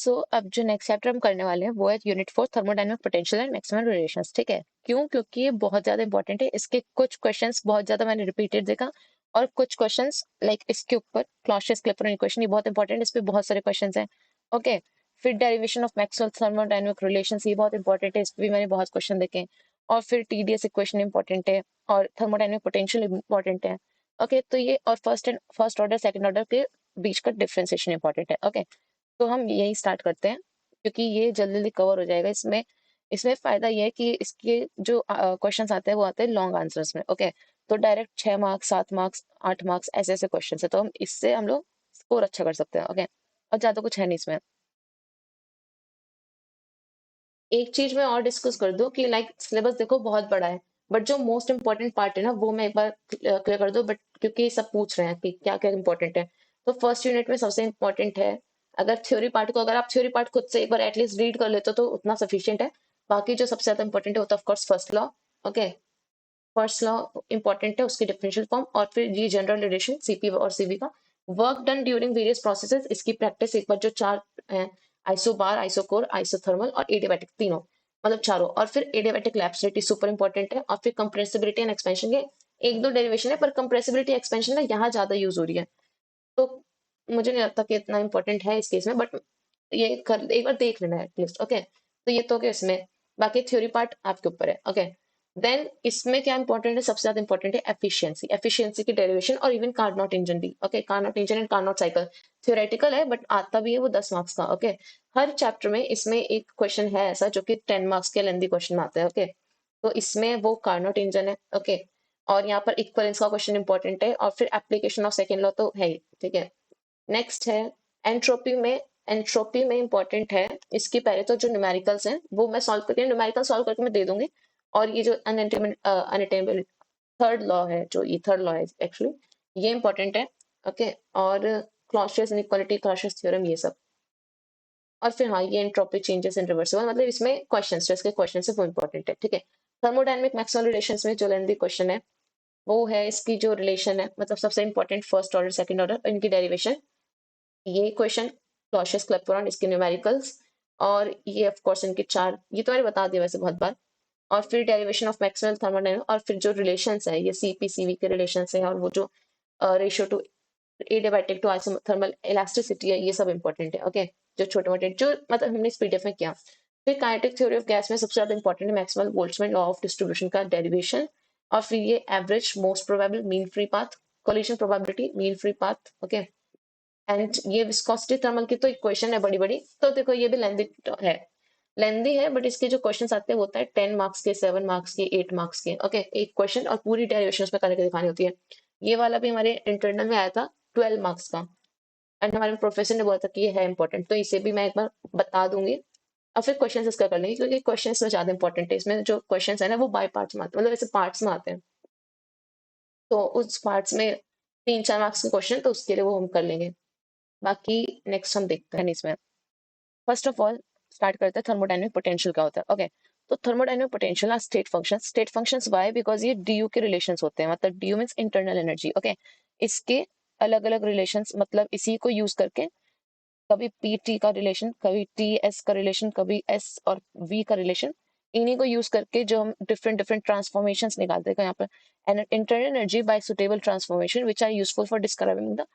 सो अब जो next chapter हम करने वाले हैं वो है unit 4 thermodynamic potential and maximum relations. ठीक है, क्यों? क्योंकि ये बहुत ज्यादा इंपॉर्टेंट है। इसके कुछ क्वेश्चंस बहुत ज्यादा मैंने रिपीटेड देखा और कुछ क्वेश्चंस लाइक इसके ऊपर क्लॉसियस क्लिपर इक्वेशन, ये बहुत इंपॉर्टेंट है, इस पे बहुत सारे क्वेश्चंस हैं। ओके, फिर derivation of Maxwell thermodynamic relations, ये बहुत इंपॉर्टेंट है, इस पे भी मैंने बहुत क्वेश्चन देखे हैं। और फिर टीडीएस इक्वेशन इंपॉर्टेंट है और थर्मोडायनामिक पोटेंशियल इंपॉर्टेंट है। ओके, तो ये और फर्स्ट ऑर्डर सेकंड ऑर्डर के बीच का डिफरेंशिएशन इंपॉर्टेंट है। ओके, तो हम यही स्टार्ट करते हैं क्योंकि ये जल्दी जल्दी कवर हो जाएगा। इसमें इसमें फायदा ये है कि इसके जो क्वेश्चंस आते हैं वो आते हैं लॉन्ग आंसर्स में। ओके, तो डायरेक्ट 6 मार्क्स 7 मार्क्स 8 मार्क्स ऐसे ऐसे क्वेश्चन है, तो हम इससे हम लोग स्कोर अच्छा कर सकते हैं। ओके, और ज्यादा कुछ है नहीं इसमें। एक चीज मैं और डिस्कस कर दूं कि लाइक सिलेबस देखो बहुत बड़ा है, बट जो मोस्ट इंपॉर्टेंट पार्ट है ना वो मैं एक बार क्लियर कर दूं, बट क्योंकि सब पूछ रहे हैं कि क्या क्या इंपॉर्टेंट है। तो फर्स्ट यूनिट में सबसे इंपॉर्टेंट है, अगर थ्योरी पार्ट को अगर आप थ्योरी पार्ट खुद से एक बार एटलीस्ट रीड कर लेते हो तो उतना सफिशियंट है। बाकी जो सबसे ज्यादा इंपॉर्टेंट है वो तो of course first law. Okay, first law important है, उसकी डिफरेंशियल फॉर्म, और फिर ये जनरल रिलेशन सीपी और सीवी का, work done during various processes, इसकी प्रैक्टिस एक बार जो चार हैं, आइसोबार आइसोकोर आइसोथर्मल और एडियाबैटिक तीनों, मतलब चारों, और फिर एडियाबैटिक लैप्सिलिटी सुपर इंपॉर्टेंट है, और फिर कंप्रेसिबिलिटी एंड एक्सपेंशन के एक दो डेरिवेशन है, पर कंप्रेसिबिलिटी एक्सपेंशन ना यहाँ ज्यादा यूज हो रही है, तो मुझे नहीं लगता कि इतना इंपॉर्टेंट है इस केस में, बट ये कर एक बार देख लेना है एटलीस्ट। ओके, तो ये तो क्या इसमें, बाकी थ्योरी पार्ट आपके ऊपर है। ओके, देन इसमें क्या इंपॉर्टेंट है, सबसे ज्यादा इंपॉर्टेंट है एफिशिएंसी, एफिशिएंसी की डेरिवेशन और इवन कार्नोट इंजन भी। Okay, Carnot engine and Carnot cycle theoretical है बट आता भी है वो 10 मार्क्स का। ओके, हर चैप्टर में इसमें एक क्वेश्चन है ऐसा जो कि 10 मार्क्स के लेंदी क्वेश्चन में आता है। ओके, तो इसमें वो कार्नोट इंजन है। ओके, और यहाँ पर इक्वलेंस का क्वेश्चन इंपॉर्टेंट है, और फिर एप्लीकेशन ऑफ सेकेंड लॉ तो है ही। ठीक है, नेक्स्ट है एंट्रोपी में, एंट्रोपी में इंपॉर्टेंट है, इसकी पहले तो जो न्यूमेरिकल्स हैं वो मैं सॉल्व करके, न्यूमेरिकल सॉल्व करके मैं दे दूंगी, और ये जो अनअटेनेबल थर्ड लॉ है, जो ये थर्ड लॉ है एक्चुअली, ये इंपॉर्टेंट है। ओके, और क्लॉसियस इनइक्वालिटी क्लॉसियस थ्योरम ये सब, और फिर हाँ ये एंट्रोपी चेंजेस इन रिवर्सिबल, मतलब इसमें क्वेश्चंस जो इसके क्वेश्चन है वो इंपॉर्टेंट है। ठीक है, थर्मोडायनेमिक मैक्सवेल रिलेशंस में जो लेंदी क्वेश्चन है वो है इसकी जो रिलेशन है, मतलब सबसे important first order second order इनकी डेरिवेशन, ये क्वेश्चन क्लॉसियस क्लैपेरॉन इसके न्यूमेरिकल्स, और ये ऑफ कोर्स इनके चार, ये तो मैंने बता दिया वैसे बहुत बार, और फिर डेरिवेशन ऑफ मैक्सवेल थर्मोडायनामिक्स, और फिर जो रिलेशंस है ये सीपी सीवी के रिलेशंस है, और वो जो ratio to adiabatic to isothermal elasticity है, ये सब इंपॉर्टेंट है। ओके, जो छोटे मोटे जो मतलब हमने इस पीडीएफ में किया। फिर काइनेटिक थ्योरी ऑफ गैस में सबसे ज्यादा इंपॉर्टेंट है Maxwell Boltzmann law of distribution का डेरिवेशन, और फिर ये average most probable mean free path collision probability mean free path. Okay, and ये विस्कोसिटी थर्मल की तो इक्वेशन है बड़ी बड़ी, तो देखो ये भी लेंदी है, लेंदी है, बट इसके जो क्वेश्चन आते हैं वो होता है 10 मार्क्स के, 7 मार्क्स के, 8 मार्क्स के। ओके, एक क्वेश्चन और पूरी डेरिवेशन उसमें करके दिखानी होती है। ये वाला भी हमारे इंटरनल में आया था 12 मार्क्स का, एंड हमारे प्रोफेसर ने बोला था कि ये है इंपॉर्टेंट, तो इसे भी मैं एक बार बता दूंगी, और फिर क्वेश्चन इसका कर लेंगे, क्योंकि क्वेश्चन इसमें ज्यादा इंपॉर्टेंट है। इसमें जो क्वेश्चन है ना वो बाय पार्ट्स में आते हैं, मतलब ऐसे पार्ट्स में आते हैं, तो उस पार्ट्स में 3 4 मार्क्स के क्वेश्चन, तो उसके लिए वो हम कर लेंगे। बाकी नेक्स्ट हम देखते हैं इसमें। फर्स्ट ऑफ ऑल स्टार्ट करते हैं थर्मोडायनेमिक पोटेंशियल का होता है। ओके, तो thermodynamic potential state functions why, because ये डीयू के रिलेशंस होते हैं, मतलब DU means internal energy. Okay, इसके अलग अलग रिलेशंस, मतलब इसी को यूज करके कभी पी टी का रिलेशन, कभी टी एस का रिलेशन, कभी एस और वी का रिलेशन, इन्हीं को यूज करके जो हम डिफरेंट डिफरेंट ट्रांसफॉर्मेशंस निकालते हैं यहाँ पर, internal energy by suitable transformation which are useful for describing the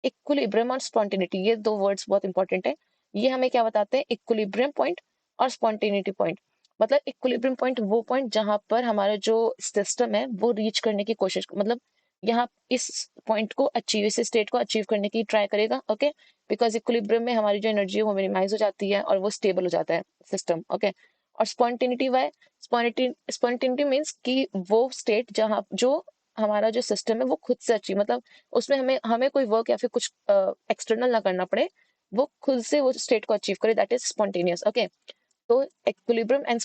equilibrium और स्पॉन्टेनिटी, ये दो वर्ड्स बहुत इंपॉर्टेंट है। ये हमें क्या बताते हैं, इक्विलिब्रियम पॉइंट और स्पॉन्टेनिटी पॉइंट। मतलब इक्विलिब्रियम पॉइंट वो पॉइंट जहां पर हमारा जो सिस्टम है वो रीच करने की कोशिश, मतलब यहाँ इस पॉइंट को अचीव, इस स्टेट को अचीव करने की ट्राई करेगा। ओके, बिकॉज इक्विलिब्रियम में हमारी जो एनर्जी है वो मिनिमाइज हो जाती है और वो स्टेबल हो जाता है सिस्टम। ओके, और स्पॉन्टेनिटी वाई, स्पॉन्टेनिटी मीन्स कि वो स्टेट जहाँ जो हमारा जो सिस्टम है वो खुद से अचीव, मतलब उसमें हमें हमें कोई वर्क या फिर कुछ एक्सटर्नल ना करना पड़े, वो खुद से वो स्टेट को अचीव करे, दैट इज स्पॉन्टेनियस। ओके, तो equilibrium and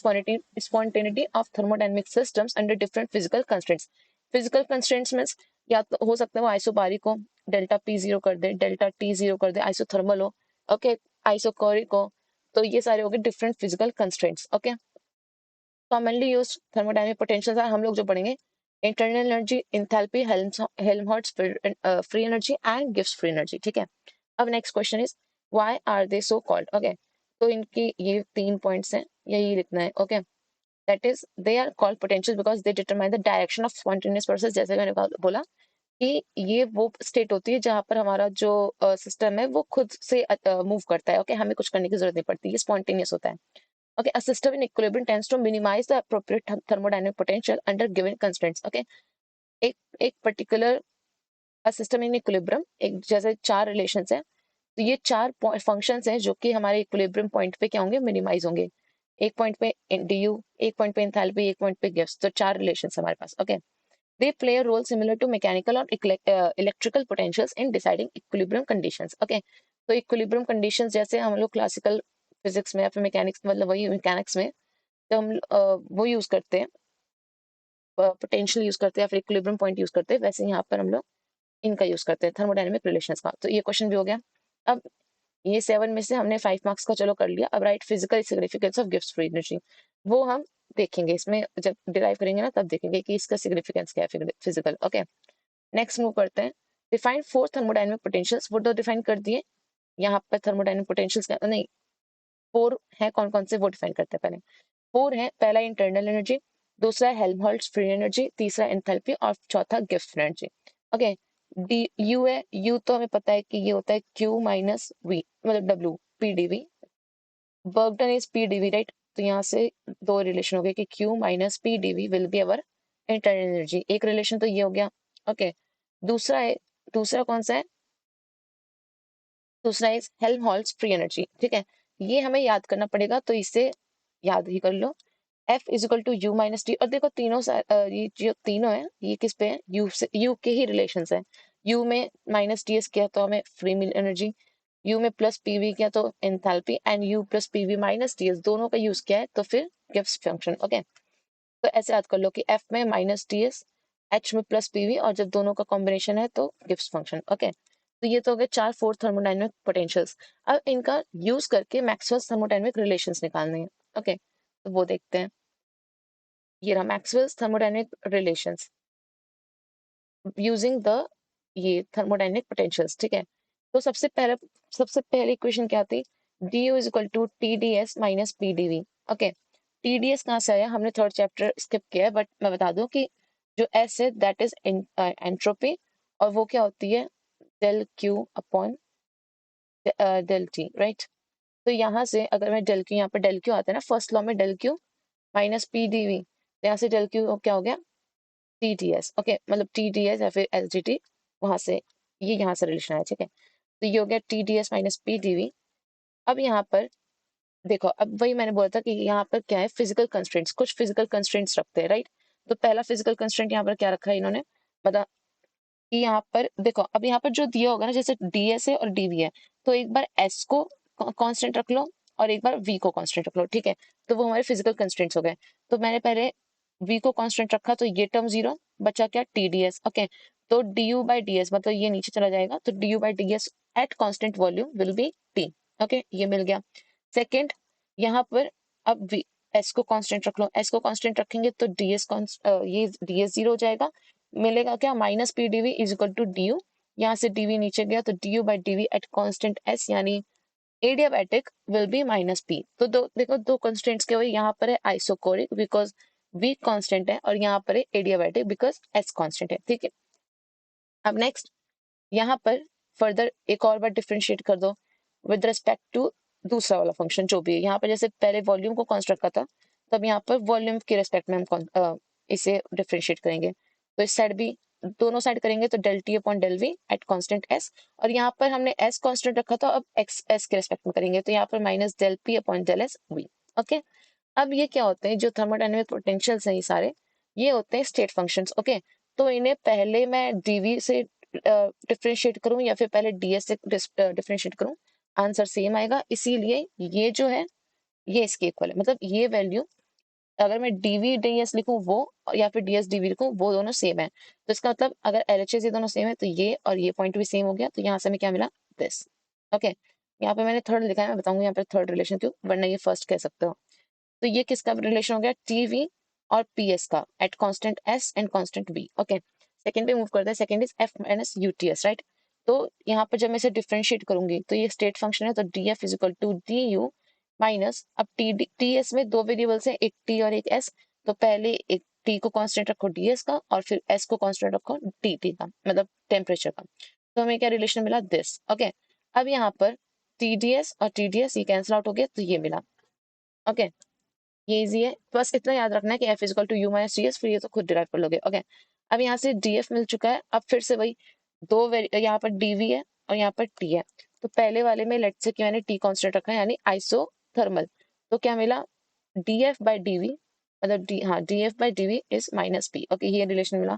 spontaneity of thermodynamic systems under different physical constraints. Physical constraints means या तो हो सकता है वो आइसोबारिक हो, डेल्टा पी जीरो कर दे, डेल्टा टी जीरो कर दे, आइसोथर्मल हो, ओके, आइसोकोरिक हो, तो ये सारे हो गए different physical constraints. Okay, commonly used thermodynamic potential हम लोग जो पढ़ेंगे, internal energy, enthalpy, Helmholtz free energy and गिव्स फ्री एनर्जी। ठीक है, अब next question is why are they so called. Okay, तो इनकी ये 3 पॉइंट्स हैं, यही लिखना है। Okay, that is they are called potential because they determine the direction of spontaneous process. जैसे मैंने बोला कि ये वो स्टेट होती है जहां पर हमारा जो सिस्टम है वो खुद से मूव करता है। ओके, हमें कुछ करने की जरूरत नहीं पड़ती, ये स्पॉन्टेनियस होता है। Okay, a system in equilibrium tends to minimize the appropriate thermodynamic potential under given constraints. Okay, एक एक पर्टिकुलर सिस्टम इन इक्विलिब्रियम, एक जैसे चार रिलेशंस हैं, तो ये चार फंक्शंस हैं जो कि हमारे इक्विलिब्रियम पॉइंट पे क्या होंगे, मिनिमाइज होंगे। एक पॉइंट पे du, एक पॉइंट पे एंथैल्पी, एक पॉइंट पे गिव्स, तो चार रिलेशंस हमारे पास। Okay, they play a role similar to mechanical और electrical potentials in deciding equilibrium conditions. Okay, तो इक्विलिब्रियम कंडीशंस जैसे हम लोग क्लासिकल फिजिक्स में या फिर मैकेनिक्स, मतलब वही मैकेनिक्स में, तो हम वो यूज करते हैं, पोटेंशियल यूज करते हैं या फिर इक्विलिब्रियम पॉइंट यूज करते हैं, वैसे यहाँ पर हम लोग इनका यूज करते हैं, थर्मोडायनेमिक रिलेशंस का। तो ये क्वेश्चन भी हो गया। अब ये 7 में से हमने 5 मार्क्स का चलो कर लिया। अब right physical significance of gifts free energy, वो हम देखेंगे इसमें, जब डिराइव करेंगे ना तब देखेंगे कि इसका सिग्निफिकेंस क्या है फिजिकल। ओके, नेक्स्ट मूव करते हैं। डिफाइन 4 थर्मोडायनेमिक पोटेंशियल्स, वो तो डिफाइन कर दिए। यहाँ पर थर्मोडायनेमिक पोटेंशियल्स का नहीं, 4 है, कौन कौन से वो डिफाइन करते हैं पहले। 4 है, पहला इंटरनल एनर्जी, दूसरा हेल्महोल्ट्ज फ्री एनर्जी, तीसरा एंथैल्पी और चौथा Gibbs free energy. Okay, D U है, यू तो हमें पता है कि ये होता है क्यू माइनस वी, मतलब W P D V, work done is P D V, right. तो यहाँ से दो रिलेशन हो गए कि Q minus P D V will be our internal energy, एक रिलेशन तो ये हो गया। ओके, दूसरा है, दूसरा कौन सा है, दूसरा इज हेल्महोल्ट्ज फ्री एनर्जी। ठीक है, ये हमें याद करना पड़ेगा, तो इसे याद ही कर लो। F is equal to U minus T, और देखो तीनों ये जो तीनों है ये किस पे है, यू से, यू के ही रिलेशन है। यू में माइनस टी एस किया तो हमें फ्री मिल एनर्जी, यू में प्लस पीवी किया तो enthalpy, and you plus PV minus T S दोनों का यूज किया है तो फिर गिव्स फंक्शन। ओके, तो ऐसे याद कर लो कि F में माइनस टी एस, एच में प्लस पीवी, और जब दोनों का कॉम्बिनेशन है तो गिव्स फंक्शन। ओके, तो ये तो हो गए चार फोर थर्मोडायनेमिक पोटेंशियल्स। अब इनका यूज करके मैक्सवेल थर्मोडायनेमिक रिलेशंस निकालने हैं। ओके, तो वो देखते हैं। ये रहा Maxwell's thermodynamic relations using the ये थर्मोडायनेमिक पोटेंशियल्स। ठीक है, तो सबसे पहले इक्वेशन क्या थी, du is equal to T D S minus P D V. Okay, T D S कहाँ से आया, हमने थर्ड चैप्टर स्किप किया है, बट मैं बता दूं कि जो एस है दैट इज एंट्रोपी, और वो क्या होती है, del Q upon del T, right. तो यहाँ से अगर मैं डेल क्यू, यहाँ पर डेल क्यू आता है ना फर्स्ट लॉ में, del Q minus P D V, तो यहाँ से डेल क्यू क्या हो गया, टी टी एस। ओके, मतलब टी टी एस या फिर एस डी टी, वहां से ये यहाँ से रिलेशन है। ठीक है, तो ये हो गया T T S minus P T we. अब यहाँ पर देखो, अब वही मैंने बोला था कि यहाँ पर क्या है, फिजिकल कंस्ट्रेंट्स, कुछ फिजिकल कंस्ट्रेंट्स रखते हैं, राइट। तो पहला फिजिकल कंस्ट्रेंट यहाँ पर क्या रखा है इन्होंने, बता कि यहाँ पर देखो, अब यहाँ पर जो दिया होगा ना, जैसे डी एस है और डी वी है, तो एक बार एस को कांस्टेंट रख लो और एक बार वी को कांस्टेंट रख लो। ठीक है, तो वो हमारे फिजिकल कंस्ट्रेंट्स हो गए। तो मैंने पहले वी को कांस्टेंट रखा, तो ये टर्म जीरो बचा, क्या, टी डी एस। ओके, तो D U by D S, मतलब ये नीचे चला जाएगा, तो D U by D S eight constant volume will B T. Okay, ये मिल गया। सेकेंड, यहाँ पर अब वी एस को कांस्टेंट रख लो, एस को कांस्टेंट रखेंगे तो डी एस ये डी एस जीरो हो जाएगा, मिलेगा क्या, minus P D V is equal to D U, यहाँ से डी वी नीचे गया तो D U by D V at constant S, यानी adiabatic will be minus P. तो दो देखो, दो कंस्टेंट्स के वही, यहाँ पर है आइसोकोरिक बिकॉज वी कांस्टेंट है, और यहाँ पर है एडियाबैटिक बिकॉज एस कांस्टेंट है। ठीक है, अब नेक्स्ट यहाँ पर फर्दर एक और बार डिफरेंशिएट कर दो विद रिस्पेक्ट टू दूसरा वाला फंक्शन जो भी है। यहाँ पर जैसे पहले वॉल्यूम को कॉन्स्ट्रक्ट रखा था, तब यहाँ पर वॉल्यूम के रेस्पेक्ट में हम इसे डिफरेंशिएट करेंगे। तो इस साइड भी दोनों साइड करेंगे तो del T upon del V at constant S, और यहाँ पर हमने एस कांस्टेंट रखा था, अब एक्स एस के रेस्पेक्ट में करेंगे, तो यहाँ पर minus del P upon del S V. Okay, अब ये क्या होते हैं, जो थर्मोडायनेमिक पोटेंशियल्स हैं ये सारे, ये होते हैं स्टेट फंक्शंस। ओके, तो इन्हें पहले मैं डीवी से डिफरेंशिएट करूं या फिर पहले डीएस से डिफरेंशिएट करूं, आंसर सेम आएगा। इसीलिए ये जो है ये इसके इक्वल है, मतलब ये वैल्यू अगर मैं डीवी डीएस लिखूं वो, या फिर डीएस डीवी लिखूं, वो दोनों सेम है। तो इसका मतलब अगर एलएचएस ये दोनों सेम है तो ये और ये पॉइंट भी सेम हो गया, तो यहाँ से हमें क्या मिला, दिस। ओके, यहाँ पे मैंने थर्ड लिखा है, मैं बताऊंगी यहाँ पे थर्ड रिलेशन क्यों, वरना ये फर्स्ट कह सकते हो। तो ये किसका रिलेशन हो गया, टीवी और पीएस का at constant S and constant B. Okay, second पे मूव करते हैं, second is F minus UTS, right. तो यहाँ पर जब मैं इसे डिफरेंशिएट करूंगी तो ये स्टेट फंक्शन है, तो D F is equal to D U minus, अब टी एस में दो वेरिएबल्स है, एक टी और एक एस, तो पहले एक टी को कांस्टेंट रखो डीएस का और फिर एस को कांस्टेंट रखो टी का, मतलब टेम्परेचर का। तो हमें क्या रिलेशन मिला, दिस। ओके, अब यहाँ पर टीडीएस और टीडीएस ये कैंसिल आउट हो गया, तो ये मिला। ओके, ये इजी है, बस इतना याद रखना है कि F is equal to U minus D S, फिर ये तो खुद डिराइव कर लोगे। ओके, अब यहाँ से डी एफ मिल चुका है, अब फिर से वही यहाँ पर डीवी है और यहाँ पर टी है। तो पहले वाले में लेट्स से कि मैंने टी कांस्टेंट रखा है यानी आइसोथर्मल, तो क्या मिला, D F by D V, मतलब D F by D V is minus P. Okay, ये रिलेशन मिला।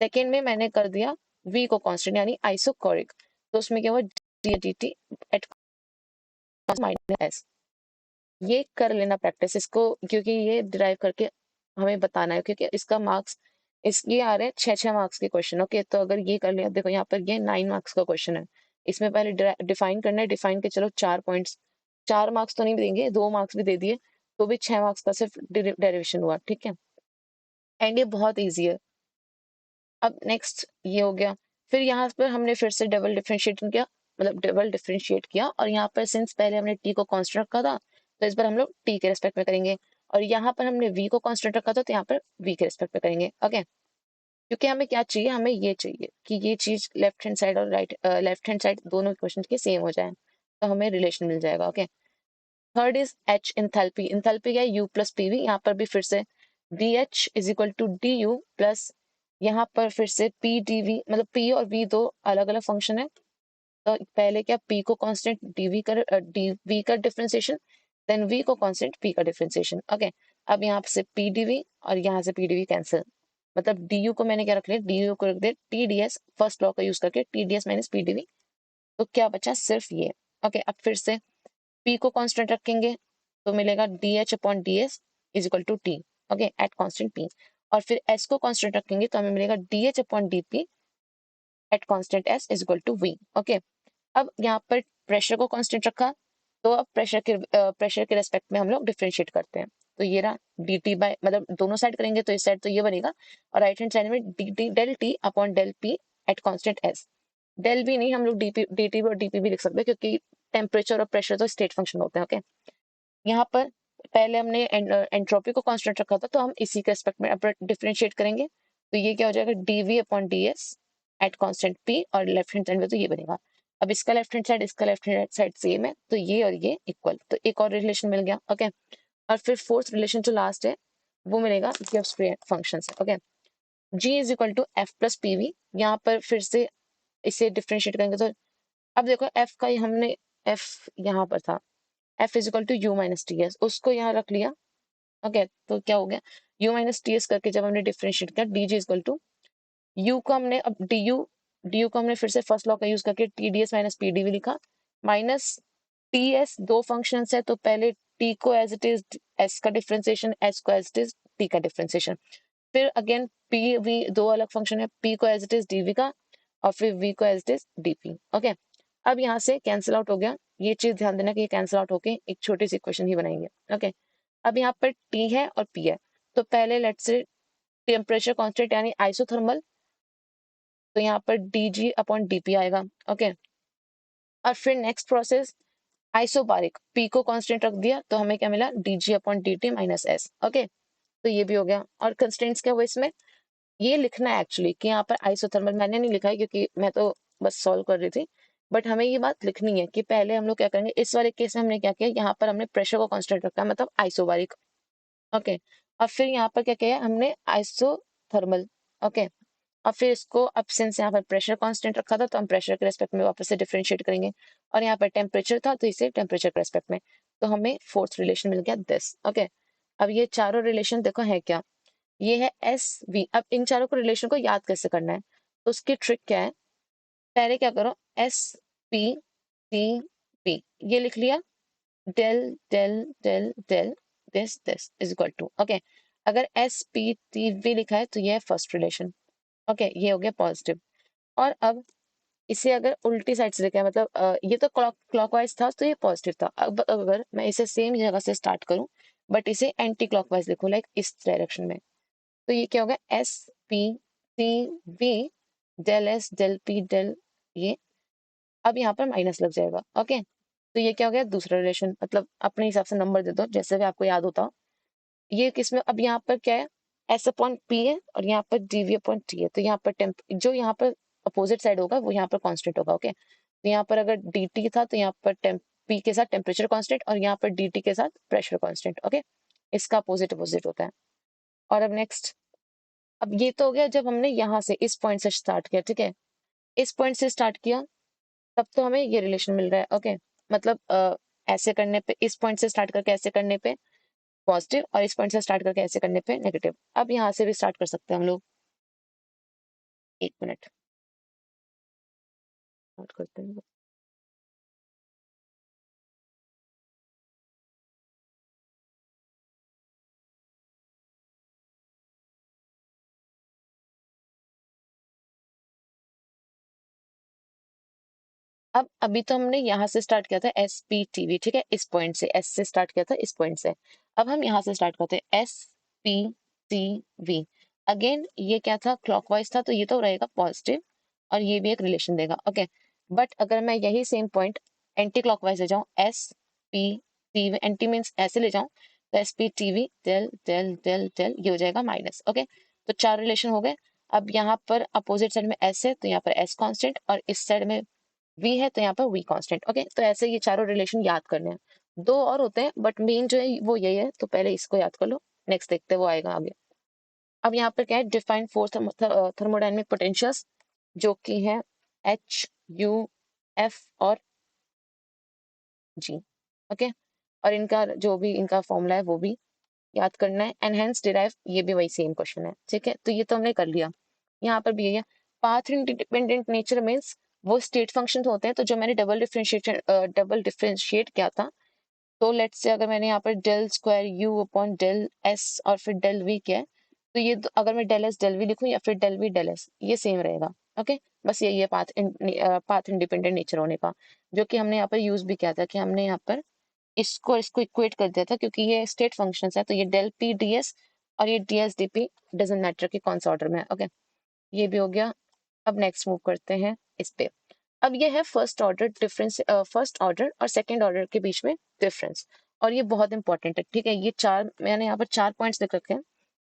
सेकेंड में मैंने कर दिया वी को कांस्टेंट यानी आइसोकोरिक, तो उसमें क्या हुआ, D D T at minus S. ये कर लेना प्रैक्टिस इसको, क्योंकि ये डिराइव करके हमें बताना है, क्योंकि इसका मार्क्स ये आ रहे हैं 6-6 मार्क्स के क्वेश्चन। ओके, तो अगर ये कर लिया, देखो यहाँ पर ये 9 मार्क्स का क्वेश्चन है, इसमें पहले डिफाइन करना है, डिफाइन के चलो 4 पॉइंट्स, 4 मार्क्स तो नहीं देंगे, 2 मार्क्स भी दे दिए तो भी 6 मार्क्स का सिर्फ डेरिवेशन हुआ। ठीक है, एंड ये बहुत ईजी है। अब नेक्स्ट ये हो गया, फिर यहाँ पर हमने फिर से डबल डिफरेंशिएट किया, मतलब डबल डिफरेंशिएट किया, और यहाँ पर सिंस पहले हमने टी को कांस्टेंट रखा था, तो इस बार हम लोग टी के रेस्पेक्ट में करेंगे, और यहाँ पर हमने वी को कांस्टेंट रखा था, तो यहाँ पर वी के रेस्पेक्ट में करेंगे। ओके, क्योंकि हमें क्या चाहिए, हमें ये चाहिए कि ये चीज लेफ्ट हैंड साइड और राइट लेफ्ट हैंड साइड दोनों क्वेश्चन के सेम हो जाए, तो हमें रिलेशन मिल जाएगा। Okay, third is H enthalpy. Enthalpy क्या है, यू प्लस पीवी, यहाँ पर भी फिर से D H is equal to D U plus, यहाँ पर फिर से पी डी वी, मतलब पी और वी दो अलग अलग फंक्शन है, तो पहले क्या पी को कांस्टेंट डी वी का डिफरेंशिएशन, देन वी को कांस्टेंट पी का डिफरेंशिएशन। ओके, अब यहाँ से पी डी वी और यहाँ से पी डी वी कैंसिल, मतलब डी यू को मैंने क्या रख लिया, डी यू को रख दिया T D S, first law का यूज करके T D S minus P D V, तो क्या बचा सिर्फ ये। ओके, अब फिर से पी को कांस्टेंट रखेंगे, तो मिलेगा D H upon D S is equal to T. Okay, at constant P, और फिर एस को कांस्टेंट रखेंगे तो हमें मिलेगा D H upon D P at constant S is equal to V. Okay, अब यहाँ पर प्रेशर को कांस्टेंट रखा, तो अब प्रेशर के रेस्पेक्ट में हम लोग डिफरेंशिएट करते हैं, तो ये रहा डी टी बाय, मतलब दोनों साइड करेंगे तो इस साइड तो ये बनेगा, और राइट हैंड साइड में D T del T upon del P at constant S. Del भी नहीं, हम लोग डी टी और डी पी भी लिख सकते हैं, क्योंकि टेम्परेचर और प्रेशर तो स्टेट फंक्शन होते हैं। ओके, यहाँ पर पहले हमने एंट्रोपी को कांस्टेंट रखा था, तो हम इसी के रेस्पेक्ट में अब डिफरेंशिएट करेंगे, तो ये क्या हो जाएगा, DV upon D S at constant P, और लेफ्ट हैंड साइड में तो ये बनेगा। अब इसका लेफ्ट हैंड साइड इसका लेफ्ट हैंड साइड सेम है, तो ये और ये इक्वल, तो एक और रिलेशन मिल गया। ओके, और फिर फोर्थ रिलेशन जो लास्ट है वो मिलेगा गिब्स फंक्शन से। Okay, G is equal to F plus P V, यहाँ पर फिर से इसे डिफरेंशिएट करेंगे, तो अब देखो एफ का हमने एफ यहाँ पर था, F is equal to U minus T S, उसको यहाँ रख लिया। ओके, तो क्या हो गया, यू माइनस टी एस करके जब हमने डिफरेंशिएट किया, D G is equal to U को हमने अब डी यू को हमने फिर से फर्स्ट लॉ का यूज करके T D S minus P D V लिखा, माइनस टी एस, दो फंक्शन है तो पहले टी को एज इट इज एस का डिफरेंशिएशन, एस को एज इट इज टी का डिफरेंशिएशन, फिर अगेन पी वी दो अलग फंक्शन है, पी को एज इट इज डीवी का और फिर वी को as it is DP. Okay, अब यहाँ से कैंसिल आउट हो गया, ये चीज ध्यान देना कि ये कैंसिल आउट होके एक छोटी सी इक्वेशन ही बनाएंगे। ओके, अब यहाँ पर टी है और पी है, तो पहले लेट्स से टेम्परेचर कांस्टेंट यानी आइसोथर्मल, तो यहाँ पर D G upon D P आएगा। ओके, और फिर नेक्स्ट प्रोसेस आइसोबारिक, पी को कांस्टेंट रख दिया तो हमें क्या मिला, D G upon D T minus S. Okay, तो ये भी हो गया, और कंस्टेंट्स क्या हुआ इसमें, ये लिखना है एक्चुअली कि यहाँ पर आइसोथर्मल, मैंने नहीं लिखा है क्योंकि मैं तो बस सॉल्व कर रही थी, बट हमें ये बात लिखनी है कि पहले हम लोग क्या करेंगे, इस वाले केस में हमने क्या किया, यहाँ पर हमने प्रेशर को कांस्टेंट रखा है, मतलब आइसोबारिक। ओके, और फिर यहाँ पर क्या किया हमने, आइसोथर्मल। ओके, और फिर इसको अब सिंस यहाँ पर प्रेशर कांस्टेंट रखा था, तो हम प्रेशर के रेस्पेक्ट में वापस से डिफरेंशिएट करेंगे, और यहाँ पर टेम्परेचर था तो इसे टेम्परेचर के रेस्पेक्ट में, तो हमें फोर्थ रिलेशन मिल गया दिस। ओके, अब ये चारों रिलेशन देखो है क्या, ये है एस वी। अब इन चारों को रिलेशन को याद कैसे करना है, तो उसकी ट्रिक क्या है, पहले क्या करो, एस पी टी पी ये लिख लिया, del del del del this is equal to. Okay, अगर एस पी टी वी लिखा है तो ये है फर्स्ट रिलेशन। ओके, ये हो गया पॉजिटिव, और अब इसे अगर उल्टी साइड से लिखा है, मतलब ये तो क्लॉकवाइज था तो ये पॉजिटिव था, अब अगर मैं इसे सेम जगह से स्टार्ट करूं बट इसे एंटी क्लॉकवाइज लिखूं, लाइक इस डायरेक्शन में, तो ये क्या होगा, S P T V del S del P del ये, अब यहाँ पर माइनस लग जाएगा। ओके, तो ये क्या हो गया, दूसरा रिलेशन, मतलब अपने हिसाब से नंबर दे दो जैसे भी आपको याद होता हो। ये किसमें, अब यहाँ पर क्या है, एस अपॉन पी है और यहाँ पर डीवी अपॉन टी है। तो यहाँ पर टेम्प जो यहाँ पर अपोजिट साइड होगा वो यहाँ पर कांस्टेंट होगा। ओके, तो यहाँ पर अगर डी टी था तो यहाँ पर टेम्प पी के साथ टेम्परेचर कांस्टेंट और यहाँ पर डी टी के साथ प्रेशर कांस्टेंट। ओके, इसका अपोजिट अपोजिट होता है। और अब नेक्स्ट, अब ये तो हो गया जब हमने यहाँ से इस पॉइंट से स्टार्ट किया। ठीक है, इस पॉइंट से स्टार्ट किया तब तो हमें ये रिलेशन मिल रहा है। ओके, मतलब ऐसे करने पे, इस पॉइंट से स्टार्ट करके ऐसे करने पे पॉजिटिव और इस पॉइंट से स्टार्ट करके ऐसे करने पे नेगेटिव। अब यहाँ से भी स्टार्ट कर सकते हैं हम लोग। एक मिनट स्टार्ट करते हैं। अब अभी तो हमने यहाँ से स्टार्ट किया था एस पी टी वी। ठीक है, इस पॉइंट से एस से स्टार्ट किया था, इस पॉइंट से। अब हम यहाँ से स्टार्ट करते हैं S P T we. Again ये क्या था, क्लॉकवाइज था, तो ये तो रहेगा पॉजिटिव और ये भी एक रिलेशन देगा। ओके, बट अगर मैं यही सेम पॉइंट एंटी क्लॉकवाइज ले जाऊँ, S P T V, anti means ऐसे ले जाऊँ, तो S P T V del del del del, ये हो जाएगा माइनस। ओके, तो चार रिलेशन हो गए। अब यहाँ पर अपोजिट साइड में एस है तो यहाँ पर एस कांस्टेंट, और इस साइड में वी है तो यहाँ पर वी कांस्टेंट। ओके, तो ऐसे ये चारों रिलेशन याद करने हैं। दो और होते हैं बट मेन जो है वो यही है, तो पहले इसको याद कर लो, नेक्स्ट देखते हैं वो आएगा आगे। अब यहाँ पर क्या है, डिफाइन फोर थर्मोडायनेमिक पोटेंशियल्स, जो कि है एच यू एफ और जी। ओके, और इनका जो भी इनका फॉर्मूला है वो भी याद करना है, एंड हेंस डिराइव, ये भी वही सेम क्वेश्चन है। ठीक है, तो ये तो हमने कर लिया। यहाँ पर भी यही है। पाथ इंडिपेंडेंट नेचर मीन्स वो स्टेट फंक्शन होते हैं, तो जो मैंने डबल डिफरेंशिएट किया था, तो लेट्स से अगर मैंने यहाँ पर del square U upon del S और फिर डेल वी किया है, तो ये अगर मैं डेल एस डेल वी लिखूँ या फिर डेल वी डेल एस, ये सेम रहेगा। ओके, बस यही है पाथ इंडिपेंडेंट नेचर होने का, जो कि हमने यहाँ पर यूज भी किया था, कि हमने यहाँ पर इसको इसको इक्वेट कर दिया था, क्योंकि ये स्टेट फंक्शंस है, तो ये डेल पी डी एस और ये D S D P doesn't matter कि कौन सा ऑर्डर में है। ओके, ये भी हो गया। अब नेक्स्ट मूव करते हैं इस पे। अब ये है first order difference, first order और सेकंड ऑर्डर के बीच में डिफरेंस, और ये बहुत इंपॉर्टेंट है। ठीक है, ये चार मैंने यहाँ पर चार पॉइंट्स लिख रखे हैं,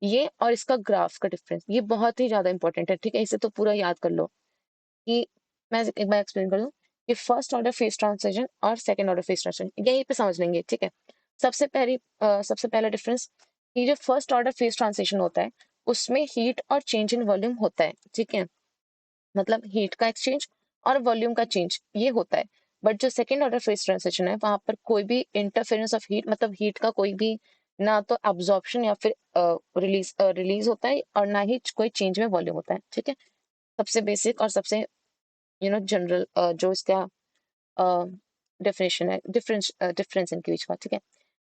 ये और इसका ग्राफ का डिफरेंस, ये बहुत ही ज्यादा इंपॉर्टेंट है। ठीक है, इसे तो पूरा याद कर लो कि मैं एक बार एक्सप्लेन कर दूं कि फर्स्ट ऑर्डर फेस ट्रांजिशन और सेकंड ऑर्डर फेस ट्रांजिशन यहीं पे समझ लेंगे। ठीक है, सबसे पहला डिफरेंस, ये जो फर्स्ट ऑर्डर फेस ट्रांजिशन होता है उसमें हीट और चेंज इन वॉल्यूम होता है। ठीक है, मतलब हीट का एक्सचेंज और वॉल्यूम का चेंज ये होता है। बट जो सेकेंड ऑर्डर फेस ट्रांजिशन है वहां पर कोई भी इंटरफेरेंस ऑफ हीट, मतलब हीट का कोई भी ना तो अब्जॉर्प्शन या फिर रिलीज होता है, और ना ही कोई चेंज में वॉल्यूम होता है। ठीक है, सबसे बेसिक और सबसे जनरल जो इसका डेफिनेशन है, डिफरेंस इनके बीच का। ठीक है,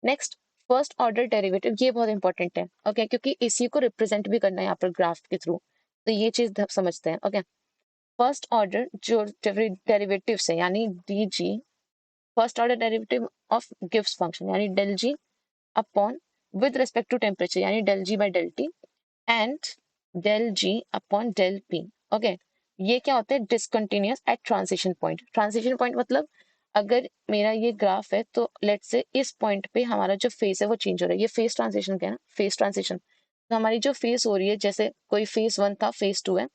नेक्स्ट, फर्स्ट ऑर्डर डेरिवेटिव, ये बहुत इंपॉर्टेंट है। ओके, क्योंकि इसी को रिप्रेजेंट भी करना है यहाँ पर ग्राफ के थ्रू, तो ये चीज समझते हैं। ओके, फर्स्ट ऑर्डर जो डेरिवेटिव है यानी D G, first order derivative of Gibbs function यानी del G upon with respect to temperature यानी del G by del T, and del G upon del P. Okay, ये क्या होता है, discontinuous at transition point. Transition point मतलब अगर मेरा ये ग्राफ है तो लेट्स से इस पॉइंट पे हमारा जो फेस है वो चेंज हो रहा है, ये फेस ट्रांजिशन क्या है ना, फेस ट्रांजिशन। तो हमारी जो फेस हो रही है, जैसे कोई फेस वन था फेस टू है,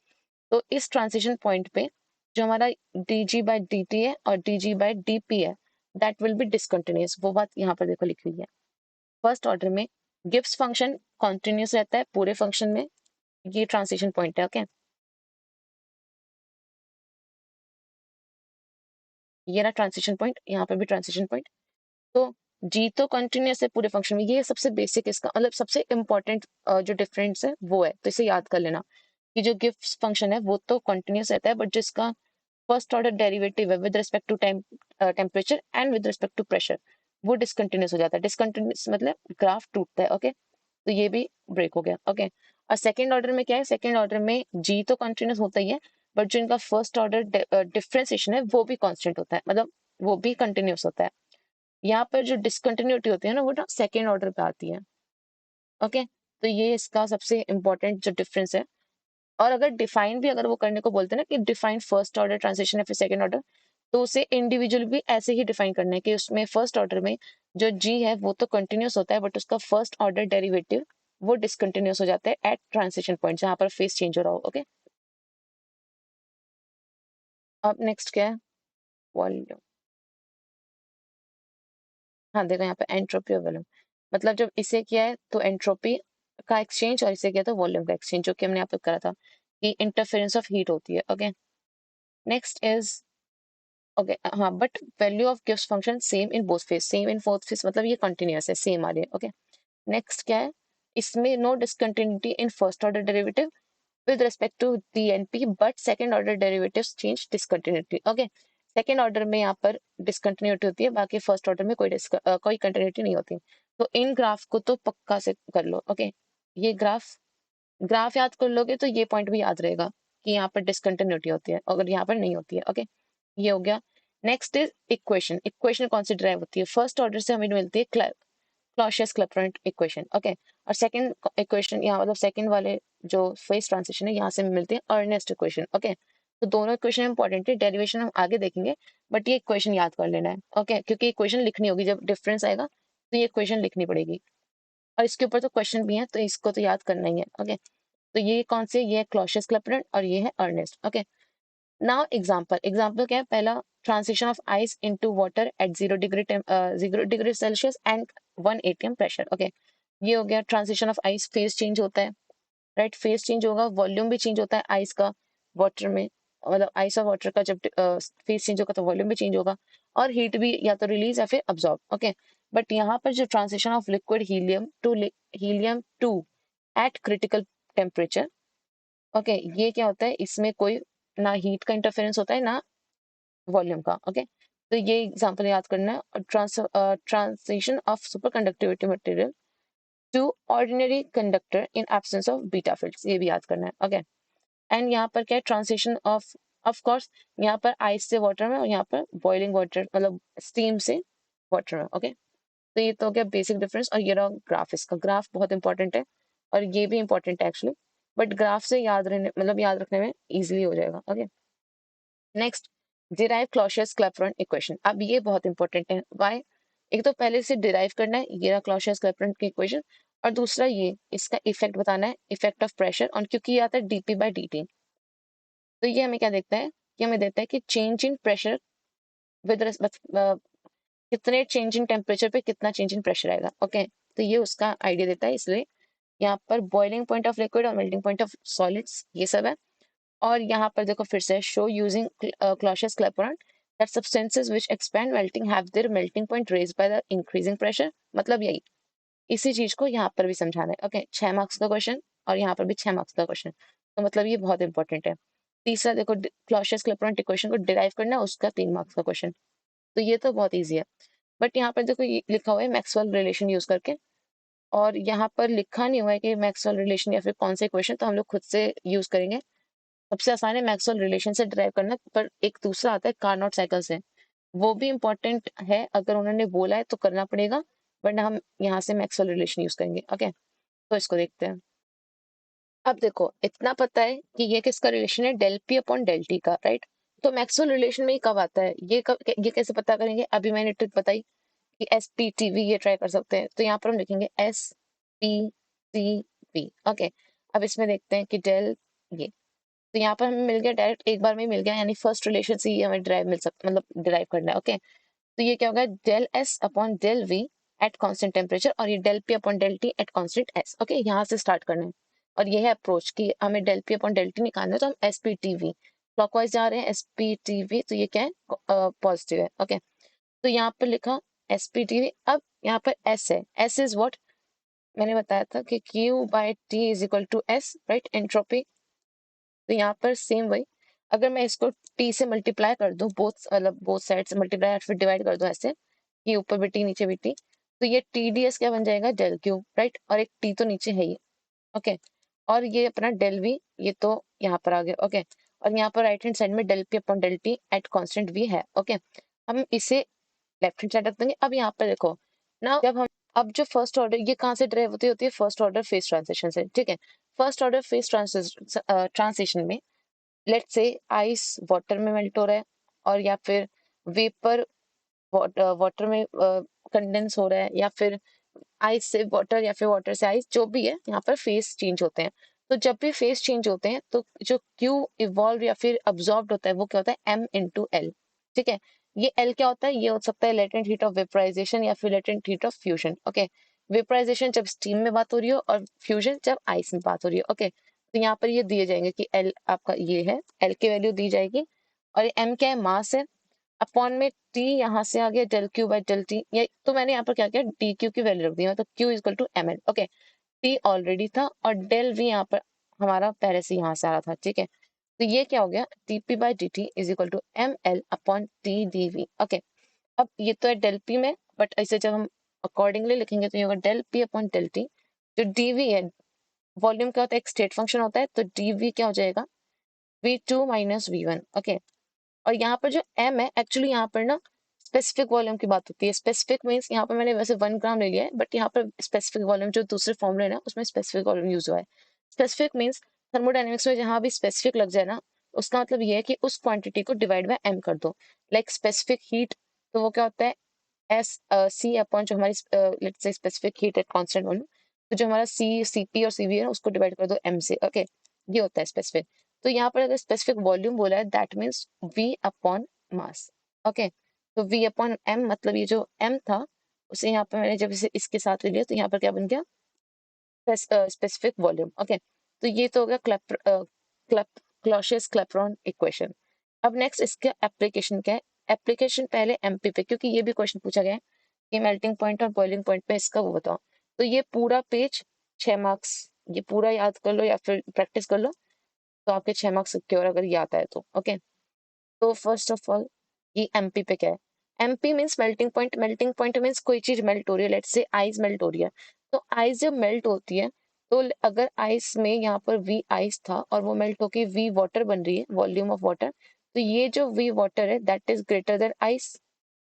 तो इस ट्रांजिशन पॉइंट पे जो हमारा D G by D T है और D G by D P है, दैट विल बी डिसकंटिन्यूअस। वो बात यहाँ पर देखो लिखी हुई है। फर्स्ट ऑर्डर में गिब्स फंक्शन कॉन्टिन्यूस रहता है पूरे फंक्शन में, ये ट्रांजिशन पॉइंट है। ओके, ये रहा ट्रांजिशन पॉइंट, यहाँ पर भी ट्रांजिशन पॉइंट। तो जी तो कंटिन्यूस है पूरे फंक्शन में, ये सबसे बेसिक इसका मतलब सबसे इंपॉर्टेंट जो डिफरेंस है वो है, तो इसे याद कर लेना कि जो गिब्स फंक्शन है वो तो कंटिन्यूस रहता है, बट जिसका फर्स्ट ऑर्डर डेरिवेटिव है with respect to temperature and with respect to pressure, वो डिसकंटिन्यूस हो जाता है। डिसकंटिन्यूस मतलब ग्राफ टूटता है। ओके, तो ये भी ब्रेक हो गया। ओके, और सेकेंड ऑर्डर में क्या है, सेकेंड ऑर्डर में जी तो कंटिन्यूस होता ही है, बट जो इनका फर्स्ट ऑर्डर डिफरेंशिएशन है वो भी कांस्टेंट होता है, मतलब वो भी कंटिन्यूस होता है। यहाँ पर जो डिसकंटिन्यूटी होती है ना वो ना सेकेंड ऑर्डर पे आती है। ओके, तो ये इसका सबसे इंपॉर्टेंट जो डिफरेंस है। और अगर डिफाइन भी अगर वो करने को बोलते हैं ना कि डिफाइन फर्स्ट ऑर्डर ट्रांजिशन है फिर सेकेंड ऑर्डर, तो उसे इंडिविजुअल भी ऐसे ही डिफाइन करना है कि उसमें फर्स्ट ऑर्डर में जो जी है वो तो कंटिन्यूस होता है, बट उसका फर्स्ट ऑर्डर डेरिवेटिव वो डिसकंटिन्यूस हो जाता है एट ट्रांजिशन पॉइंट जहां पर फेस चेंज हो रहा हो। ओके, अब नेक्स्ट क्या है, वॉल्यूम। हाँ देखो यहाँ पे एंट्रोपी और वॉल्यूम, मतलब जब इसे किया है तो एंट्रोपी का एक्सचेंज, और इसे किया तो वॉल्यूम का एक्सचेंज, जो कि हमने यहाँ पे करा था कि इंटरफेरेंस ऑफ हीट होती है। ओके, नेक्स्ट इज, ओके हाँ, but value of Gibbs function same in both face, same in both face मतलब ये कंटिन्यूअस है, सेम आ रही है। ओके, नेक्स्ट क्या है, इसमें no discontinuity in first order derivative with respect to DNP, but second order derivatives change discontinuity. Okay, second order में यहाँ पर डिसकंटिन्यूटी होती है, बाकी फर्स्ट ऑर्डर में कोई कंटिन्यूटी नहीं होती। तो इन ग्राफ को तो पक्का से कर लो। ओके, ये ग्राफ ग्राफ याद कर लोगे तो ये पॉइंट भी याद रहेगा कि यहाँ पर डिसकंटिन्यूटी होती है, अगर यहाँ पर नहीं होती है। ओके, ये हो गया। Next is equation. इक्वेशन कौन सी ड्राइव होती है, फर्स्ट ऑर्डर से हमें मिलती है क्लॉसियस-क्लैपेरॉन इक्वेशन। ओके, और सेकंड इक्वेशन यहाँ मतलब सेकंड वाले जो फेज ट्रांजिशन है यहाँ से मिलती है अर्नेस्ट इक्वेशन। ओके, तो दोनों इक्वेशन इंपॉर्टेंट है, डेरिवेशन हम आगे देखेंगे, बट ये इक्वेशन याद कर लेना है। ओके, क्योंकि इक्वेशन लिखनी होगी, जब डिफरेंस आएगा तो ये इक्वेशन लिखनी पड़ेगी, और इसके ऊपर तो क्वेश्चन भी है तो इसको तो याद करना ही है। ओके, तो ये कौन से, ये क्लॉसियस-क्लैपेरॉन और ये है Ernest. Okay, now example, example क्या है, पहला transition of ice into water at 0 degree Celsius and 1 atm pressure. Okay, ये हो गया transition of ice, phase change होता है, राइट, फेज चेंज होगा, वॉल्यूम भी चेंज होता है आइस का वाटर में, मतलब आइस और वाटर का जब फेज चेंज होगा तो वॉल्यूम भी चेंज होगा, और हीट भी या तो रिलीज या फिर अब्सॉर्ब। ओके, बट यहाँ पर जो transition of liquid helium to eight critical temperature, okay, ये क्या होता है, इसमें कोई ना हीट का इंटरफेरेंस होता है ना वॉल्यूम का। ओके, तो ये एग्जांपल याद करना है। Transition of super conductivity material to ordinary conductor in absence of beta fields, ये भी याद करना है। ओके, एंड यहाँ पर क्या है, ट्रांजिशन ऑफ कोर्स यहाँ पर आइस से वाटर में, और यहाँ पर बॉइलिंग वाटर मतलब स्टीम से वाटर में। ओके, तो ये तो हो गया बेसिक डिफरेंस, और ये रहा ग्राफ, इसका ग्राफ बहुत इंपॉर्टेंट है, और ये भी इंपॉर्टेंट है एक्चुअली, बट ग्राफ से याद रहने मतलब याद रखने में इजिली हो जाएगा। Okay, next, derive Clausius-Clapeyron equation. अब ये बहुत इंपॉर्टेंट है, व्हाई, एक तो पहले से डिराइव करना है, ये रहा क्लॉसियस-क्लैपेरॉन की इक्वेशन, और दूसरा ये इसका इफेक्ट बताना है, इफेक्ट ऑफ प्रेशर ऑन, क्योंकि ये आता है dp/dt। तो ये हमें क्या देखता है, कि हमें देता है कि चेंज इन प्रेशर विद कितने चेंज इन टेम्परेचर पे कितना चेंज इन प्रेशर आएगा। ओके, तो ये उसका आइडिया देता है, इसलिए यहाँ पर बॉइलिंग पॉइंट ऑफ लिक्विड और मेल्टिंग पॉइंट ऑफ सॉलिड्स ये सब है। और यहाँ पर देखो फिर से, show using Clausius Clapeyron that substances which expand melting have their melting point raised by the increasing pressure, मतलब यही, इसी चीज को यहाँ पर भी समझाना है। ओके, 6 मार्क्स का क्वेश्चन, और यहाँ पर भी 6 मार्क्स का क्वेश्चन, तो मतलब ये बहुत इंपॉर्टेंट है। तीसरा देखो, क्लॉसियस क्लैपेरॉन इक्वेशन को डिराइव करना है, उसका 3 मार्क्स का क्वेश्चन, तो ये तो बहुत ईजी है। बट यहाँ पर देखो ये लिखा हुआ है मैक्सवेल रिलेशन यूज करके, और यहाँ पर लिखा नहीं हुआ है कि मैक्सवेल रिलेशन या फिर कौन से इक्वेशन, तो हम लोग खुद से यूज करेंगे। सबसे आसान है मैक्सवेल रिलेशन से ड्राइव करना, पर एक दूसरा आता है कार्नोट साइकिल से, वो भी इंपॉर्टेंट है, अगर उन्होंने बोला है तो करना पड़ेगा, वरना हम यहाँ से मैक्सवेल रिलेशन यूज करेंगे। ओके, तो इसको देखते हैं। अब देखो इतना पता है कि ये किसका रिलेशन है, del P upon del T का, राइट। तो मैक्सवेल रिलेशन में ये कब आता है, ये कैसे पता करेंगे, अभी मैंने ट्रिक बताई कि एस पी टी वी ये ट्राई कर सकते हैं, तो यहाँ पर हम लिखेंगे S P T we. Okay, अब इसमें देखते हैं कि डेल, ये तो यहाँ पर हमें मिल गया डायरेक्ट, एक बार में ही मिल गया, यानी फर्स्ट रिलेशन से ही हमें ड्राइव मिल सकता, मतलब डिराइव करना है। ओके, तो ये क्या होगा, del S upon del V at constant temperature, और ये del P upon del T at constant S. Okay, यहाँ से स्टार्ट करना है, और ये है अप्रोच कि हमें del P upon del T निकालना है, तो हम S P T V clockwise जा रहे हैं, एस पी टी वी, तो ये क्या है, पॉजिटिव है। ओके, तो यहाँ पर लिखा एस पी टी वी, अब यहाँ पर एस है, एस इज व्हाट, मैंने बताया था कि Q by T is equal to S, right, entropy. तो यहाँ पर सेम वही, अगर मैं इसको टी से मल्टीप्लाई कर दूं, बोथ मतलब बोथ साइड से मल्टीप्लाई फिर डिवाइड कर दूं ऐसे, कि ऊपर भी टी नीचे भी टी, तो ये टी डी एस क्या बन जाएगा, डेल क्यू, राइट, और एक टी तो नीचे है ही। ओके, और ये अपना डेल वी, ये तो यहाँ पर आ गया। ओके, और यहाँ पर राइट हैंड साइड में del P upon del T at constant V है। ओके, हम इसे लेफ्ट हैंड साइड रख देंगे। अब यहाँ पर देखो ना, जब हम, अब जो फर्स्ट ऑर्डर, ये कहाँ से ड्राइव होती है फर्स्ट ऑर्डर फेस ट्रांजिशन से, ठीक है। फर्स्ट ऑर्डर फेस ट्रांजिशन में लेट्स से आइस वाटर में मेल्ट हो रहा है, और या फिर वेपर वाटर में कंडेंस हो रहा है, या फिर आइस से वाटर, या फिर वाटर से आइस, जो भी है यहाँ पर फेस चेंज होते हैं। तो जब भी फेस चेंज होते हैं तो जो क्यू इवॉल्व या फिर अब्सॉर्ब होता है वो क्या होता है, एम इंटू एल। ठीक है, ये एल क्या होता है, ये हो सकता है लेटेंट हीट ऑफ वेपराइजेशन या फिर latent heat of fusion. Okay, vaporisation जब स्टीम में बात हो रही हो और फ्यूजन जब आइस में बात हो रही है। ओके, तो यहाँ पर ये दिए जाएंगे कि एल आपका ये है, एल की वैल्यू दी जाएगी, और एम क्या है, मास है, अपॉन में टी यहाँ से आ गया del Q by del T, ये तो मैंने यहाँ पर क्या किया, डी क्यू की वैल्यू रख दी, मतलब Q equal to M L. Okay, T already था और डेल वी यहाँ पर हमारा पहले से यहाँ से आ रहा था। ठीक है, तो ये क्या हो गया, T P by D T is equal to M L upon T D V. Okay, अब ये तो है डेल पी में, बट इसे जब हम अकॉर्डिंगली लिखेंगे तो ये होगा del P upon del T. जो डी वी है, वॉल्यूम क्या होता है, एक स्टेट फंक्शन होता है, तो डी वी क्या हो जाएगा, V two minus V one. Okay, और यहाँ पर जो m है, एक्चुअली यहाँ पर ना स्पेसिफिक वॉल्यूम की बात होती है। स्पेसिफिक मीन्स यहाँ पर मैंने वैसे 1 ग्राम ले लिया है, बट यहाँ पर स्पेसिफिक वॉल्यूम जो दूसरे फॉर्मूले है ना उसमें स्पेसिफिक वॉल्यूम यूज हुआ है। स्पेसिफिक मीन्स थर्मोडाइनमिक्स में जहाँ भी स्पेसिफिक लग जाए ना, उसका मतलब ये है कि उस क्वांटिटी को डिवाइड बाय m कर दो। लाइक स्पेसिफिक हीट, तो वो क्या होता है, एस सी अपॉन जो हमारी let's say specific heat at constant volume, तो जो हमारा सी सी पी और सी वी है उसको डिवाइड कर दो m से। ओके, ये होता है स्पेसिफिक। तो यहाँ पर अगर स्पेसिफिक वॉल्यूम बोला है, that means v upon mass. Okay, तो v अपॉन m, मतलब ये जो m था उसे यहाँ पर मैंने जब इसे इसके साथ ले लिया तो यहाँ पर क्या बन गया, स्पेसिफिक वॉल्यूम। ओके, तो ये तो हो गया क्लॉसियस क्लैपेरॉन इक्वेशन। अब नेक्स्ट इसका एप्लीकेशन क्या है, एप्लीकेशन पहले एमपी पे, क्योंकि ये भी क्वेश्चन पूछा गया है कि मेल्टिंग पॉइंट और बॉइलिंग पॉइंट पे इसका वो बताओ। तो ये पूरा पेज 6 मार्क्स, ये पूरा याद कर लो या फिर प्रैक्टिस कर लो, तो आपके 6 मार्क्स सिक्योर अगर ये आता है तो। ओके, तो फर्स्ट ऑफ ऑल ये एमपी पे क्या है, MP means melting point. Melting point means कोई चीज मेल्ट हो रही है, लेट्स से आइस मेल्ट हो रही है। तो आइस जब मेल्ट होती है, तो अगर आइस में यहाँ पर वी आइस था और वो मेल्ट होके वी वाटर बन रही है, वॉल्यूम ऑफ वाटर, तो ये जो वी वाटर है that is greater then ice,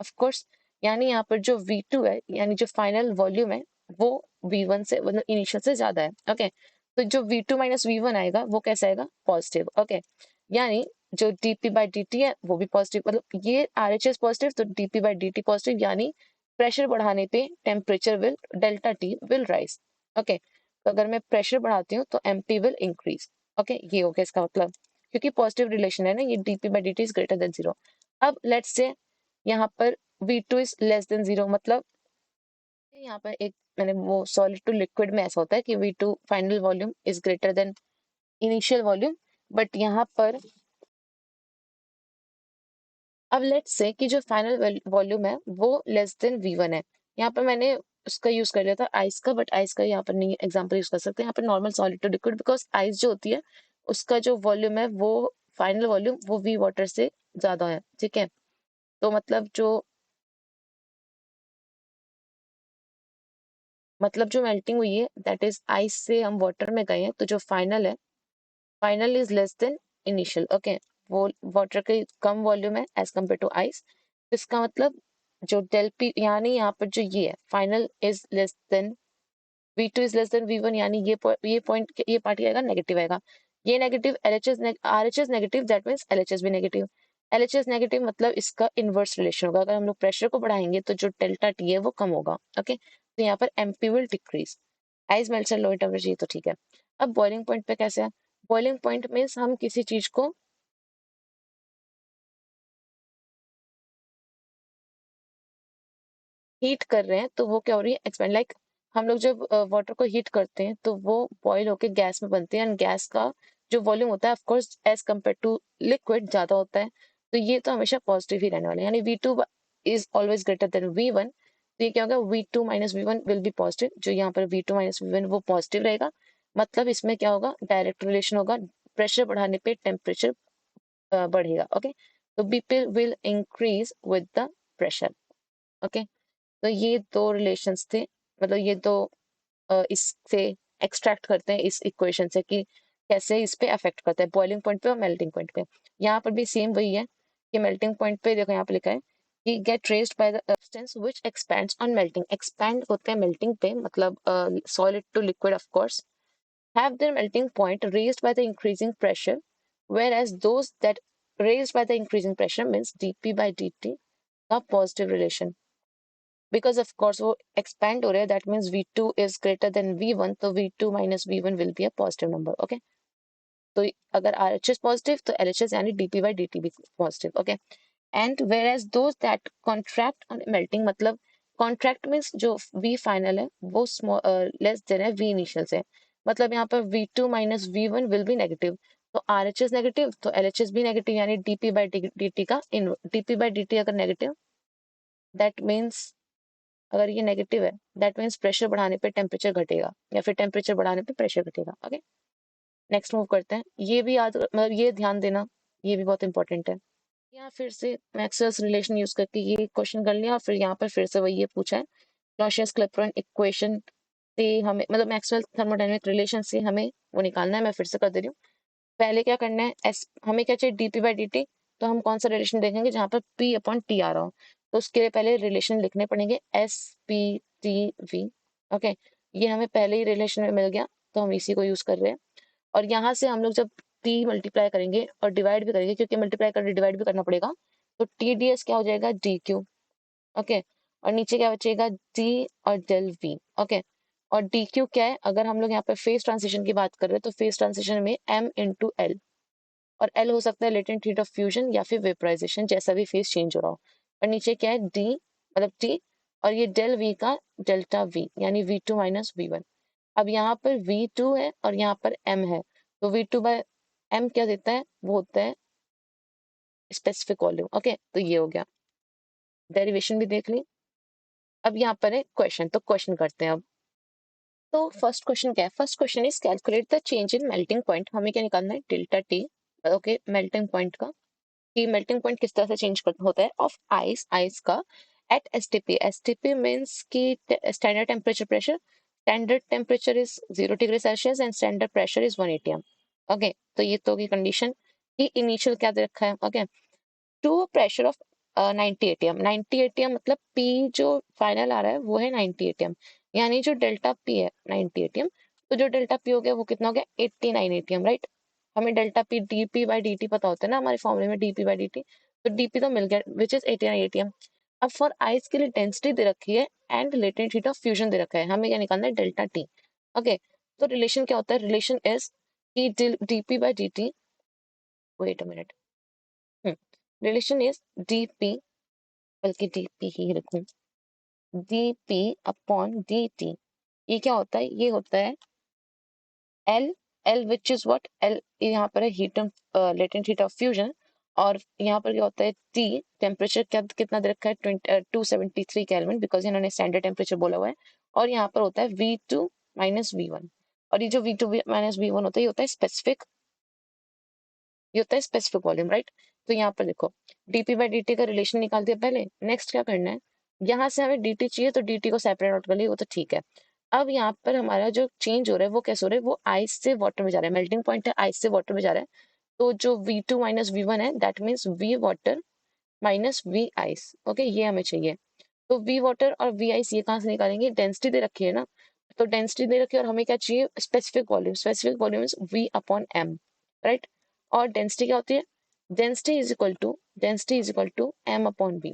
of course. यानी यहाँ पर जो वी टू है, यानी जो फाइनल वॉल्यूम है, वो वी वन से मतलब इनिशियल से ज्यादा है। ओके, तो जो V two minus V one आएगा वो कैसा आएगा, पॉजिटिव। ओके, यानी जो dp बाई dt है वो भी पॉजिटिव, मतलब ये RHS पॉजिटिव तो dp बाई dt पॉजिटिव, यानी प्रेशर बढ़ाने पे temperature will delta T will rise. Okay, तो अगर मैं प्रेशर बढ़ाती हूँ तो mp विल इंक्रीज। ओके, ये हो गया इसका मतलब, क्योंकि पॉजिटिव रिलेशन है ना, ये dp by dt is greater than zero. अब लेट्स से यहाँ पर v2 is less than zero, मतलब यहाँ पर एक मैंने वो सॉलिड टू लिक्विड में ऐसा होता है कि v2 final volume is greater then initial volume, but यहाँ पर अब लेट्स से कि जो फाइनल वॉल्यूम है वो लेस देन v1 है। यहाँ पर मैंने उसका यूज कर लिया था आइस का, बट आइस का यहाँ पर नहीं एग्जांपल यूज कर सकते, यहाँ पर normal solid to liquid, because ice जो होती है उसका जो वॉल्यूम है वो फाइनल वॉल्यूम वो वी वाटर से ज्यादा है। ठीक है, तो मतलब जो मेल्टिंग हुई है दैट इज आइस से हम वाटर में गए हैं, तो जो फाइनल है, final is less than initial. Okay, वो वाटर के कम वॉल्यूम है एज कम्पेयर टू आइस, इसका मतलब जो डेल पी, यानी यहाँ पर जो ये है final is less than v2 is less than v1, यानी ये पॉइंट ये पार्ट आएगा नेगेटिव आएगा। ये negative LHS RHS negative, that means LHS भी नेगेटिव। एलएचएस नेगेटिव मतलब इसका इनवर्स रिलेशन होगा, अगर हम लोग प्रेशर को बढ़ाएंगे तो जो डेल्टा टी है वो कम होगा। ओके, तो यहाँ पर MP will decrease, ice melts at lower temperature, ये तो ठीक है। अब बॉइलिंग पॉइंट पे कैसे है, बॉइलिंग पॉइंट मीन्स हम किसी चीज को हीट कर रहे हैं तो वो क्या हो रही है, एक्सपेंड। लाइक हम लोग जब वाटर को हीट करते हैं तो वो बॉईल होके गैस में बनते हैं, एंड गैस का जो वॉल्यूम होता है of course as compare to liquid ज्यादा होता है, तो ये तो हमेशा पॉजिटिव ही रहने वाला है, यानी v2 is always greater than v1। तो ये क्या होगा, v2 minus V will be positive, जो यहाँ पर v2 माइनस वी वो पॉजिटिव रहेगा, मतलब इसमें क्या होगा, डायरेक्ट रिलेशन होगा, प्रेशर बढ़ाने पे टेम्परेचर बढ़ेगा। ओके, तो BP will increase with the pressure. Okay, तो ये दो रिलेशंस थे, मतलब ये दो इससे एक्सट्रैक्ट करते हैं इस इक्वेशन से कि कैसे इस पे अफेक्ट करता है बॉइलिंग पॉइंट पे और मेल्टिंग पॉइंट पे। यहाँ पर भी सेम वही है कि मेल्टिंग पॉइंट पे देखो यहाँ पे लिखा है कि get raised by the substance which expands on melting, expand होते हैं मेल्टिंग पे, मतलब solid to liquid of course, have their melting point raised by the increasing pressure, whereas those that raised by the increasing pressure means dp by dt का positive relation, because of course वो expand हो रहे हैं, that means V2 is greater than V1, तो V2 minus V1 will be a positive number. Okay, तो अगर RHS positive तो LHS यानी DP by DT भी positive. Okay, and whereas those that contract on melting, मतलब contract means जो V final है वो लेस देन है V इनिशियल से, मतलब यहाँ पर V2 minus V1 will B negative, तो RHS नेगेटिव तो LHS भी नेगेटिव, यानी DP by DT का इन DP by DT अगर नेगेटिव, दैट मीन्स अगर ये नेगेटिव है दैट मीन्स प्रेशर बढ़ाने पे टेम्परेचर घटेगा, या फिर टेम्परेचर बढ़ाने पे प्रेशर घटेगा। ओके, नेक्स्ट मूव करते हैं। ये भी याद मतलब ये ध्यान देना, ये भी बहुत इंपॉर्टेंट है। यहाँ फिर से मैक्सवेल्स रिलेशन यूज करके ये क्वेश्चन कर लिया, और फिर यहाँ पर फिर से वही ये पूछा है, क्लॉसियस क्लैपेरॉन इक्वेशन से हमें मतलब मैक्सवेल थर्मोडायनेमिक रिलेशन से हमें वो निकालना है। मैं फिर से कर दे रही हूँ। पहले क्या करना है, एस हमें क्या चाहिए, डीपी बाई डी टी, तो हम कौन सा रिलेशन देखेंगे जहाँ पर पी अपॉन टी आ रहा हो, तो उसके लिए पहले रिलेशन लिखने पड़ेंगे S P T we. Okay, ये हमें पहले ही रिलेशन में मिल गया, तो हम इसी को यूज कर रहे हैं। और यहाँ से हम लोग जब टी मल्टीप्लाई करेंगे और डिवाइड भी करेंगे, क्योंकि मल्टीप्लाई करके डिवाइड भी करना पड़ेगा, तो टी डी एस क्या हो जाएगा, डी क्यू। ओके, और नीचे क्या बचेगा, डी और डेल वी। ओके, और डी क्यू क्या है, अगर हम लोग यहाँ पे फेस ट्रांसिशन की बात कर रहे हैं तो फेस ट्रांसिशन में एम इंटू एल, और एल हो सकता है लेटेंट हीट ऑफ फ्यूजन या फिर वेपराइजेशन, जैसा भी फेस चेंज हो रहा हो। और नीचे क्या है, डी मतलब टी, और ये डेल वी का डेल्टा वी, यानी V2 माइनस V1। अब यहाँ पर V2 है और यहाँ पर M है, तो V2 बाय M क्या देता है, वो होता है स्पेसिफिक वॉल्यूम। ओके, तो ये हो गया, डेरिवेशन भी देख ली। अब यहाँ पर है क्वेश्चन, तो क्वेश्चन करते हैं अब। तो फर्स्ट क्वेश्चन क्या है, first question is calculate the change in melting point. हमें क्या निकालना है, delta T. Okay, melting point का, कि मेल्टिंग पॉइंट किस तरह से चेंज होता है ऑफ आइस, आइस का एट एसटीपी। एसटीपी मींस कि standard temperature pressure, standard temperature is 0 degree Celsius and standard pressure is 1 atm। Okay, तो ये तो होगी कंडीशन कि इनिशियल क्या दे रखा है। Okay, to pressure of 90 atm। 90 atm मतलब पी जो फाइनल आ रहा है वो है 90 atm, यानी जो डेल्टा पी है 90 atm, तो जो डेल्टा पी हो गया वो कितना हो गया, 89 atm, राइट। हमें delta P DP by D पता होता है ना हमारे फॉर्मूले में, डीपी बाई डी, तो डीपी तो मिल गया विच इज 89 atm। अब फॉर आइस के लिए डेंसिटी दे रखी है and latent heat of fusion दे रखा है, हमें क्या निकालना है, डेल्टा टी। ओके, तो रिलेशन क्या होता है, रिलेशन इज कि D P by D T, wait a minute, relation is DP, बल्कि डीपी ही रखूं, डीपी अपॉन डी टी। ये क्या होता है, ये होता है L, L which is what, L यहाँ पर है heat, latent heat of fusion, और यहाँ पर क्या होता है टी, टेम्परेचर क्या कितना दे रखा है, 273 केल्विन, बिकॉज इन्होंने स्टैंडर्ड टेम्परेचर बोला हुआ है। और यहाँ पर होता है V2 माइनस V1, और ये जो V2 माइनस V1 होता है ये होता है स्पेसिफिक, ये होता है स्पेसिफिक वॉल्यूम, राइट। तो यहाँ पर देखो, डीपी बाई डी टी का रिलेशन निकाल दिया पहले, नेक्स्ट क्या करना है, यहाँ से हमें dt चाहिए तो dt को सेपरेट आउट कर लिया, वो तो ठीक है। अब यहाँ पर हमारा जो चेंज हो रहा है वो कैसे हो रहा है, वो आइस से वाटर में जा रहा है, मेल्टिंग पॉइंट है आइस से वाटर में जा रहा है, तो जो V2 माइनस V1 है that means V water minus V ice. Okay, ये हमें चाहिए। तो V वाटर और V आइस ये कहाँ से निकालेंगे, डेंसिटी दे रखी है ना, तो डेंसिटी दे रखी है और हमें क्या चाहिए, specific volume, specific volume is V upon M, right. और डेंसिटी क्या होती है, density is equal to M upon V।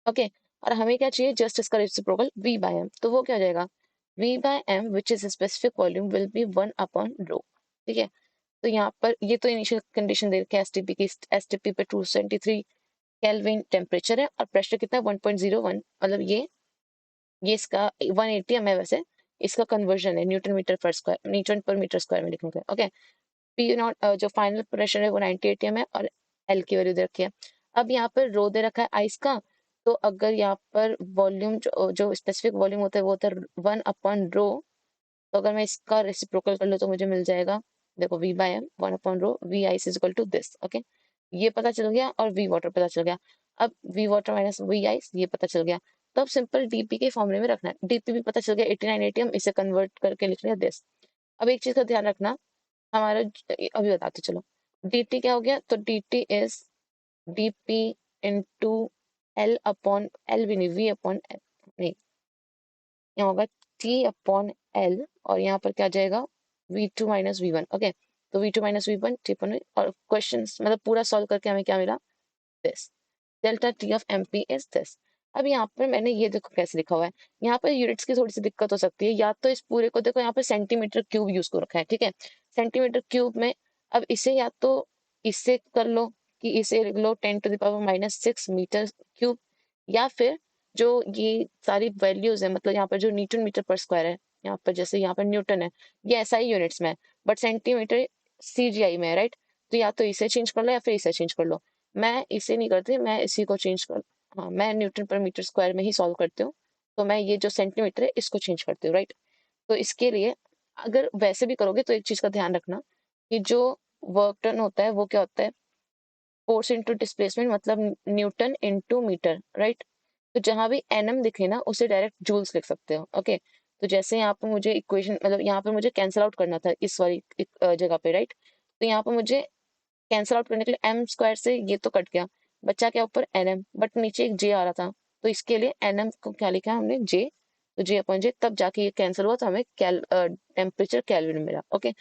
Okay, और हमें क्या चाहिए, जस्ट इसका रेसिप्रोकल V बाय M, तो वो क्या हो जाएगा, V by M which is specific volume will be 1 upon rho. ठीक है, तो यहाँ पर ये तो इनिशियल कंडीशन दे रखी है एसटीपी की, एसटीपी पे 273 केल्विन टेम्परेचर है और प्रेशर कितना है 1.01, मतलब ये इसका 1 atm है वैसे, इसका कन्वर्जन है न्यूटन मीटर पर स्क्वायर, न्यूटन पर मीटर स्क्वायर में लिखेंगे। ओके, पी नॉट जो फाइनल प्रेशर है वो 90 atm है और एल की वैल्यू दे रखी है। अब यहाँ पर रो दे रखा है आइस का, तो अगर यहाँ पर वॉल्यूम जो स्पेसिफिक वॉल्यूम होता है वो होता है 1 अपॉन रो, तो अगर मैं इसका रेसिप्रोकल कर लूँ तो मुझे मिल जाएगा, देखो V by M 1 upon rho V ice is equal to this. Okay, ये पता चल गया और V वाटर पता चल गया। अब V water minus V ice ये पता चल गया, तो अब सिंपल डीपी के फॉर्मूले में रखना है, डीपी भी पता चल गया 89 atm, इसे कन्वर्ट करके लिख लिया दिस। अब एक चीज का ध्यान रखना, हमारा अभी बताते चलो, dt क्या हो गया, तो dt is dp into L upon L भी नहीं, V अपॉन एल नहीं, यहाँ होगा T अपॉन एल, और यहाँ पर क्या आ जाएगा V2 माइनस V1। ओके, तो V2 minus V1 T upon, और क्वेश्चन मतलब पूरा सॉल्व करके हमें क्या मिला, this. Delta T of M P is this. अब यहाँ पर मैंने ये देखो कैसे लिखा हुआ है, यहाँ पर यूनिट्स की थोड़ी सी दिक्कत हो सकती है, या तो इस पूरे को देखो यहाँ पर सेंटीमीटर क्यूब यूज को रखा है, ठीक है, सेंटीमीटर क्यूब में अब इसे या तो इससे कर लो कि इसे लिख लो 10⁻⁻⁶मीटर क्यूब, या फिर जो ये सारी वैल्यूज है, मतलब यहाँ पर जो न्यूटन मीटर पर स्क्वायर है, यहाँ पर जैसे यहाँ पर न्यूटन है, ये एसआई यूनिट्स में है, बट सेंटीमीटर सीजीआई में है, राइट। तो या तो इसे चेंज कर लो या फिर इसे चेंज कर लो। मैं इसे नहीं करती, मैं इसी को चेंज कर, हाँ मैं न्यूटन पर मीटर स्क्वायर में ही सॉल्व करती हूँ। तो मैं ये जो सेंटीमीटर है इसको चेंज करती हूँ, राइट। तो इसके लिए अगर वैसे भी करोगे तो एक चीज का ध्यान रखना कि जो वर्क डन होता है वो क्या होता है, फोर्स इंटू डिस्प्लेसमेंट, मतलब न्यूटन इंटू मीटर, राइट। तो जहां भी एनएम दिखे ना उसे डायरेक्ट जूल्स लिख सकते हो, ओके। तो जैसे यहाँ पर मुझे इक्वेशन, मतलब यहाँ पर मुझे कैंसिल आउट करना था इस वाली जगह पे, राइट। तो यहाँ पर मुझे कैंसिल आउट करने के लिए एम स्क्वायर से ये तो कट गया, बच्चा क्या ऊपर एन एम, बट नीचे एक जे आ रहा था, तो इसके लिए एन एम को क्या लिखा हमने जे, तो जे अपॉन जे, तब जाके ये कैंसिल हुआ तो हमें टेम्परेचर केल्विन में मिला, ओके।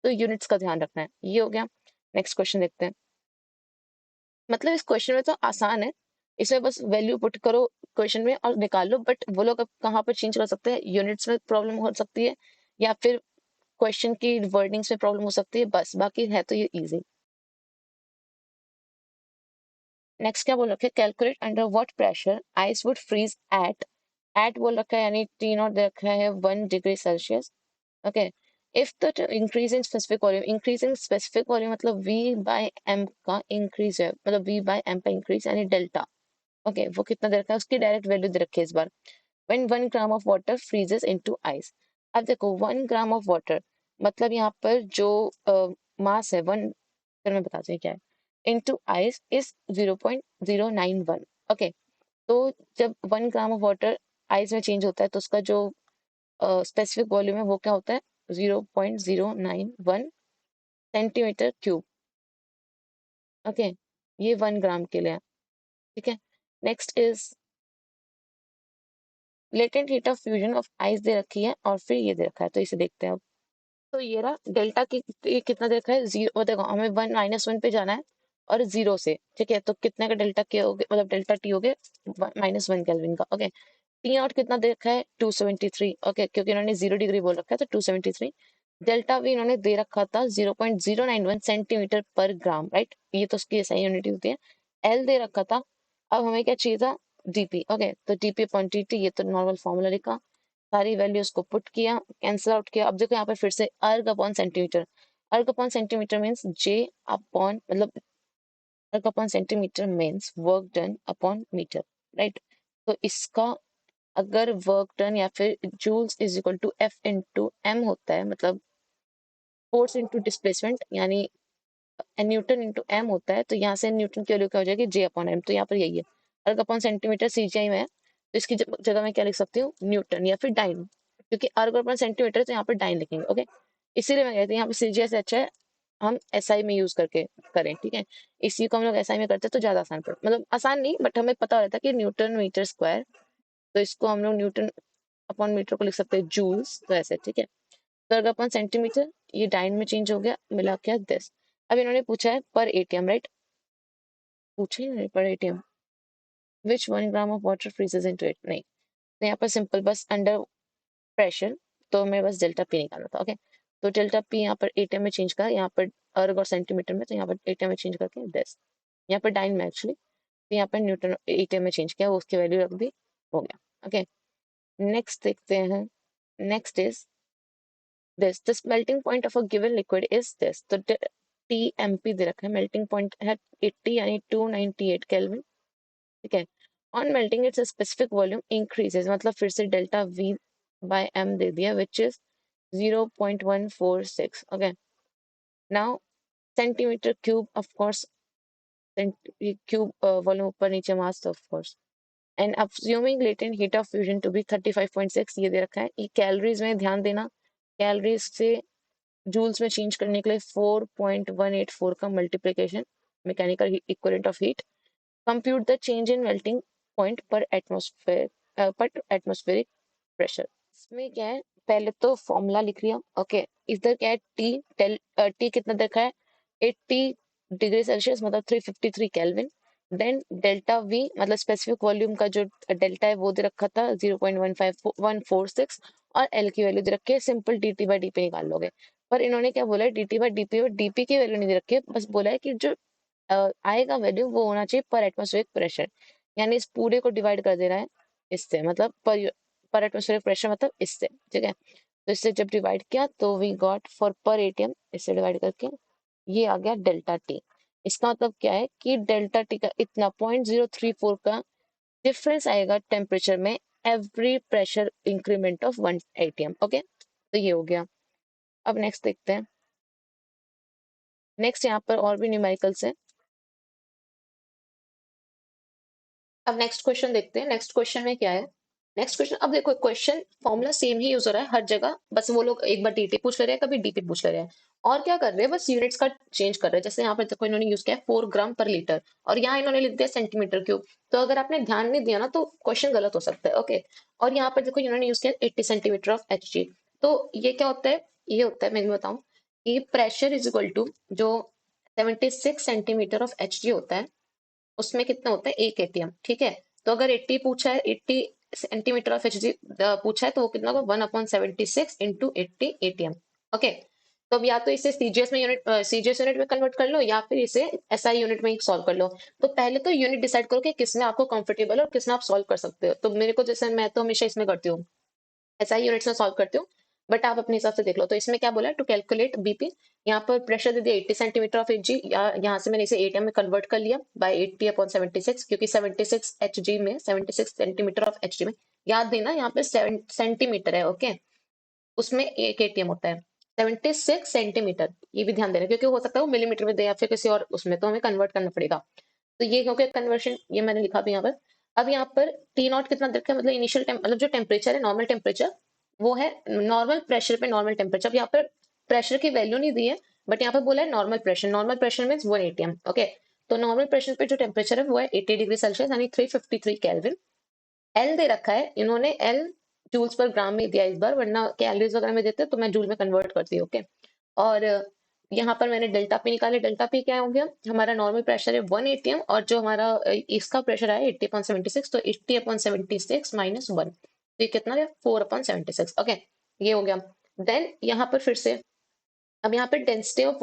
तो यूनिट्स का ध्यान रखना है, ये हो गया। नेक्स्ट क्वेश्चन देखते हैं। मतलब इस क्वेश्चन में तो आसान है, इसमें बस वैल्यू पुट करो क्वेश्चन में और निकाल लो, बट वो लोग अब कहाँ पर चेंज कर सकते हैं, यूनिट्स में प्रॉब्लम हो सकती है या फिर क्वेश्चन की वर्डिंग्स में प्रॉब्लम हो सकती है, बस बाकी है तो ये इजी। नेक्स्ट क्या बोल रखे, calculate under what pressure ice would freeze at बोल रखा है, यानी टी नॉट दे रखा है 1 degree Celsius, okay. If the increase in specific volume, increase in specific volume मतलब वी बाय एम का इंक्रीज है, मतलब वी बाय एम का इंक्रीज यानी डेल्टा, ओके। वो कितना दे रखा है उसकी डायरेक्ट वैल्यू दे रखी है इस बार। When 1 gram of water freezes into ice, अब देखो 1 ग्राम ऑफ वाटर मतलब यहाँ पर जो मास है वन, फिर मैं बताती हूँ क्या है, इनटू आइस इज 0.091, ओके। तो जब 1 ग्राम ऑफ वाटर आइस में चेंज होता है तो उसका जो स्पेसिफिक वॉल्यूम है वो क्या होता है, 0.091 सेंटीमीटर क्यूब, ओके। ये 1 ग्राम के लिए है, ठीक है। Next is latent heat of fusion of ice दे रखी है और फिर ये दे रखा है, तो इसे देखते हैं अब। तो ये रहा डेल्टा की, ये कितना दे रखा है, जीरो, वो देखो हमें 1 - 1 पे जाना है और जीरो से, ठीक है। तो कितने का डेल्टा के हो गए, मतलब डेल्टा टी हो गए -1 केल्विन का, ओके। टी नॉट कितना दे रखा है 273, ओके, क्योंकि इन्होंने 0 डिग्री बोल रखा है तो 273। डेल्टा भी इन्होंने दे रखा था 0.091 सेंटीमीटर पर ग्राम, राइट, ये तो उसकी सही यूनिट होती है। एल दे रखा था, अब हमें क्या चाहिए था, डीपी, ओके। तो डीपी अपॉन टी टी, ये तो नॉर्मल फॉर्मूला लिखा, सारी वैल्यूज को पुट किया, कैंसिल आउट किया। अब देखो यहाँ पर फिर से erg upon centimetre, erg upon centimetre means J upon, मतलब erg upon centimetre means work done upon metre, right. तो इसका अगर वर्क डन या फिर joules is equal to F into M होता है, मतलब फोर्स इंटू डिस्प्लेसमेंट यानी न्यूटन इंटू एम होता है, तो यहाँ से न्यूटन की वैल्यू क्या हो जाएगी, जे अपॉन एम। तो यहाँ पर यही है, अर्ग अपॉन सेंटीमीटर सीजीआई में है, तो इसकी जगह मैं क्या लिख सकती हूँ, न्यूटन या फिर डाइन, क्योंकि अर्ग अपॉन सेंटीमीटर है तो यहाँ पर डाइन लिखेंगे, ओके। इसीलिए मैं कहती हूँ यहाँ पे सीजीआई से अच्छा है हम एसआई में यूज करके करें, ठीक है। इसी को हम लोग एसआई में करते हैं तो ज्यादा आसान पड़ता, मतलब आसान नहीं बट हमें पता रहता है कि न्यूटन मीटर स्क्वायर, तो इसको हम लोग न्यूटन अपॉन मीटर को लिख सकते हैं जूल्स, तो ऐसे, ठीक है। वर्ग अपॉन सेंटीमीटर, ये डाइन में चेंज हो गया, मिला क्या 10। अब इन्होंने पूछा है पर एटीएम, राइट, पूछे नहीं पर ATM, which 1 gram of water freezes into it, नहीं। तो यहाँ पर सिंपल बस अंडर प्रेशर, तो मैं बस डेल्टा पी निकालना था, ओके। तो डेल्टा पी यहाँ पर एटीएम में चेंज करा, यहाँ पर अर्ग और सेंटीमीटर में, तो यहाँ पर एटीएम में चेंज करके 10, यहाँ पर डाइन में एक्चुअली, तो यहाँ पर न्यूटन एटीएम में चेंज किया, उसकी वैल्यू रख दी, हो गया, ओके। नेक्स्ट देखते हैं, next is this melting point of a given liquid is this, तो TMP दे रखा है, melting point है 80 यानी 298 केल्विन, ठीक है। on melting its specific volume increases, मतलब फिर से डेल्टा V by M दे दिया which is 0.146, okay। now centimetre cube, of course cube volume ऊपर नीचे मास, तो of course and assuming latent heat of fusion to be 35.6, ये दे रखा है। ये कैलोरीज में ध्यान देना, कैलोरीज से जूल्स में चेंज करने के लिए 4.184 का multiplication, mechanical equivalent of heat, compute the change in melting point पर एटमॉस्फेरिक प्रेशर। इसमें क्या है, पहले तो फॉर्मूला लिख लिया, ओके। इधर क्या है, टी कितना देखा है 80 डिग्री सेल्सियस, मतलब 353 केल्विन, देन डेल्टा वी मतलब स्पेसिफिक वॉल्यूम का जो डेल्टा है वो दे रखा था 0.15146 और एल की वैल्यू दे रखी है, सिंपल डीटी बाई डीपी निकाल लोगे। पर इन्होंने क्या बोला है, डीटी बाई डीपी और डीपी की वैल्यू नहीं दे रखी है, बस बोला है कि जो आएगा वैल्यू वो होना चाहिए पर एटमॉस्फेरिक प्रेशर, यानी इस पूरे को डिवाइड कर दे रहा है इससे, मतलब पर एटमॉस्फेरिक प्रेशर मतलब इससे, ठीक है। तो इससे जब डिवाइड किया तो वी गॉट फॉर पर एटीएम, इससे डिवाइड करके ये आ गया डेल्टा टी। इसका मतलब क्या है कि डेल्टा टी का इतना 0.034 का डिफरेंस आएगा टेम्परेचर में every pressure increment of 1 atm। Okay, तो ये हो गया। अब नेक्स्ट देखते हैं। नेक्स्ट यहाँ पर और भी न्यूमेरिकल्स है। अब नेक्स्ट क्वेश्चन देखते हैं। नेक्स्ट क्वेश्चन में क्या है। नेक्स्ट क्वेश्चन, अब देखो क्वेश्चन फॉर्मूला सेम ही यूज हो रहा है हर जगह, बस वो लोग एक बार टीटी पूछ ले रहे हैं, कभी डीपी पूछ ले रहे हैं, और क्या कर रहे हैं, बस यूनिट्स का चेंज कर रहे हैं। जैसे यहाँ पर देखो इन्होंने यूज किया है 4 ग्राम पर लीटर, और यहाँ इन्होंने लिख दिया सेंटीमीटर क्यूब। तो अगर आपने ध्यान नहीं दिया ना तो क्वेश्चन गलत हो सकता है। ओके, और यहाँ पर देखो इन्होंने यूज किया 80 सेंटीमीटर ऑफ एच जी। तो ये क्या होता है, ये होता है, मैं बताऊँ कि प्रेशर इज इक्वल टू जो 76 सेंटीमीटर ऑफ एच जी होता है, उसमें कितना होता है 1 atm, ठीक है। तो अगर 80 पूछा है, 80 सेंटीमीटर ऑफ एच जी पूछा है, तो वो कितना होगा 1/76 इंटू 80 atm। ओके, तो अब या तो इसे सीजीएस में यूनिट, सीजीएस यूनिट में कन्वर्ट कर लो, या फिर इसे एसआई यूनिट में सॉल्व कर लो। तो पहले तो यूनिट डिसाइड करो कि किसमें आपको कंफर्टेबल है और किसमें आप सॉल्व कर सकते हो। तो मेरे को जैसे, मैं तो हमेशा इसमें करती हूँ, एसआई यूनिट्स में सॉल्व करती हूँ, बट आप अपने हिसाब से देख लो। तो इसमें क्या बोला है, टू कैलकुलेट बीपी, यहाँ पर प्रेशर दे दिया 80 सेंटीमीटर ऑफ एच जी, या यहाँ से मैंने इसे एटीएम में कन्वर्ट कर लिया बाय 80/76, क्योंकि 76 एच जी में, 76 सेंटीमीटर ऑफ एच जी में, याद देना यहाँ पे 7 सेंटीमीटर है, ओके, उसमें 1 atm होता है। 76 सेंटीमीटर, ये भी ध्यान देना, क्योंकि हो सकता है वो मिलीमीटर में दे या फिर किसी और उसमें, तो हमें कन्वर्ट करना पड़ेगा। तो ये क्योंकि कन्वर्शन ये मैंने लिखा भी यहाँ पर। अब यहाँ पर टी नॉट कितना देखा है, मतलब इनिशियल मतलब जो टेम्परेचर है, नॉर्मल टेम्परेचर, वो है नॉर्मल प्रेशर पे नॉर्मल टेम्परेचर। अब यहाँ पर प्रेशर की वैल्यू नहीं दी है, बट यहाँ पर बोला है normal pressure. Normal pressure mean 1 atm, okay. तो नॉर्मल प्रेशर पे जो टेम्परेचर है वो है 80 डिग्री सेल्सियस, यानी 353 केल्विन। एल दे रखा है इन्होंने, एल जूल्स पर ग्राम में दिया इस बार, वरना कैलोरीज वगैरह में देते तो मैं जूल में कन्वर्ट करती हूँ, ओके। और यहाँ पर मैंने डेल्टा पी निकाले। डेल्टा पी क्या हो गया, हमारा नॉर्मल प्रेशर है 1 atm, और जो हमारा इसका प्रेशर है 80/76, तो 80/76 -1, तो ये कितना है 4/76, ओके, ये हो गया। देन यहाँ पर फिर से, अब यहाँ पे डेंसिटी ऑफ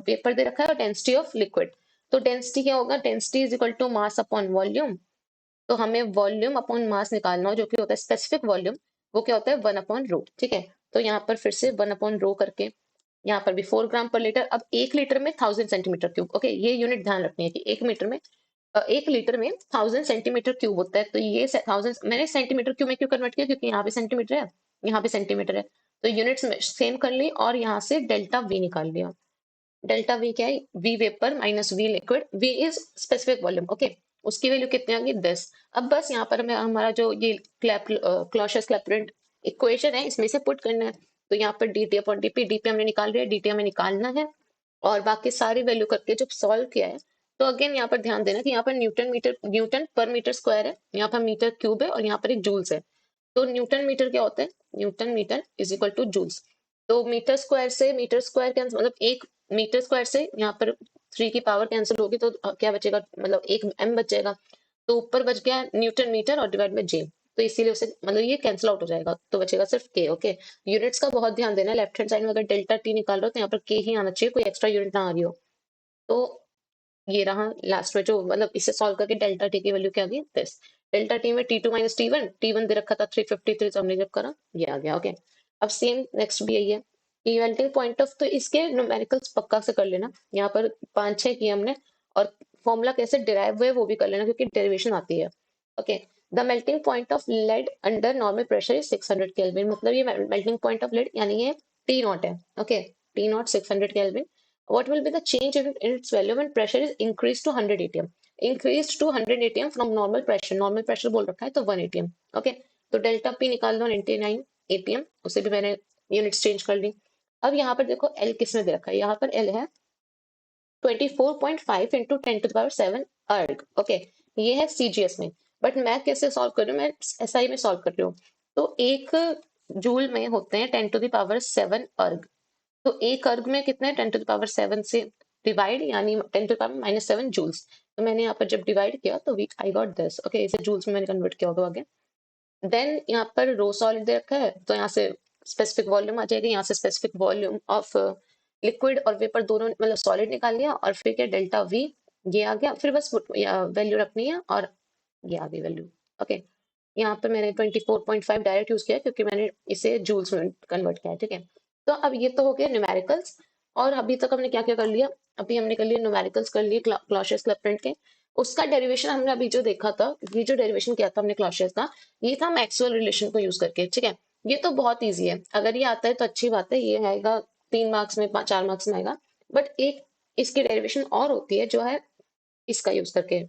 वेपर दे रखा है और डेंसिटी ऑफ लिक्विड। तो डेंसिटी क्या होगा, density is equal to mass upon volume. तो हमें वॉल्यूम अपॉन मास निकालना हो, जो कि होता है स्पेसिफिक वॉल्यूम, वो क्या होता है 1/रो, ठीक है। तो यहाँ पर फिर से 1/रो करके, यहाँ पर भी 4 ग्राम पर लीटर। अब 1 लीटर में 1000 सेंटीमीटर क्यूब, ओके, ये यूनिट ध्यान रखनी है कि 1 मीटर में 1 लीटर में 1000 सेंटीमीटर क्यूब होता है। तो ये 1000 मैंने सेंटीमीटर क्यूब में क्यों कन्वर्ट किया, क्योंकि यहाँ पे सेंटीमीटर है, यहाँ पे सेंटीमीटर है, तो यूनिट्स सेम कर ली, और यहाँ से डेल्टा वी निकाल लिया। डेल्टा वी क्या है, V vapour minus V liquid, V is specific volume, okay. उसकी वैल्यू कितनी आ गई 10। अब बस यहाँ पर हमें हमारा जो ये क्लॉसियस क्लैपेरॉन इक्वेशन है, इसमें से पुट करना है। तो यहाँ पर D T upon DP, DP हमने निकाल लिया, डीटी हमें निकालना है, और बाकी सारी वैल्यू करके जब सॉल्व किया है, तो अगेन यहाँ पर ध्यान देना कि यहाँ पर न्यूटन पर मीटर स्क्वायर है, यहाँ पर मीटर क्यूब है, और यहाँ पर एक जूल्स है। तो न्यूटन मीटर क्या होता है, newton metre is equal to joules. तो मीटर स्क्वायर से मीटर स्क्वायर कैंसिल, मतलब 1 मीटर स्क्वायर से यहाँ पर 3 की पावर कैंसिल होगी, तो क्या बचेगा, मतलब 1 m बचेगा। तो ऊपर बच गया न्यूटन मीटर और डिवाइड में जे, तो इसीलिए उसे मतलब ये कैंसिल आउट हो जाएगा, तो बचेगा सिर्फ के, ओके। यूनिट्स का बहुत ध्यान देना, लेफ्ट हैंड साइड में अगर डेल्टा टी निकाल रहे हो तो यहाँ पर के ही आना चाहिए, कोई एक्स्ट्रा यूनिट ना आ रही हो। तो ये रहा लास्ट में, जो मतलब इसे सॉल्व करके डेल्टा टी की वैल्यू क्या आ गई 10। डेल्टा टी में T2 माइनस टी वन दे रखा था 353, तो हमने जब करा ये आ गया, ओके। अब सेम नेक्स्ट भी यही है कि मेल्टिंग पॉइंट ऑफ, तो इसके न्यूमेरिकल्स पक्का से कर लेना, यहाँ पर 5-6 किए हमने, और फॉर्मूला कैसे डिराइव हुए वो भी कर लेना, क्योंकि डेरिवेशन आती है, okay. The melting point of lead under normal pressure is 600 kelvin, मतलब ये मेल्टिंग पॉइंट ऑफ लेड, यानी ये टी नॉट है, okay, T naught 600 kelvin. What will be the change in its value when pressure is increased to 100 atm? Increased to 100 atm from normal pressure. Normal pressure बोल रखा है तो 1 atm. Okay. तो delta P निकाल दो 99 atm. उसे भी मैंने यूनिट्स चेंज कर ली। अब यहाँ पर देखो एल किसने दे रखा है, यहाँ पर एल है 24.5 इंटू 10⁻7 अर्ग, ओके। ये है सीजीएस में, बट मैं कैसे सॉल्व कर रही हूँ, मैं एसआई में सॉल्व कर रही हूँ। तो 1 जूल में होते हैं 10⁻7 अर्ग। तो एक अर्ग में कितने 10⁻7 से डिवाइड यानी 10⁻⁻7 जूल्स। तो मैंने यहाँ पर जब डिवाइड किया तो we I got this. Okay, इसे जूल्स में मैंने कन्वर्ट किया होगा आगे। देन यहाँ पर रो सॉलिड दे रखा है, तो यहाँ से स्पेसिफिक वॉल्यूम आ जाएगी, यहाँ से स्पेसिफिक वॉल्यूम ऑफ लिक्विड और वेपर दोनों मतलब सॉलिड निकाल लिया, और फिर क्या डेल्टा वी ये आ गया, फिर बस वैल्यू रखनी है और ये आ गई वैल्यू। ओके, यहाँ पर मैंने 24.5 डायरेक्ट यूज किया क्योंकि मैंने इसे जूल्स में कन्वर्ट किया है, ठीक है। तो अब ये तो हो गया न्यूमेरिकल्स। और अभी तक हमने क्या क्या कर लिया, अभी हमने कर लिया न्यूमेरिकल्स कर लिए क्लॉशियस क्लैपेरॉन के। उसका डेरिवेशन हमने अभी जो देखा था, ये जो डेरिवेशन किया था हमने क्लॉशियस का, ये था मैक्सवेल रिलेशन को यूज करके, ठीक है। ये तो बहुत ईजी है, अगर ये आता है तो अच्छी बात है, ये आएगा 3 मार्क्स में, 4 मार्क्स में आएगा। बट एक इसकी डेरिवेशन और होती है जो है इसका यूज करके,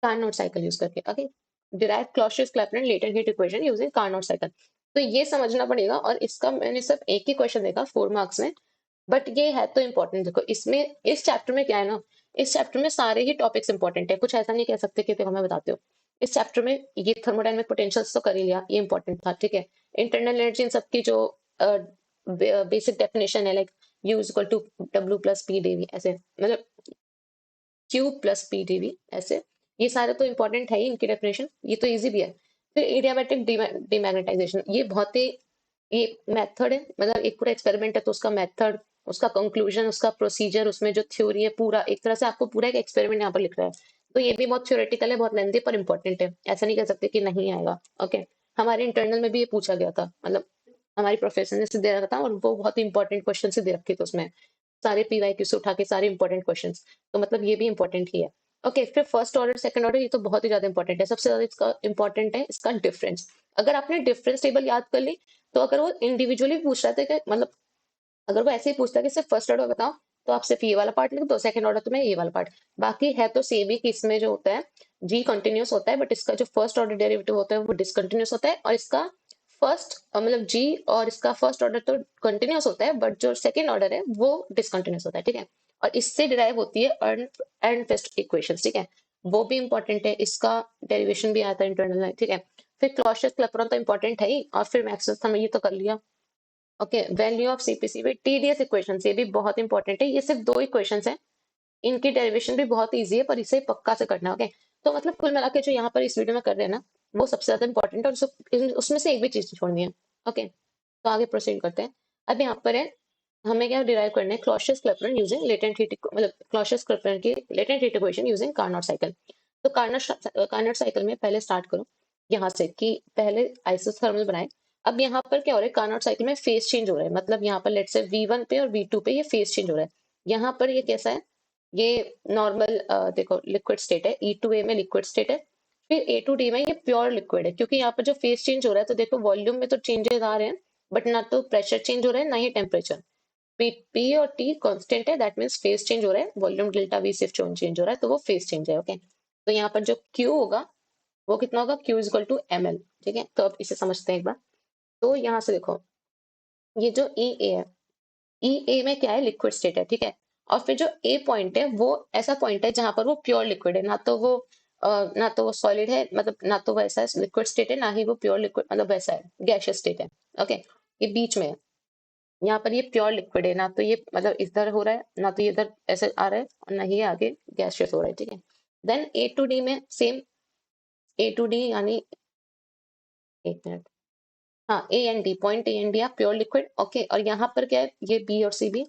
कार्नोट साइकिल यूज करके। Okay, derive Clausius Clapeyron latent heat equation using Carnot cycle. तो ये समझना पड़ेगा, और इसका मैंने सिर्फ एक ही क्वेश्चन देखा 4 मार्क्स में, बट ये है तो इम्पोर्टेंट। देखो इसमें, इस चैप्टर में क्या है ना, इस चैप्टर में सारे ही टॉपिक्स इंपॉर्टेंट है, कुछ ऐसा नहीं कह सकते कि देखो मैं बताती हूँ। इस चैप्टर में ये थर्मोडायनेमिक पोटेंशियल्स तो कर ही लिया, ये इंपॉर्टेंट था, ठीक है। इंटरनल एनर्जी इन सबकी जो बेसिक डेफिनेशन है, like U is equal to W plus P DV, ऐसे मतलब क्यू प्लस पी डीवी ऐसे, ये सारे तो इंपॉर्टेंट है ही, इनकी डेफिनेशन ये तो इजी भी है। फिर एडियाबैटिक डिमैग्नेटाइजेशन, ये बहुत ही, ये मेथड है, मतलब एक पूरा एक्सपेरिमेंट है, तो उसका मेथड, उसका कंक्लूजन, उसका प्रोसीजर, उसमें जो थ्योरी है, पूरा एक तरह से आपको पूरा एक एक्सपेरिमेंट यहाँ पर लिख रहा है। तो ये भी बहुत थ्योरेटिकल है, बहुत लेंथी, पर इंपॉर्टेंट है, ऐसा नहीं कह सकते कि नहीं आएगा। ओके, हमारे इंटरनल में भी ये पूछा गया था, मतलब हमारी प्रोफेसर ने से दे रखा था, और वो बहुत इंपॉर्टेंट क्वेश्चन से दे रखे थे उसमें, सारे पीवाईक्यू से उठा के सारे इंपॉर्टेंट क्वेश्चंस। तो मतलब ये भी इंपॉर्टेंट ही है। ओके, फिर फर्स्ट ऑर्डर सेकंड ऑर्डर, ये तो बहुत ही ज्यादा इंपॉर्टेंट है। सबसे ज्यादा इसका इंपॉर्टेंट है इसका डिफरेंस। अगर आपने डिफरेंस टेबल याद कर ली, तो अगर वो इंडिविजुअली पूछ रहा था कि मतलब अगर वो ऐसे ही पूछता है कि सिर्फ फर्स्ट ऑर्डर बताओ, तो आप सिर्फ ये वाला पार्ट लिख दो, सेकंड ऑर्डर तो मैं ये वाला पार्ट, बाकी है तो सेम ही कि इसमें जो होता है जी कंटिन्यूस होता है, बट इसका जो फर्स्ट ऑर्डर डेरिवेटिव होता है वो डिसकंटिन्यूस होता है, और इसका फर्स्ट मतलब जी और इसका फर्स्ट ऑर्डर तो कंटिन्यूस होता है, बट जो सेकंड ऑर्डर है वो डिसकंटिन्यूस होता है, ठीक है। और इससे डिराइव होती है अर्न फेस्ट इक्वेशन, ठीक है। वो भी इंपॉर्टेंट है, इसका डेरिवेशन भी आता है इंटरनल में, ठीक है। फिर क्लॉशियस क्लैपेरॉन तो इंपॉर्टेंट है ही, और फिर मैक्सवेल्स हमने ये तो कर लिया। ओके, वैल्यू ऑफ सीपीसी में टीडीएस इक्वेशन, ये भी बहुत इंपॉर्टेंट है, ये सिर्फ 2 इक्वेशंस हैं, इनकी डेरिवेशन भी बहुत इजी है, पर इसे पक्का से करना। ओके, तो मतलब कुल मिला के जो यहाँ पर इस वीडियो में कर रहे हैं ना, वो सबसे ज्यादा इंपॉर्टेंट है, और उसमें से एक भी चीज नहीं छोड़नी है। ओके, तो आगे प्रोसीड करते हैं। अब यहाँ पर है, हमें क्या डिराइव करना है, Clausius Clapeyron using latent heat, मतलब क्लॉशियस क्लैपेरॉन की latent heat equation using Carnot cycle. तो कार्नोट साइकिल में पहले स्टार्ट करो यहाँ से कि पहले आइसोथर्मल बनाए। अब यहाँ पर क्या हो रहा है, कार्नोट साइकिल में फेस चेंज हो रहा है, मतलब यहाँ पर लेट से V1 पे और V2 पे ये फेस चेंज हो रहा है। यहाँ पर ये कैसा है, ये नॉर्मल देखो लिक्विड स्टेट है, E2A में लिक्विड स्टेट है, फिर A2D में ये प्योर लिक्विड है। क्योंकि यहाँ पर जो फेस चेंज हो रहा है, तो देखो वॉल्यूम में तो चेंजेस आ रहे हैं, बट ना तो प्रेशर चेंज हो रहा है ना ही टेम्परेचर। पी और टी कांस्टेंट है, दैट मीन्स फेस चेंज हो रहा है, वॉल्यूम डेल्टा वी सिर्फ चेंज हो रहा है, तो वो फेस चेंज है। ओके, तो यहाँ पर जो क्यू होगा वो कितना होगा, Q is equal to M L, ठीक है। तो अब इसे समझते हैं एक बार। तो यहाँ से देखो, ये जो ई ए है, ई ए में क्या है, लिक्विड स्टेट है, ठीक है। और फिर जो ए पॉइंट है वो ऐसा पॉइंट है जहां पर वो प्योर लिक्विड है, ना तो वो सॉलिड है, मतलब ना तो वो ऐसा लिक्विड स्टेट है, ना ही वो प्योर लिक्विड मतलब वैसा है गैशियस स्टेट है। ओके, ये बीच में है, यहाँ पर ये प्योर लिक्विड है, ना तो ये मतलब इधर हो रहा है, ना तो ये इधर ऐसे आ रहा है, और ना ही ये आगे गैसियस हो रहा है, ठीक है। देन ए टू डी में सेम, ए टू डी यानी, एक मिनट, हाँ A and D, point A and D are pure liquid. Okay, और यहाँ पर क्या है, ये बी और C B,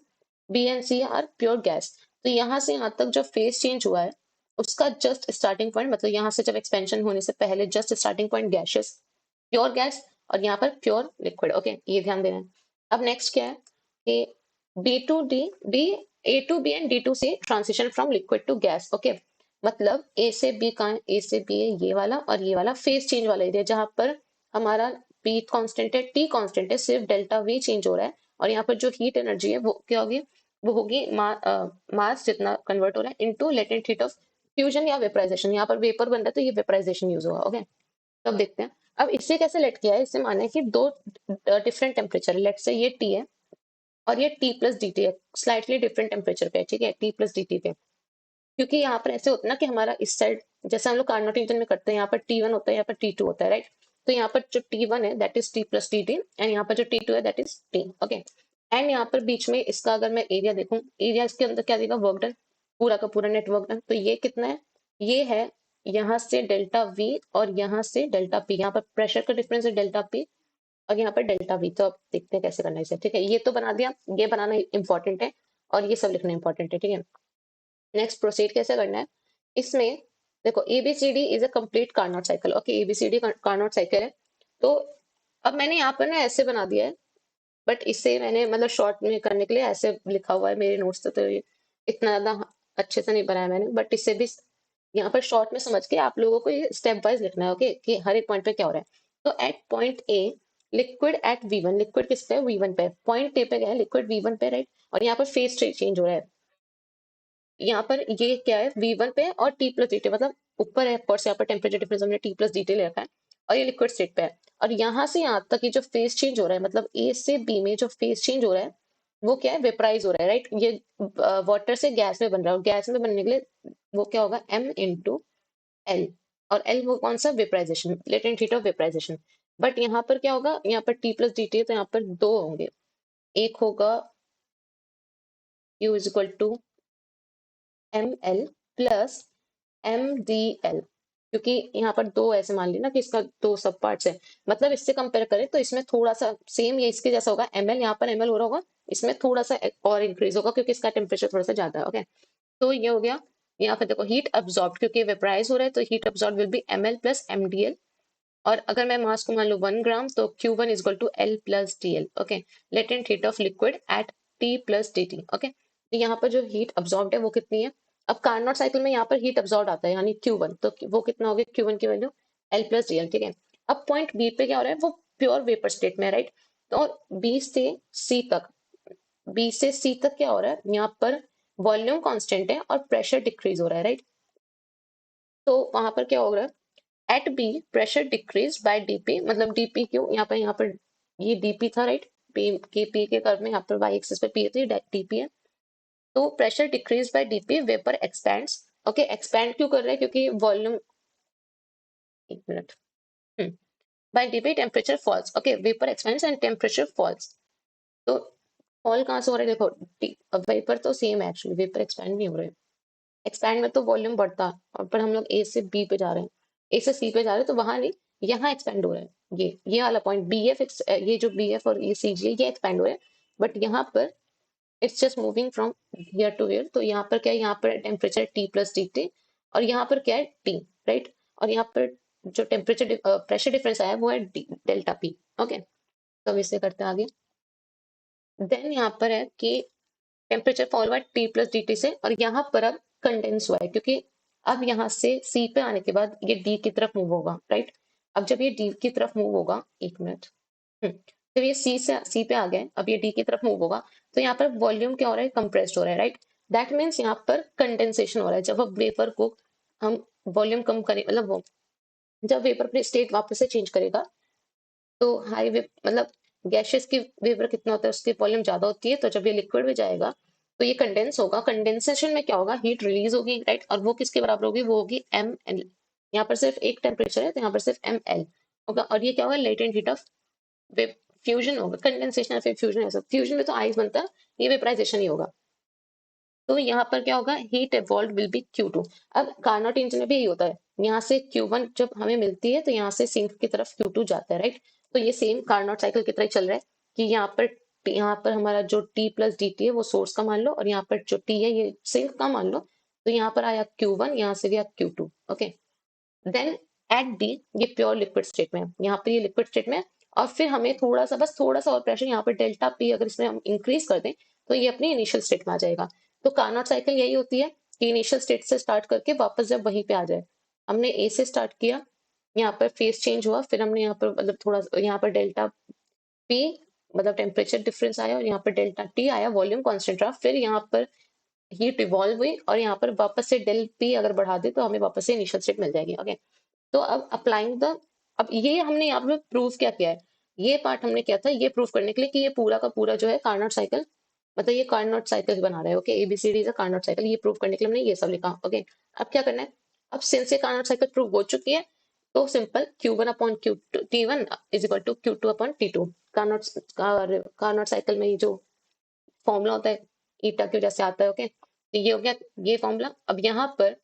B and C are pure gas. तो यहाँ से यहाँ तक जो फेस चेंज हुआ है, उसका जस्ट स्टार्टिंग पॉइंट, मतलब यहाँ से जब एक्सपेंशन होने से पहले just starting point gaseous, pure gas, और यहाँ पर प्योर लिक्विड। ओके, ये ध्यान देना है। अब नेक्स्ट क्या है कि B to D D, A to B and D to C transition from liquid to gas. Okay, मतलब ए से बी का, ए से बी है ये वाला, और ये वाला फेस चेंज वाला एरिया, जहां पर हमारा पी कांस्टेंट है, टी कांस्टेंट है, सिर्फ डेल्टा वी चेंज हो रहा है। और यहाँ पर जो हीट एनर्जी है वो क्या होगी, वो होगी मास जितना कन्वर्ट हो रहा है into latent heat of fusion या वेपराइजेशन। यहाँ पर वेपर बन रहा है तो ये वेपराइजेशन यूज होगा। ओके, तो अब देखते हैं। अब इससे कैसे लेट किया है, इससे माने कि दो डिफरेंट टेम्परेचर, लेट से ये टी है और ये टी प्लस डी टी है, स्लाइटली डिफरेंट टेम्परेचर पे है, ठीक है, टी प्लस डी टी पे। क्योंकि यहाँ पर ऐसे होता है ना कि हमारा इस साइड, जैसे हम लोग कार्नोट रीजन में करते हैं, यहाँ पर T1 होता है, यहाँ पर T2 होता है, राइट। तो यहाँ पर जो T1 है that is T plus D T, and यहाँ पर जो T2 है that is T. Okay, and यहाँ पर बीच में इसका अगर मैं एरिया देखूं, एरिया इसके अंदर क्या देगा, वर्क डन, पूरा का पूरा नेट वर्क डन। तो ये कितना है, ये है यहाँ से डेल्टा वी और यहाँ से डेल्टा पी, यहाँ पर प्रेशर का डिफरेंस है डेल्टा पी और यहाँ पर डेल्टा वी। तो अब देखते हैं कैसे करना है इसे। ठीक है, ये तो बना दिया, ये बनाना इंपॉर्टेंट है और ये सब लिखना इंपॉर्टेंट है। ठीक है, नेक्स्ट प्रोसीड कैसे करना है इसमें। देखो ABCD is a complete Carnot cycle. Okay, ABCD Carnot cycle है। तो अब मैंने यहाँ पर ना ऐसे बना दिया है, बट इसे मैंने मतलब शॉर्ट में करने के लिए ऐसे लिखा हुआ है मेरे नोट्स। तो ये इतना ज्यादा अच्छे से नहीं बनाया मैंने, बट इससे भी यहाँ पर शॉर्ट में समझ के आप लोगों को ये स्टेप वाइज लिखना है। ओके, कि हर एक पॉइंट पे क्या हो रहा है। तो at point A liquid at V1, liquid किस पे, वी1 पे। पॉइंट ए पे गया है लिक्विड वी1 पे, राइट। और यहाँ पर फेज चेंज हो रहा है। यहाँ पर ये क्या है, V1 पे और T प्लस dt, मतलब ऊपर है कोर्स, यहाँ पर टेम्परेचर डिफरेंस हमने T प्लस dt ले रखा है और ये लिक्विड स्टेट पे है। और यहाँ से यहाँ तक ये जो फेज चेंज हो रहा है, मतलब A से B में जो फेज चेंज हो रहा है वो क्या है, वेपराइज हो रहा है, राइट। ये वाटर से गैस में बन रहा है और गैस में बनने के लिए वो क्या होगा, M इंटू L। और L वो कौन सा, vaporisation, latent heat of vaporisation. But यहाँ पर क्या होगा, यहाँ पर T प्लस dt है तो यहाँ पर दो होंगे। एक होगा U is equal to ML plus MDL, क्योंकि यहाँ पर दो ऐसे मान लिया ना कि इसका दो सब पार्ट्स है। मतलब इससे कंपेयर करें तो इसमें थोड़ा सा सेम ये इसके जैसा होगा, ML यहाँ पर ML हो रहा होगा, इसमें थोड़ा सा और इंक्रीज होगा क्योंकि इसका टेम्परेचर थोड़ा सा ज्यादा है। ओके, तो ये हो गया। यहाँ पर देखो हीट अब्सॉर्ब, क्योंकि वेपराइज हो रहा है तो heat absorb will be ML plus MDL। और अगर मैं मास को मान लूं 1 ग्राम तो Q1 is equal to L plus DL। Okay, latent heat of liquid at T plus DT। Okay, तो यहाँ पर जो हीट अब्सॉर्ब है वो कितनी है। अब कार्नोट साइकिल में यहाँ पर हीट अब्सॉर्ब आता है यानी Q1, तो वो कितना हो गया, Q1 की वैल्यू L प्लस DL। ठीक है, अब पॉइंट बी पे क्या हो रहा है, वो प्योर वेपर स्टेट में है, राइट। तो बी से सी तक, बी से सी तक क्या हो रहा है, यहाँ पर वॉल्यूम कांस्टेंट है और प्रेशर डिक्रीज हो रहा है, राइट। तो वहां पर क्या हो रहा है, at B pressure decrease by DP, मतलब डीपी क्यों, यहाँ पर ये डीपी था, राइट। पी के कर्व में यहाँ पर वाई एक्सिस पे पी थी, डीपी है। तो pressure decrease by DP, vapour expands. Okay, expand क्यों कर रहे हैं, क्योंकि वॉल्यूम, एक minute, by DP temperature falls. Okay, vapour expands and temperature falls. तो फॉल कहाँ से हो रहा है, देखो वेपर तो सेम है एक्चुअली, वेपर एक्सपैंड नहीं हो रहे। एक्सपैंड में तो वॉल्यूम बढ़ता है, और पर हम लोग ए से बी पे जा रहे हैं, ए से सी पे जा रहे हैं, तो वहां नहीं, यहाँ एक्सपैंड हो रहा है। ये वाला पॉइंट बी एफ, ये जो बी एफ और ये सी जी है ये एक्सपैंड हो रहा है। बट यहाँ पर it's just moving from here to here. तो यहाँ पर क्या है, यहाँ पर temperature T plus D T और यहाँ पर क्या है टी, राइट। और यहाँ पर जो टेम्परेचर प्रेशर डिफरेंस आया वो है डेल्टा पी। ओके, तो अब इसे करते हैं आगे। देन यहाँ पर है कि टेम्परेचर फॉल हुआ टी प्लस डी टी से, और यहाँ पर अब कंडेंस हुआ है, क्योंकि अब यहाँ से सी पे आने के बाद ये डी की तरफ मूव होगा, राइट। अब जब ये डी की तरफ मूव होगा, एक मिनट, जब ये सी से सी पे आ गए, अब ये डी की तरफ मूव होगा, तो यहाँ पर वॉल्यूम क्या हो रहा है, कंप्रेस्ड हो रहा है, राइट। दैट मीन्स यहाँ पर कंडेंसेशन हो रहा है। जब अब वेपर को हम वॉल्यूम कम करें, मतलब वो जब वेपर अपनी स्टेट वापस से चेंज करेगा, तो हाई वे मतलब गैसेस की वेपर कितना होता है, उसकी वॉल्यूम ज्यादा होती है। तो जब ये लिक्विड में जाएगा तो ये कंडेंस होगा, कंडेंसेशन में क्या होगा, हीट रिलीज होगी, राइट। और वो किसके बराबर होगी, वो होगी एम एल। यहाँ पर सिर्फ एक टेम्परेचर है तो यहाँ पर सिर्फ एम एल होगा। और ये क्या होगा, लेटेंट हीट ऑफ फ्यूजन होगा, कंडेंसेशन या फिर फ्यूजन, ऐसा फ्यूजन में तो आइस बनता है, ये वेपराइजेशन ही होगा। तो यहाँ पर क्या होगा, heat evolve will be Q2। अब कार्नोट इंजन में भी यही होता है, यहाँ से Q1 जब हमें मिलती है तो यहाँ से सिंक की तरफ Q2 जाता है, राइट। तो ये सेम कार्नोट साइकिल की तरह ही चल रहा है कि यहाँ पर हमारा जो T प्लस डी टी है वो सोर्स का मान लो, और यहाँ पर जो T है ये सिंक का मान लो। तो यहाँ पर आया Q1, यहाँ से भी आया Q2। Okay, then at D ये प्योर लिक्विड स्टेट में है, यहाँ पर ये लिक्विड स्टेट में है। और फिर हमें थोड़ा सा, बस थोड़ा सा और प्रेशर, यहाँ पर डेल्टा पी अगर इसमें हम इंक्रीज कर दें तो ये अपनी इनिशियल स्टेट में आ जाएगा। तो कार्नोट साइकिल यही होती है कि इनिशियल स्टेट से स्टार्ट करके वापस जब वहीं पे आ जाए। हमने ए से स्टार्ट किया, यहाँ पर फेस चेंज हुआ, फिर हमने यहाँ पर मतलब थोड़ा यहाँ पर डेल्टा पी मतलब टेम्परेचर डिफरेंस आया, और यहाँ पर डेल्टा टी आया, वॉल्यूम कांस्टेंट रहा, फिर यहाँ पर हीट इवॉल्व हुई, और यहाँ पर वापस से डेल पी अगर बढ़ा दे तो हमें वापस से इनिशियल स्टेट मिल जाएगी। ओके, तो अब अप्लाइंग द, अब ये हमने यहाँ पे प्रूव क्या किया है, ये पार्ट हमने किया था ये प्रूव करने के लिए कि ये पूरा का पूरा जो है कार्नोट साइकिल, मतलब ये कार्नोट साइकिल बना रहा है। Okay, ABCD is a Carnot cycle, ये प्रूव करने के लिए हमने ये सब लिखा। ओके, अब क्या करना है, अब सिंस ये कार्नोट साइकिल प्रूव हो चुकी है तो simple Q1 upon Q2 T1 is equal to Q2 upon T2। Carnot cycle में ये जो फॉर्मूला होता है ईटा की वजह से आता है। ओके, तो ये हो गया ये फॉर्मूला। अब यहाँ पर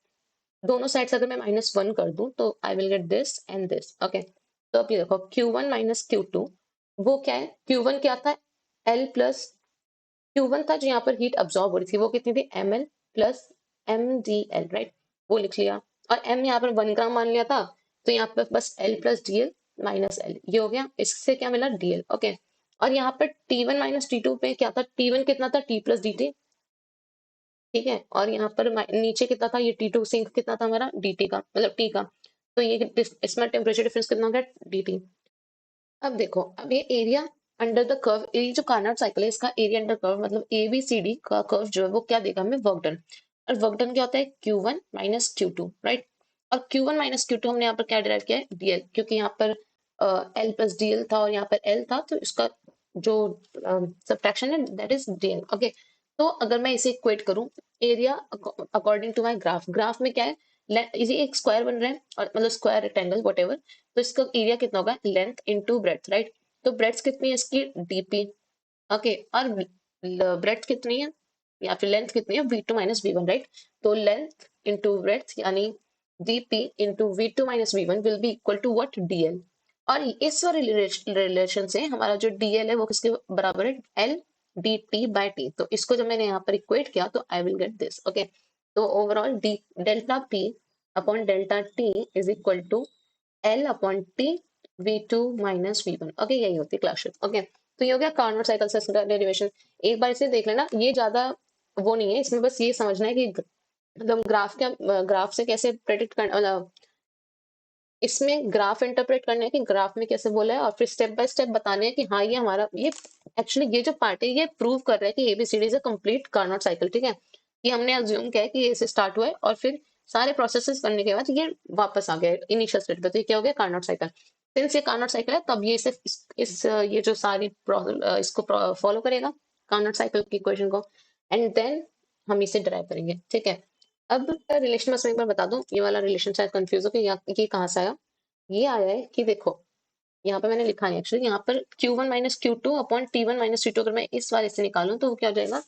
दोनों साइड अगर मैं -1 कर दूं तो I will get this and this. Okay, तो अब ये देखो Q1 माइनस Q2 वो क्या है, Q1 क्या था, L प्लस Q1 था जो यहाँ पर हीट अब्सॉर्ब हो रही थी वो कितनी थी, ML प्लस MdL, राइट, वो लिख लिया। और M यहाँ पर 1 ग्राम मान लिया था, तो यहाँ पर बस L plus DL minus L, ये हो गया। इससे क्या मिला, DL। ओके, और यहाँ पर T1 माइनस T2 पे क्या था, T1 कितना था, T प्लस DT, ठीक है। और यहाँ पर नीचे कितना था, ये T2 सिंक कितना था हमारा, DT का, मतलब T का। तो ये इसमें टेम्परेचर डिफरेंस कितना हो गया, DT। अब देखो, अब ये एरिया अंडर द कर्व, ये जो कार्नोट साइकिल है इसका एरिया अंडर कर्व मतलब ABCD का कर्व जो है वो क्या देगा हमें, वर्क डन। और वर्क डन क्या होता है, Q1 माइनस Q2, राइट। और Q1 माइनस Q2 हमने यहाँ पर क्या डिराइव किया है, DL, क्योंकि यहाँ पर L प्लस DL था और यहाँ पर L था, तो इसका जो सब्ट्रैक्शन है दैट इज DL। ओके, तो अगर मैं इसे इक्वेट करूं, area according to my graph, graph में क्या है, ये एक स्क्वायर बन रहा है और मतलब स्क्वायर रेक्टेंगल वट, तो इसका एरिया कितना होगा, लेंथ इनटू ब्रेड्थ, राइट। तो ब्रेड्थ कितनी है इसकी, DP। ओके, और ब्रेड्थ कितनी है या फिर लेंथ कितनी है, V2 माइनस V1, राइट। तो लेंथ इनटू ब्रेड्थ यानी DP into V2 minus V1 will be equal to what, DL। और इस वाले रिलेशन से हमारा जो DL है वो किसके बराबर है, L DT बाय T। तो इसको जब मैंने यहाँ पर इक्वेट किया तो I will get this. Okay, तो overall D delta P upon delta T is equal to L upon T V2 minus V1। Okay, यही होती है क्लास। ओके, तो ये हो गया कार्नोट साइकिल से इसका डेरिवेशन। एक बार इसे देख लेना, ये ज्यादा वो नहीं है, इसमें बस ये समझना है कि मतलब ग्राफ से कैसे प्रेडिक्ट करना, मतलब इसमें ग्राफ इंटरप्रेट करना है कि ग्राफ में कैसे बोला है, और फिर स्टेप बाय स्टेप बताने हैं कि हाँ ये हमारा ये एक्चुअली ये जो पार्ट है ये प्रूव कर रहा है कि ABCD is a complete Carnot cycle, ठीक है। कि हमने अज्यूम किया है कि ये से स्टार्ट हुआ है और फिर सारे प्रोसेसेस करने के बाद ये वापस आ गया इनिशियल स्टेट पे, तो ये क्या हो गया, कार्नोट साइकिल। सिंस ये कार्नोट साइकिल है तब ये सिर्फ ये जो सारी इसको फॉलो करेगा, कार्नोट साइकिल की इक्वेशन को, एंड देन हम इसे ड्राइव करेंगे, ठीक है। अब रिलेशन बस मैं एक बार बता दूं, ये वाला रिलेशन शायद कंफ्यूज हो कि ये कहाँ से आया। ये आया है कि देखो, यहाँ पे मैंने लिखा है एक्चुअली, यहाँ पर Q1 minus Q2 upon T1 minus T2 अगर मैं इस वाले से निकालूं तो वो क्या हो जाएगा,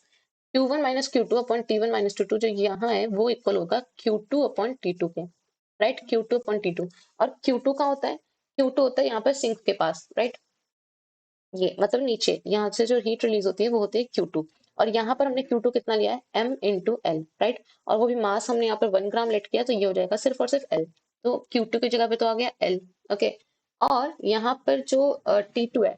Q1 minus Q2 upon T1 minus T2 जो यहाँ है वो इक्वल होगा Q2 अपॉन T2 के, राइट। Q2 अपॉन T2, और Q2 का होता है, Q2 होता है यहाँ पर सिंक के पास, राइट। ये मतलब नीचे यहाँ से जो हीट रिलीज होती है वो होती है Q2। और यहाँ पर हमने Q2 कितना लिया है, M इंटू एल, राइट। और वो भी मास हमने यहाँ पर 1 ग्राम लेट किया, तो ये हो जाएगा सिर्फ और सिर्फ L। तो Q2 की जगह पे तो आ गया L। ओके, और यहाँ पर जो T2 है,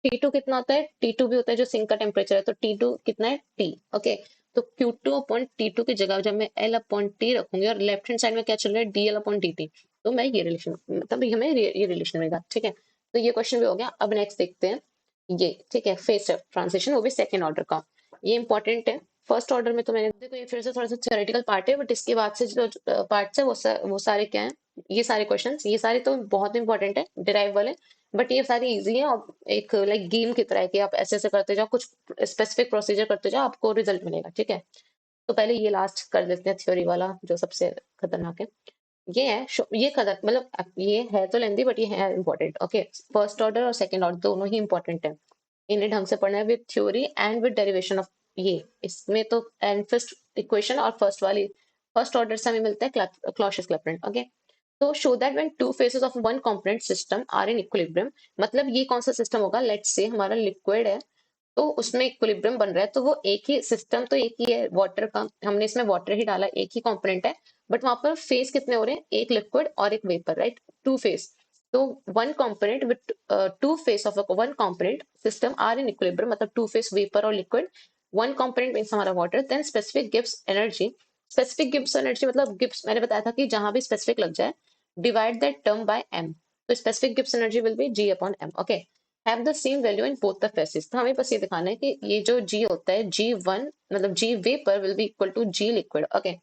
T2 कितना होता है, T2 भी होता है जो सिंक का टेम्परेचर है, तो T2 कितना है, T। ओके, तो Q2 अपॉन T2 की जगह जब मैं L अपॉन T रखूंगी और लेफ्ट हैंड साइड में क्या चल रहा है, DL अपॉन DT, तो मैं ये रिलेशन, तभी हमें ये रिलेशन मिलेगा, ठीक है। तो ये क्वेश्चन भी हो गया। अब नेक्स्ट देखते हैं ये, ठीक है, फेज ट्रांजिशन, वो भी सेकंड ऑर्डर का। ये इंपॉर्टेंट है। फर्स्ट ऑर्डर में तो मैंने देखो ये फिर से थोड़ा सा थ्योरेटिकल पार्ट है, बट इसके बाद से जो पार्ट्स है वो सारे क्या हैं, ये सारे क्वेश्चंस, ये सारे तो बहुत इंपॉर्टेंट है डिराइव वाले, बट ये सारी इजी है। और एक लाइक गेम की तरह है कि आप ऐसे ऐसे करते जाओ, कुछ स्पेसिफिक प्रोसीजर करते जाओ, आपको रिजल्ट मिलेगा, ठीक है। तो पहले ये लास्ट कर देते हैं थ्योरी वाला जो सबसे खतरनाक है। ये है ये खतर मतलब ये है तो लेंदी बट ये है इंपॉर्टेंट। ओके, फर्स्ट ऑर्डर और सेकंड ऑर्डर दोनों ही इंपॉर्टेंट है, इन्हें ढंग से पढ़ना है with theory and with derivation of ये, इसमें तो एंड फर्स्ट इक्वेशन और फर्स्ट वाली फर्स्ट ऑर्डर से हमें मिलता है क्लॉशेस क्लैपेरॉन। ओके, तो show that when two phases of one component system are in equilibrium, मतलब ये कौन सा सिस्टम होगा, लेट्स से हमारा लिक्विड है तो उसमें इक्विलिब्रियम बन रहा है, तो वो एक ही सिस्टम तो एक ही है वाटर का, हमने इसमें वाटर ही डाला, एक ही कंपोनेंट है, बट वहां पर फेस कितने हो रहे हैं, एक लिक्विड और एक वेपर, राइट, टू फेस। तो one component with two phase of one component system are in equilibrium, मतलब टू फेस वेपर और लिक्विड, वन कंपोनेंट मींस हमारा वाटर, देन स्पेसिफिक गिव्स एनर्जी। स्पेसिफिक गिव्स एनर्जी मतलब गिव्स, मैंने बताया था कि जहां भी स्पेसिफिक लग जाए divide that term by m, तो स्पेसिफिक गिव्स energy will be g upon m। Okay, have the same value in both the faces, तो हमें बस ये दिखाना है कि ये जो g होता है g1 मतलब g vapour will be equal to g liquid. Okay,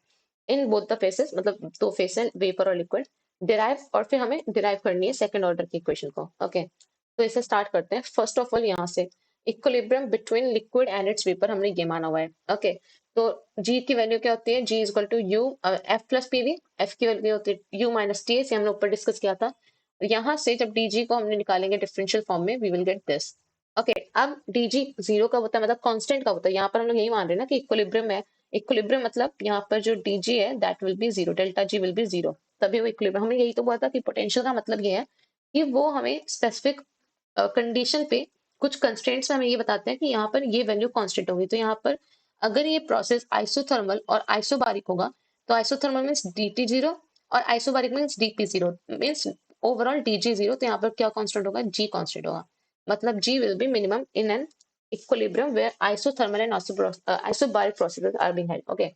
in both the phases मतलब दो फेस है वेपर और लिक्विड, डिराइव, और फिर हमें डिराइव करनी है सेकंड ऑर्डर की इक्वेशन को। ओके, तो इसे स्टार्ट करते हैं। फर्स्ट ऑफ ऑल यहाँ से equilibrium between liquid and it's vapour हमने ये माना हुआ है। ओके, तो g की वैल्यू क्या होती है, g is equal to U F plus PV, F की वैल्यू होती है यू माइनस टी एस, हमने ऊपर डिस्कस किया था। यहाँ से जब dg को हमने निकालेंगे डिफरेंशियल फॉर्म में we will get this. Okay अब डीजी जीरो कब होता है, मतलब कांस्टेंट कब होता है, यहाँ पर हम लोग यही मान रहे हैं ना कि इक्विलिब्रियम है। इक्विलिब्रियम मतलब यहाँ पर जो डीजी है that will B zero, delta G will be zero, तभी वो इक्विलिब्रियम। हमने यही तो बोला था कि पोटेंशियल का मतलब ये है कि वो हमें स्पेसिफिक कंडीशन पे कुछ कंस्ट्रेंट्स में हमें ये बताते हैं कि यहाँ पर ये वैल्यू कांस्टेंट होगी। तो यहाँ पर अगर ये प्रोसेस आइसोथर्मल और आइसोबारिक होगा तो आइसोथर्मल मीन्स dt जीरो और isobaric means dp zero, means overall dg zero. तो यहाँ पर क्या कांस्टेंट होगा, g कांस्टेंट होगा, मतलब g will be minimum in an equilibrium where isothermal and isobaric processes are being held. Okay,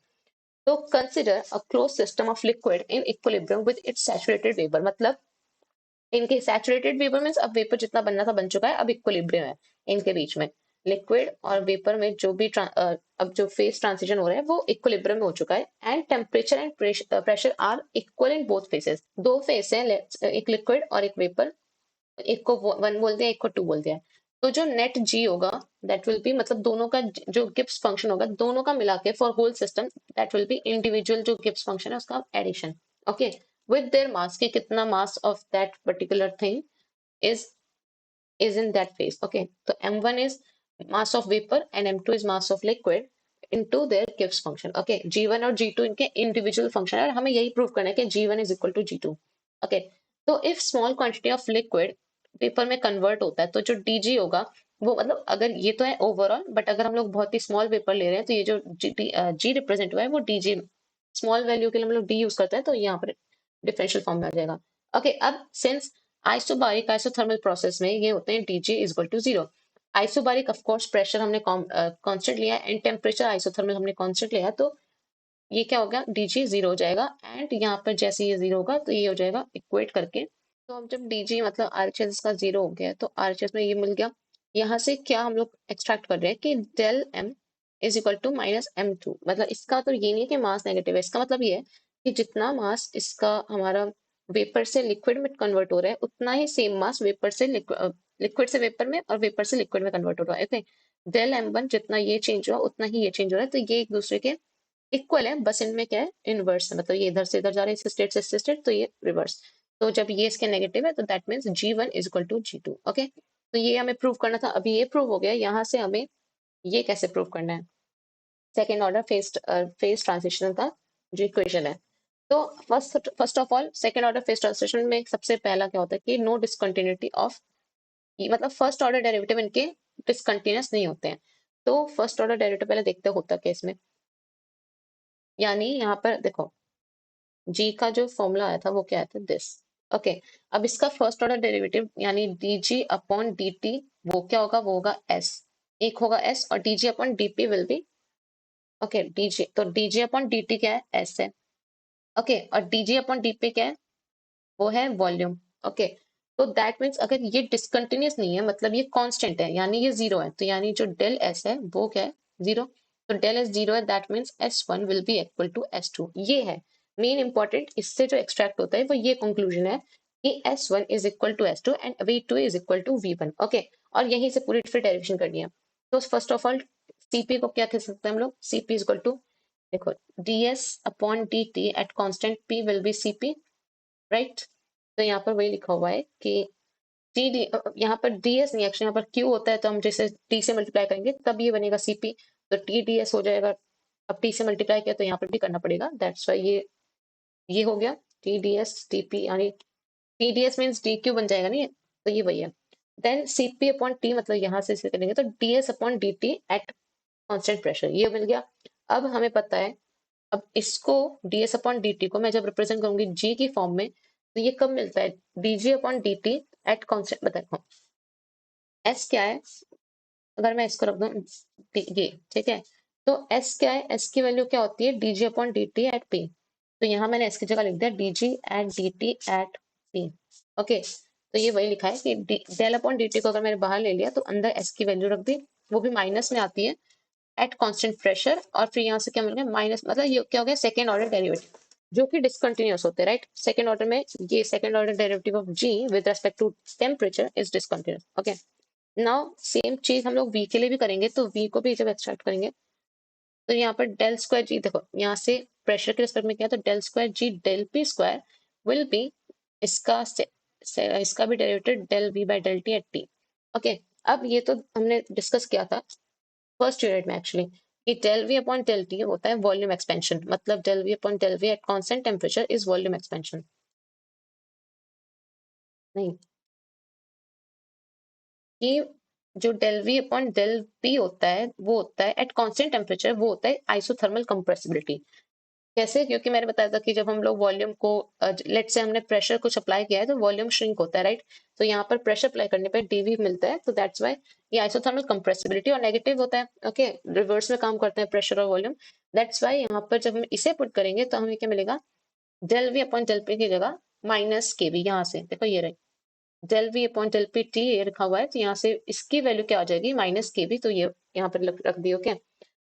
so consider a closed system of liquid in equilibrium with its saturated vapor, मतलब इनके saturated vapour means अब vapour जितना बनना था बन चुका है, अब इक्विलिब्रियम है इनके बीच में। लिक्विड और वेपर में जो भी अब जो फेस ट्रांजिशन हो रहा है वो इक्विलिब्रियम में हो चुका है, and temperature and pressure are equal in both phases. दो फेस है, एक लिक्विड और एक वेपर, एक को वन बोलते हैं एक को टू बोलते हैं। तो जो नेट जी होगा दैट विल बी, मतलब दोनों का जो गिब्स फंक्शन होगा दोनों का मिला के for whole system that will be individual जो गिब्स फंक्शन है उसका addition. Okay, with their mass, कि कितना mass of that particular thing is is in that phase. Okay, so m1 is mass of vapor and m2 is mass of liquid into their Gibbs function. Okay, g1 और g2 इनके individual function है और हमें यही prove करना है कि g1 is equal to g2. Okay, तो if small quantity of liquid vapour में कन्वर्ट होता है तो जो dg होगा वो, मतलब अगर ये तो है ओवरऑल, बट अगर हम लोग बहुत ही स्मॉल वेपर ले रहे हैं तो ये जो जी रिप्रेजेंट हुआ है वो dg, स्मॉल वैल्यू के लिए हम लोग d यूज करते हैं तो यहाँ पर डिफरेंशियल फॉर्म में आ जाएगा। ओके, अब सिंस आइसोबारिक आइसोथर्मल प्रोसेस में ये होते हैं dg is equal to zero. Isobaric of course pressure हमने कांस्टेंट लिया एंड टेम्परेचर आइसोथर्मल हमने कांस्टेंट लिया, तो ये क्या होगा, dg जीरो हो जाएगा एंड यहाँ पर जैसे ये जीरो होगा तो ये हो जाएगा इक्वेट करके। तो अब जब dg मतलब RHS का जीरो हो गया तो RHS में ये मिल गया। यहाँ से क्या हम लोग एक्सट्रैक्ट कर रहे हैं कि del m is equal to minus m2, मतलब इसका तो ये नहीं है कि मास नेगेटिव है, इसका मतलब ये है कि जितना मास इसका हमारा वेपर से लिक्विड में कन्वर्ट हो रहा है उतना ही सेम मास वेपर से लिक्विड से वेपर में और वेपर से लिक्विड में कन्वर्ट हो रहा है। ओके, डेल m1 जितना ये चेंज हुआ उतना ही ये चेंज हो रहा है, तो ये एक दूसरे के इक्वल है, बस इनमें क्या है इनवर्स है, मतलब ये इधर से इधर जा रहा है इस स्टेट से इस स्टेट, तो ये रिवर्स। तो जब ये इसके नेगेटिव है तो that means g1 is equal to g2। Okay, तो ये हमें प्रूव करना था, अभी ये प्रूव हो गया। यहाँ से हमें ये कैसे प्रूव करना है, सेकेंड ऑर्डर फेस ट्रांजिशन का जो इक्वेशन है। तो first of all second order face transition में सबसे पहला क्या होता है कि नो डिसकंटिन्यूटी ऑफ, मतलब फर्स्ट ऑर्डर डेरिवेटिव इनके डिसकंटिन्यूस नहीं होते हैं। तो फर्स्ट ऑर्डर डेरिवेटिव पहले देखते होता क्या इसमें, यानी यहाँ पर देखो जी का जो फॉर्मूला आया था वो क्या आया था, दिस। ओके, अब इसका फर्स्ट ऑर्डर डेरिवेटिव यानी dg अपॉन dt वो क्या होगा, वो होगा s, एक होगा s, और dg upon dp will B, okay dg, तो dg अपॉन dt क्या है, s है। ओके, और dg अपॉन dp क्या है, वो है वॉल्यूम। ओके, तो दैट मीन्स अगर ये डिसकंटिन्यूस नहीं है मतलब ये कांस्टेंट है यानी ये जीरो है, तो यानी जो डेल एस है वो क्या है, जीरो। तो डेल एस जीरो है that means S1 will be equal to S2। ये है मेन इंपॉर्टेंट, इससे जो एक्सट्रैक्ट होता है वो ये कंक्लूजन है कि S1 is equal to S2 and V2 is equal to V1। Okay, और यहीं से पूरी फिर डेरिवेशन करनी है। तो फर्स्ट ऑफ ऑल CP को क्या कह सकते हैं हम लोग, CP इज इक्वल टू, देखो ds upon dt at constant P will be CP, right. तो यहाँ पर वही लिखा हुआ है कि टी डी, यहाँ पर डी एस नहीं, एक्चुअली यहाँ पर क्यू होता है तो हम जैसे टी से मल्टीप्लाई करेंगे तब ये बनेगा सीपी, तो टी डी एस हो जाएगा। अब टी से मल्टीप्लाई किया तो यहाँ पर भी करना पड़ेगा, दैट्स वाई ये हो गया T D S T P, यानी T D S means D Q बन जाएगा नहीं, तो ये वही है। देन सीपी अपॉन टी, मतलब यहाँ से इसे करेंगे तो D S upon D T at constant pressure, ये मिल गया। अब हमें पता है, अब इसको ds अपॉन dt को मैं जब रिप्रेजेंट करूंगी g की फॉर्म में तो ये कब मिलता है, dg upon dt at constant, बताओ s क्या है, अगर मैं इसको रख दूं ये, ठीक है। तो s क्या है, s की वैल्यू क्या होती है, dg upon dt at p। तो यहाँ मैंने s की जगह लिख दिया dg at dt at p। Okay, तो ये वही लिखा है कि डेल अपॉन dt को अगर मैंने बाहर ले लिया तो अंदर s की वैल्यू रख दी, वो भी माइनस में आती है एट कांस्टेंट प्रेशर, और फिर यहाँ से क्या मिल गया माइनस, मतलब ये क्या हो गया सेकेंड ऑर्डर डेरिवेटिव जो कि डिसकंटिन्यूअस होते हैं, राइट। सेकेंड ऑर्डर में ये second order derivative of g with respect to temperature is discontinuous. Okay, now same चीज हम लोग v के लिए भी करेंगे, तो v को भी जब एक्सट्रैक्ट करेंगे तो यहाँ पर डेल स्क्वायर जी, देखो यहाँ से प्रेशर के रिस्पेक्ट में क्या है, तो del square G del P square will be इसका इसका भी derivative del v by del T at T. Okay, अब ये तो हमने डिस्कस किया था फर्स्ट यूनिट में एक्चुअली, कि del V upon del T होता है वॉल्यूम एक्सपेंशन, मतलब del V upon del V at constant temperature is volume expansion. नहीं, कि जो del V upon del P होता है वो होता है एट कांस्टेंट टेम्परेचर, वो होता है आइसोथर्मल कंप्रेसिबिलिटी। कैसे? क्योंकि मैंने बताया था कि जब हम लोग वॉल्यूम को लेट से हमने प्रेशर कुछ अप्लाई किया है तो वॉल्यूम श्रिंक होता है, राइट? तो यहाँ पर प्रेशर अप्लाई करने पे डीवी मिलता है, तो दैट्स वाई ये आइसोथर्मल कंप्रेसिबिलिटी और नेगेटिव होता है। ओके, रिवर्स में काम करते हैं प्रेशर और वॉल्यूम। दैट्स वाई यहाँ पर जब हम इसे पुट करेंगे तो हमें क्या मिलेगा, del V upon del P की जगह माइनस के वी, यहाँ से देखो ये रही del V upon del P T, ये रखा हुआ है, तो यहाँ से इसकी वैल्यू क्या आ जाएगी, माइनस के वी, तो ये यहाँ पर रख दी। ओके,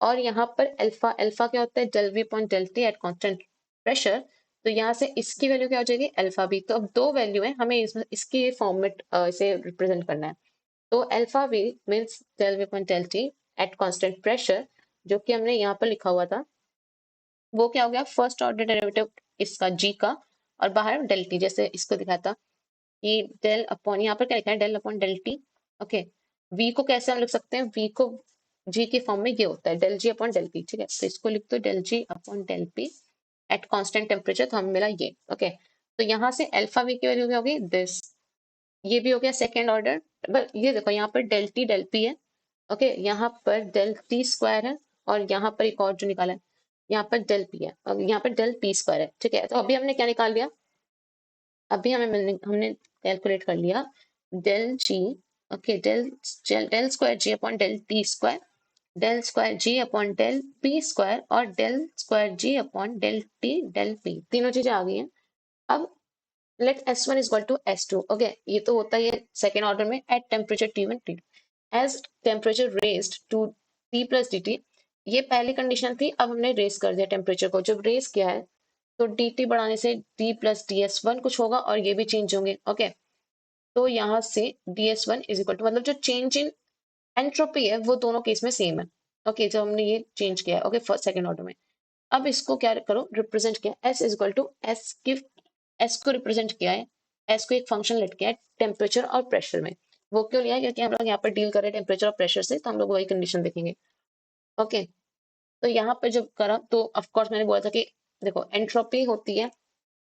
और यहाँ पर अल्फा, अल्फा क्या होता है, del V upon del T at constant pressure, तो यहाँ से इसकी वैल्यू क्या हो जाएगी, अल्फा बी। तो अब दो वैल्यू है, हमें इसकी फॉर्म में इसे रिप्रेजेंट करना है। तो alpha B means del V upon del T at constant pressure, जो कि हमने यहाँ पर लिखा हुआ था, वो क्या हो गया, फर्स्ट ऑर्डर डेरिवेटिव इसका जी का, और बाहर डेल टी, जैसे इसको दिखाया था कि डेल अपॉन, यहाँ पर क्या लिखा है, del upon del T. Okay, V को कैसे हम लिख सकते हैं, वी को जी की फॉर्म में ये होता है del G upon del P, ठीक है? तो इसको लिख दो del G upon del P at constant temperature, तो हमें मिला ये। ओके, तो यहाँ से अल्फा वी की वैल्यू क्या होगी, दिस, ये भी हो गया सेकेंड ऑर्डर। बट ये देखो यहाँ पर डेल पी है। ओके, यहाँ पर डेल टी स्क्वायर है, और यहाँ पर एक और जो निकाला है, यहाँ पर डेल पी है, और यहाँ पर डेल पी स्क्वायर है, ठीक है? तो अभी हमने क्या निकाल लिया, अभी हमने कैलकुलेट कर लिया del G. Okay, del del square G upon del T square, del square G upon del P square, और del square G upon del T del P, तीनों चीजें आ गई हैं। अब let S one is equal to S two. Okay, ये तो होता है सेकेंड ऑर्डर में at temperature T one T, as temperature raised to T plus D T, ये पहली कंडीशन थी। अब हमने रेस कर दिया टेम्परेचर को, जब रेस किया है तो डी टी बढ़ाने से D plus D S one कुछ होगा, और ये भी चेंज होंगे। ओके, तो यहाँ से D S one is equal to, मतलब जो चेंज इन एंट्रोपी है वो दोनों केस में सेम है। ओके, जब हमने ये चेंज किया है, ओके, फर्स्ट सेकंड ऑर्डर में, अब इसको क्या करो, रिप्रेजेंट किया, S is equal to S की, एस को रिप्रेजेंट किया है, एस को एक फंक्शन लेट किया है टेम्परेचर और प्रेशर में। वो क्यों लिया है, क्योंकि हम लोग यहाँ पर डील कर रहे हैं टेम्परेचर और प्रेशर से, तो हम लोग वही कंडीशन देखेंगे। ओके, तो यहाँ पर जब करा तो ऑफकोर्स मैंने बोला था कि देखो एंट्रोपी होती है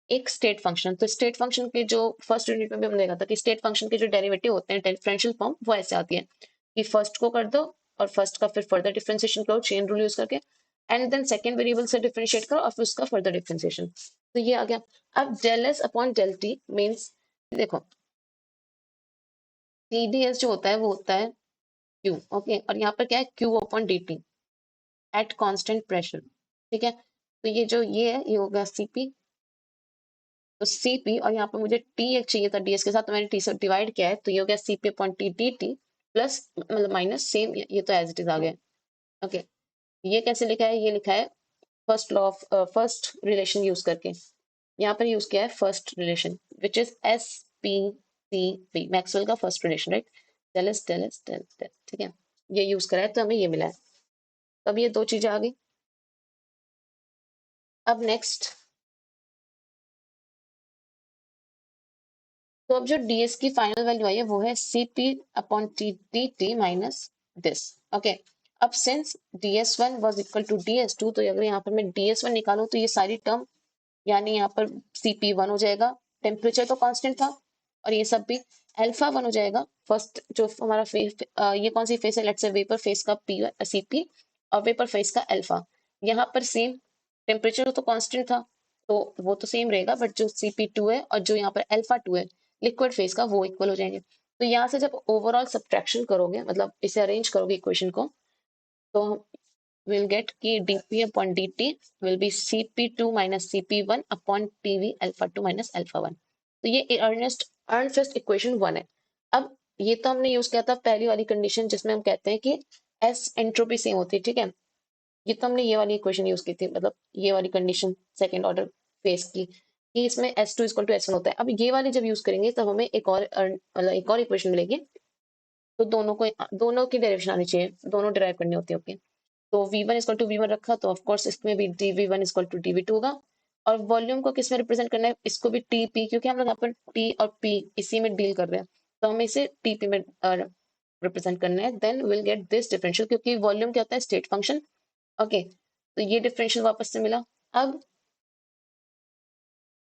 एक स्टेट फंक्शन, तो स्टेट फंक्शन के जो फर्स्ट यूनिट में भी हमने देखा था कि स्टेट फंक्शन के जो डेरिवेटिव होते हैं डिफरेंशियल फॉर्म, वो ऐसे आती है कि फर्स्ट को कर दो, और फर्स्ट का फिर फर्दर डिफरेंशिएशन करो चेन रूल यूज करके, एंड देन सेकंड वेरिएबल से डिफरेंशिएट करो और फिर उसका फर्दर डिफरेंशिएशन, तो ये आ गया। अब del S upon del T means, देखो टी डी एस जो होता है वो होता है क्यू। ओके, और यहाँ पर क्या है, Q upon D T at constant pressure, ठीक है? तो ये जो ये है ये होगा सीपी, तो सीपी, और यहाँ पर मुझे टी एक चाहिए था डीएस के साथ, तो मैंने टी से डिवाइड किया है, तो ये हो गया CP upon T D T plus, मतलब माइनस सेम, ये तो एज इट इज आ गया। ओके, ये कैसे लिखा है, ये लिखा है first law of first relation use करके, यहाँ पर यूज किया है first relation which is S P C P, Maxwell का first relation, right? Del S del S del del, ठीक है? ये यूज करा है तो हमें ये मिला है। तो अब ये दो चीजें आ गई। अब नेक्स्ट, तो अब जो ds की फाइनल वैल्यू आई है वो है cp upon T D T minus this. Okay, अब since ds1 was equal to ds2, तो अगर यहाँ पर मैं ds1 निकालूं तो ये सारी टर्म, यानी यहाँ पर cp1 हो जाएगा, टेम्परेचर तो कांस्टेंट था, और ये सब भी अल्फा 1 हो जाएगा। फर्स्ट जो हमारा फेस, ये कौन सी फेस है, लेट्स से वेपर फेस का पी cp, और वेपर फेस का अल्फा, यहाँ पर सेम टेम्परेचर तो कांस्टेंट था, तो वो तो सेम रहेगा, बट जो cp2 है और जो यहाँ पर अल्फा 2 है लिक्विड फेज का, वो इक्वल हो जाएंगे। तो यहाँ से जब ओवरऑल सब्ट्रैक्शन करोगे, मतलब इसे अरेंज करोगे इक्वेशन को, तो विल गेट कि dp upon dt will be cp2 minus cp1 upon tv alpha 2 minus alpha 1। तो ये अर्नस्ट इक्वेशन 1 है। अब ये तो हमने यूज किया था पहली वाली कंडीशन जिसमें हम कहते हैं कि एस एंट्रोपी सेम होती है, ठीक है? ये तो हमने ये वाली इक्वेशन यूज की थी, मतलब ये वाली कंडीशन सेकेंड ऑर्डर फेस की, कि इसमें S two equal to S one होता है। अब ये वाली जब यूज करेंगे तब हमें एक और मतलब एक और इक्वेशन मिलेगी, तो दोनों को, दोनों की डेरिवेशन आनी चाहिए, दोनों डिराइव करनी होती है। ओके, तो V one equal to V one रखा, तो ऑफकोर्स इसमें भी D V one equal to D V two होगा, और वॉल्यूम को किस में रिप्रेजेंट करना है, इसको भी टी पी, क्योंकि हम लोग यहाँ पर टी और पी इसी में डील कर रहे हैं, तो हमें इसे टीपी में रिप्रेजेंट करना है, then will get this differential, क्योंकि वॉल्यूम क्या होता है, स्टेट फंक्शन। ओके, तो ये डिफरेंशियल वापस से मिला। अब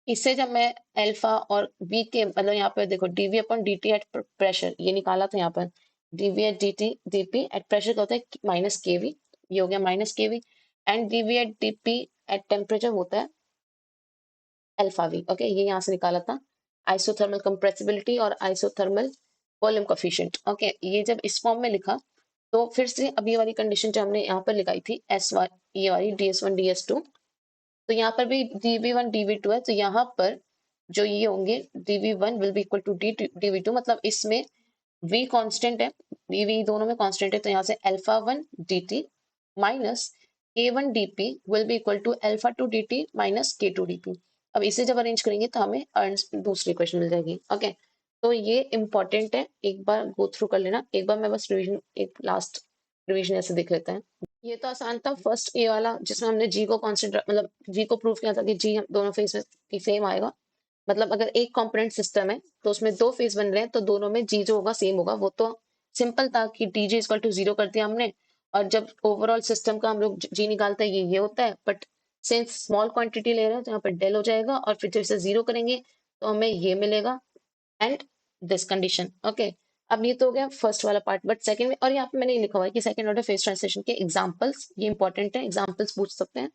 इससे जब मैं अल्फा और वी के मतलब यहाँ पर देखो DV upon D T at pressure ये निकाला था यहाँ पर, DV at D T DP at pressure क्या होता है माइनस के वी, ये हो गया minus K V, and DV at DP at temperature होता है अल्फा वी। ओके, ये यहाँ से निकाला था आइसोथर्मल कंप्रेसिबिलिटी और आइसोथर्मल वॉल्यूम कोफिशिएंट। ओके, ये जब इस फॉर्म में लिखा तो फिर से अब ये वाली कंडीशन जो हमने यहाँ पर लगाई थी एस वाई ये वाली D S one D S two, तो यहाँ पर भी dv1 वन dv2 है, तो यहाँ पर जो ये होंगे dv1 will be equal to dv2, मतलब इसमें v कांस्टेंट है, dv दोनों में कांस्टेंट है, तो यहाँ से alpha one dt minus K one dp will be equal to alpha two dt minus K two dp। अब इसे जब अरेंज करेंगे तो हमें दूसरी इक्वेशन मिल जाएगी। ओके, तो ये इंपॉर्टेंट है, एक बार गो थ्रू कर लेना। एक बार मैं बस रिवीजन, एक लास्ट रिवीजन ऐसे देख लेते हैं। ये तो आसान था, फर्स्ट ए वाला जिसमें हमने जी को कांस्टेंट मतलब जी को प्रूव किया था कि जी दोनों फेज में सेम आएगा। मतलब अगर एक कंपोनेंट सिस्टम है तो उसमें दो फेज बन रहे हैं तो दोनों में जी जो होगा सेम होगा। वो तो सिंपल था कि D G equal to zero कर दिया हमने, और जब ओवरऑल सिस्टम का हम लोग जी निकालते हैं ये होता है, बट सिंस स्मॉल क्वांटिटी ले रहे हैं तो यहाँ पर डेल हो जाएगा, और फिर जब इसे जीरो करेंगे तो हमें ये मिलेगा एंड दिस कंडीशन। ओके, अब ये तो हो गया फर्स्ट वाला पार्ट, बट सेकंड में, और यहाँ पे मैंने ये लिखा हुआ है कि सेकंड ऑर्डर फेज ट्रांजिशन के एग्जांपल्स, ये इंपॉर्टेंट है, एग्जांपल्स पूछ सकते हैं।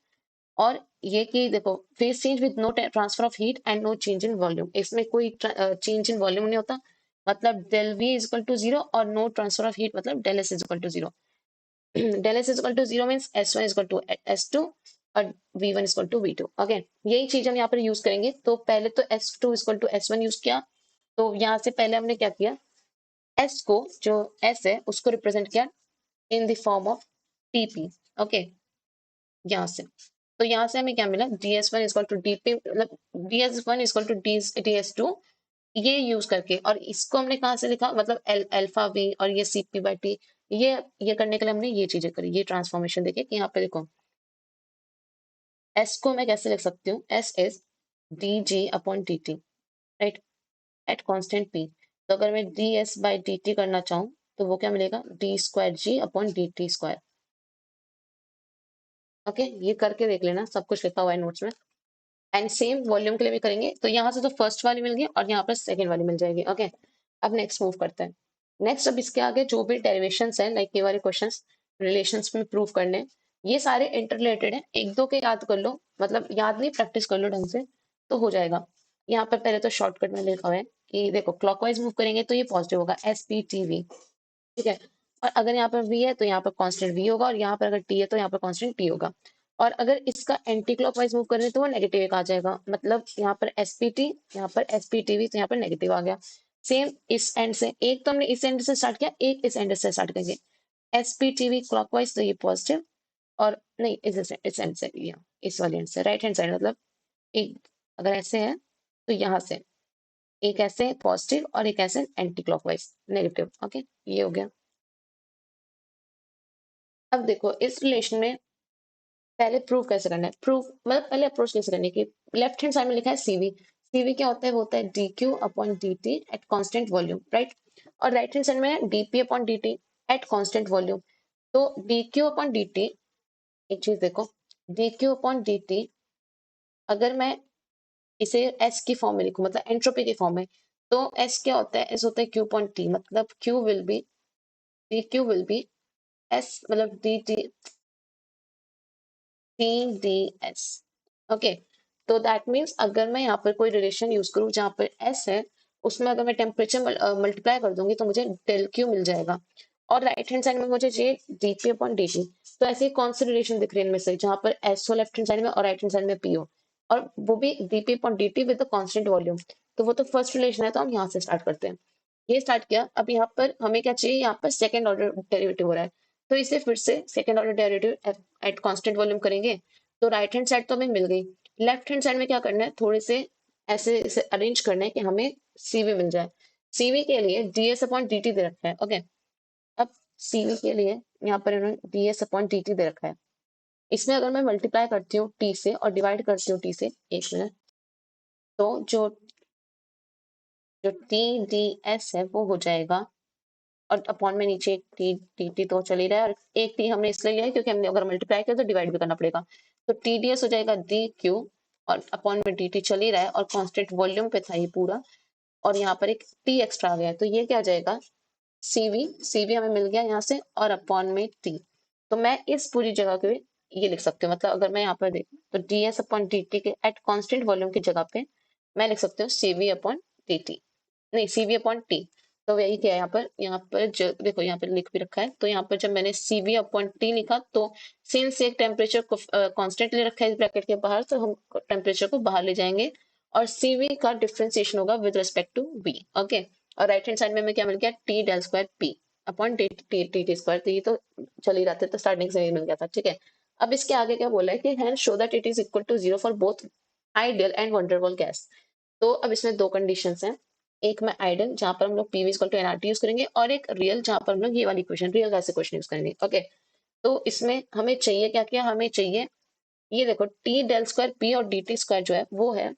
और ये कि देखो phase change with no transfer of heat and no change in volume, इसमें कोई चेंज इन वॉल्यूम नहीं होता, मतलब del V is equal to zero, और नो ट्रांसफर ऑफ हीट मतलब del S is equal to zero. Del S is equal to zero means S one is equal to S two और V one is equal to V two. Okay, यही चीज हम यहाँ पर use करेंगे। तो पहले तो S two is equal to S one use किया, तो यहाँ से पहले हमने क्या किया, एस को जो एस है उसको रिप्रेजेंट किया in the form of T P. Okay, यहाँ से, तो यहाँ से हमें क्या मिला, D S one is equal to D P, मतलब D S one is equal to D S two, ये यूज करके। और इसको हमने कहाँ से लिखा, मतलब अल्फा वी और ये सी पी बाई टी, ये करने के लिए हमने ये चीजें करी, ये ट्रांसफॉर्मेशन देखिए कि यहाँ पे देखो एस को मैं कैसे लिख सकती हूँ, S is D G upon D T, right, at constant P. तो अगर मैं D S by D T करना चाहूँ तो वो क्या मिलेगा, D square G upon D T square. Okay, ये करके देख लेना, सब कुछ लिखा हुआ है नोट्स में। एंड सेम वॉल्यूम के लिए भी करेंगे, तो यहाँ से तो फर्स्ट वाली मिल गई और यहाँ पर सेकंड वाली मिल जाएगी। ओके, अब नेक्स्ट मूव करते हैं। नेक्स्ट अब इसके आगे जो भी डेरिवेशंस है, लाइक ये वाले क्वेश्चंस रिलेशंस में प्रूव करने, ये सारे इंटर रिलेटेड है, एक दो के याद कर लो, मतलब याद नहीं, प्रैक्टिस कर लो ढंग से तो हो जाएगा। यहाँ पर पहले तो शॉर्टकट में लिखा हुआ है कि देखो क्लॉकवाइज मूव करेंगे तो ये पॉजिटिव होगा, एस पी टी वी, ठीक है। और अगर यहाँ पर वी है तो यहाँ पर कांस्टेंट वी होगा, और यहाँ पर अगर टी है तो यहाँ पर कांस्टेंट टी होगा। और अगर इसका एंटी क्लॉकवाइज मूव करें तो वो नेगेटिव एक आ जाएगा, मतलब यहाँ पर एस पी टी, यहाँ पर एस पी टी वी, तो यहाँ पर नेगेटिव आ गया। सेम इस एंड से, एक तो हमने इस एंड से स्टार्ट किया, एक इस एंड से स्टार्ट करेंगे, S P T V clockwise तो ये पॉजिटिव, और नहीं इस एंड से, या इस वाले एंड से राइट हैंड साइड, मतलब एक अगर ऐसे है तो यहाँ से एक ऐसे पॉजिटिव और एक ऐसे एंटी क्लॉकवाइज नेगेटिव। ओके, ये हो गया। अब देखो इस रिलेशन में पहले प्रूव कैसे करना है, प्रूव मतलब पहले अप्रोच कैसे करने की। लेफ्ट हैंड साइड में लिखा है सीवी, सीवी क्या होता है, वो होता है D Q upon D T at constant volume, right. और राइट हैंड साइड में D P upon D T at constant volume. तो D Q upon D T, एक चीज देखो, D Q upon D T अगर मैं इसे एस की फॉर्म में लिखूं, मतलब एंट्रोपी की फॉर्म में, तो एस क्या होता है, एस होता है क्यू अपॉन टी, मतलब Q will be, D Q will be S, मतलब डी टी TDS। ओके, तो दैट मीन्स अगर मैं यहाँ पर कोई रिलेशन यूज करूँ जहाँ पर S है, उसमें अगर मैं टेम्परेचर मल्टीप्लाई कर दूंगी तो मुझे डेल क्यू मिल जाएगा, और राइट हैंड साइड में मुझे ये dp अपॉन dt। तो ऐसे कौन से रिलेशन दिख रहे हैं इनमें से, जहाँ पर S हो लेफ्ट हैंड साइड में और राइट हैंड साइड में P हो, और वो भी dp upon dt with the constant volume. तो वो तो फर्स्ट रिलेशन है, तो हम यहाँ से स्टार्ट करते हैं। ये स्टार्ट किया, अब यहाँ पर हमें क्या चाहिए, यहाँ पर सेकंड ऑर्डर डेरिवेटिव हो रहा है, तो इसे फिर से second order derivative eight constant volume करेंगे। तो राइट हैंड साइड तो हमें मिल गई, लेफ्ट हैंड साइड में क्या करना है, थोड़े से ऐसे इसे अरेंज करना है कि हमें सीवी मिल जाए। सीवी के लिए ds अपॉन dt दे रखा है। ओके, अब सीवी के लिए यहाँ पर इन्होंने ds अपॉन dt दे रखा है, इसमें अगर मैं मल्टीप्लाई करती हूँ t से और डिवाइड करती हूँ t से, एक मिनट, तो जो जो टी डी एस है वो हो जाएगा, और अपॉन में नीचे एक टी टी टी तो चल ही रहा है, और एक टी हमने इसलिए लिया है क्योंकि हमने अगर मल्टीप्लाई किया तो डिवाइड भी करना पड़ेगा। तो टी डी एस हो जाएगा डी क्यू, और अपॉन में डी टी चल ही रहा है, और कांस्टेंट वॉल्यूम पे था ये पूरा, और यहाँ पर एक टी एक्स्ट्रा आ गया है, तो ये क्या आ जाएगा, सीवी, सीवी हमें मिल गया यहाँ से, और अपॉन में टी। तो मैं इस पूरी जगह पे ये लिख सकती हूँ, मतलब अगर मैं यहाँ पर देखूँ तो D S upon D T के एट कॉन्स्टेंट वॉल्यूम की जगह पे मैं लिख सकती हूँ सीवी अपॉन टी टी, नहीं सीवी अपॉन टी। तो वही क्या है यहाँ पर जो देखो यहाँ पर लिख भी रखा है, तो यहाँ पर जब मैंने सीवी अपॉन टी लिखा तो सिंस एक टेम्परेचर को कांस्टेंट ले रखा है इस ब्रैकेट के बाहर, तो हम टेम्परेचर को बाहर ले जाएंगे, और सीवी का डिफरेंशिएशन होगा with respect to B. Okay, और राइट हैंड साइड में हमें क्या मिल गया, T del square P upon T T T T square, तो ये तो चल ही रहा था, तो स्टार्टिंग से ही मिल गया था। ठीक है, अब इसके आगे क्या बोला है कि hence show that it is equal to zero for both ideal and van der Waals gas. तो अब इसमें दो कंडीशंस हैं, एक में आइडियल जहां पर हम लोग PV equal to NRT use करेंगे, और एक रियल जहां पर हम लोग ये वाली equation real gas equation use करेंगे। ओके, तो इसमें हमें चाहिए क्या क्या, हमें चाहिए ये देखो टी डेल स्क्वायर पी और डी टी स्क्वायर जो है वो है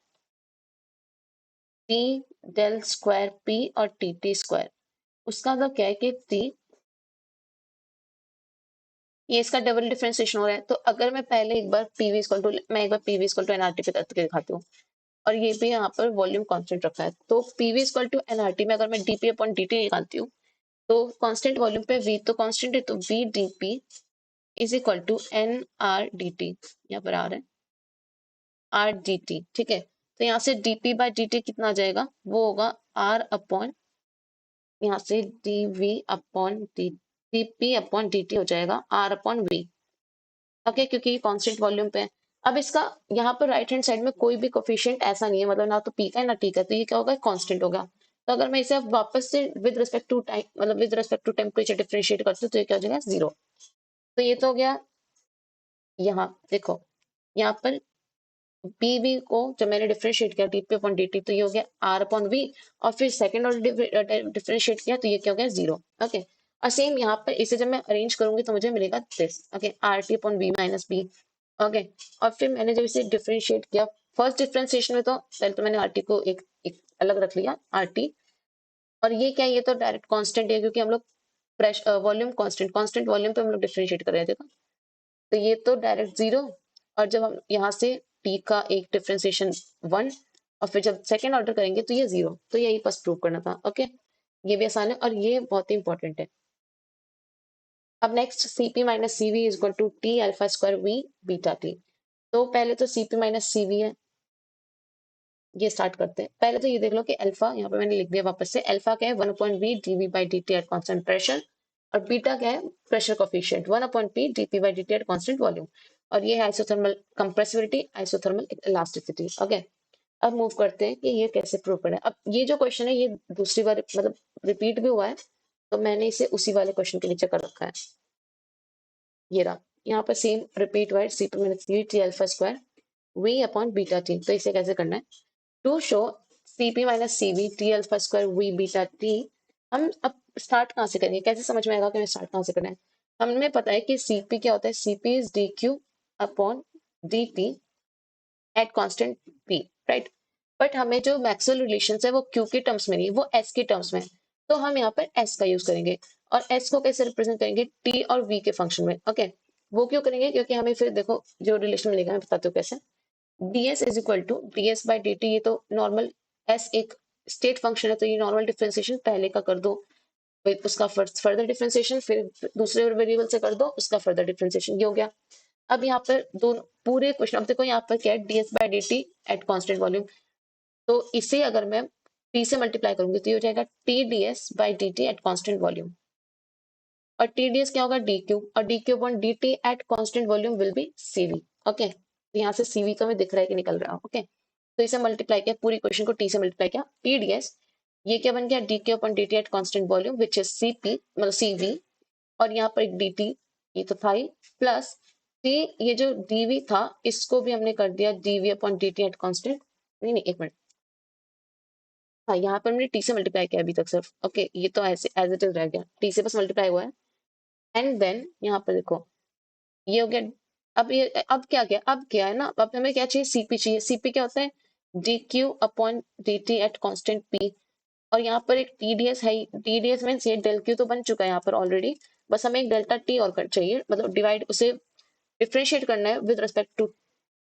टी डेल स्क्वायर पी और टी टी स्क्वायर। उसका मतलब क्या है कि टी, ये इसका डबल डिफरेंशिएशन हो रहा है, तो अगर मैं पहले एक बार पीवी इक्वल टू, मैं एक बार पीवी इक्वल टू एनआरटी पे करके दिखाती हूँ, और ये भी यहाँ पर वॉल्यूम कांस्टेंट रखा है, तो पीवी इक्वल टू एनआरटी में अगर मैं डीपी अपॉन डीटी निकालती हूँ, तो कांस्टेंट वॉल्यूम पे वी तो कांस्टेंट है, तो V DP is equal to N R D T, यहाँ पर आ रहा है आर डी टी। ठीक है, तो यहाँ से डीपी बाय डी कितना आ जाएगा, वो होगा आर अपॉन, यहाँ से D V upon D, DP upon D T हो जाएगा आर अपॉन वी। ओके, क्योंकि ये कांस्टेंट वॉल्यूम पे है। अब इसका यहाँ पर राइट हैंड साइड में कोई भी कोफिशिएंट ऐसा नहीं है, मतलब ना तो पी का है ना टी का, तो ये क्या होगा, कांस्टेंट होगा। तो अगर मैं इसे अब वापस से विद रिस्पेक्ट टू टाइम, मतलब with respect to temperature differentiate करती हूँ, तो ये क्या हो जाएगा, जीरो। तो ये तो हो गया, यहाँ देखो यहाँ पर पीवी को जब मैंने डिफरेंशिएट किया डीपी अपॉन डी तो ये हो गया आर अपॉन वी, और फिर सेकंड ऑर्डर डिफरेंशिएट किया तो ये क्या हो गया, जीरो। ओके, और सेम यहाँ पर इसे जब मैं अरेंज करूंगी तो मुझे मिलेगा this. Okay, R T upon V minus B. Okay, और फिर मैंने जब इसे डिफरेंशिएट किया फर्स्ट डिफरेंशिएशन में, तो पहले तो मैंने आर टी को एक अलग रख लिया आर टी, और ये क्या है, ये तो डायरेक्ट कांस्टेंट है क्योंकि हम लोग pressure volume constant constant volume पे हम लोग डिफरेंशिएट कर रहे थे, तो ये तो डायरेक्ट जीरो। और जब हम यहाँ से टी का एक डिफरेंशिएशन वन, और फिर जब सेकेंड ऑर्डर करेंगे तो ये जीरो, तो यही बस प्रूव करना था। ओके, ये भी आसान है और ये बहुत ही इंपॉर्टेंट है। अब next CP minus CV is equal to T alpha square V beta T. तो पहले तो सीपी माइनस सीवी है, ये स्टार्ट करते हैं। पहले तो ये देख लो कि अल्फा यहाँ पे मैंने लिख दिया वापस से, अल्फा क्या है, one upon V DV by D T at constant pressure, और बीटा क्या है, pressure coefficient one upon P DP by D T at constant volume, और ये है isothermal compressibility, isothermal elasticity. Okay, अब मूव करते हैं कि ये कैसे प्रूव करें। अब ये जो क्वेश्चन है ये दूसरी बार मतलब रिपीट भी हुआ है, तो मैंने इसे उसी वाले क्वेश्चन के नीचे कर रखा है, ये रहा। यहाँ पर सेम रिपीट हुआ है, C P minus T alpha square V upon beta T. तो इसे कैसे करना है, to show Cp minus Cv T alpha square V beta T. हम अब स्टार्ट कहाँ से करेंगे, कैसे समझ में आएगा कि हमें स्टार्ट कहाँ से करना है। हमें पता है कि Cp क्या होता है, Cp is D Q upon D T at constant P, right. But हमें जो मैक्सवेल रिलेशन है वो Q के टर्म्स में नहीं, वो S के टर्म्स में है, तो हम यहाँ पर S का यूज करेंगे। और S को कैसे रिप्रेजेंट करेंगे, T और V के फंक्शन में। ओके, वो क्यों करेंगे, क्योंकि हमें फिर देखो जो रिलेशन मिलेगा मैं बताती हूँ कैसे। ds is equal to D S by D T, ये तो नॉर्मल, एस एक स्टेट फंक्शन है तो ये नॉर्मल डिफरेंशिएशन पहले का कर दो, फिर उसका फर्दर डिफरेंशिएशन, फिर दूसरे वेरिएबल से कर दो उसका फर्दर डिफरेंशिएशन, ये हो गया। अब यहाँ पर दोनों पूरे क्वेश्चन, अब देखो यहाँ पर क्या है, D S by D T at constant volume, तो इसे अगर मैं टी से मल्टीप्लाई करूंगी तो ये हो जाएगा T D S by D T at constant volume, और टी डी एस क्या होगा, डी क्यू, और D Q upon D T at constant volume will be CV. Okay, तो यहाँ से सीवी का मैं दिख रहा है कि निकल रहा है। ओके, तो इसे मल्टीप्लाई किया, पूरी क्वेश्चन को टी से मल्टीप्लाई किया, टी डी एस, ये क्या बन गया, D Q upon D T at constant volume which is C P मतलब सी वी, और यहाँ पर एक डी टी, ये तो था ही, प्लस टी, ये जो डीवी था इसको भी हमने कर दिया DV upon D T at constant, नहीं नहीं एक मिनट, हाँ यहाँ पर हमने टी से मल्टीप्लाई किया अभी तक सिर्फ। ओके, ये तो ऐसे एज इट इज रह गया, टी से बस मल्टीप्लाई हुआ है। एंड देन यहाँ पर देखो ये हो गया। अब ये अब क्या है ना, अब हमें क्या चाहिए, सीपी चाहिए। सीपी क्या होता है, D Q upon D T at constant P, और यहाँ पर एक टीडीएस है, टीडीएस मीन्स ये डेल क्यू तो बन चुका है यहाँ पर ऑलरेडी, बस हमें एक डेल्टा टी और चाहिए, मतलब डिवाइड उसे डिफ्रेंशिएट करना है with respect to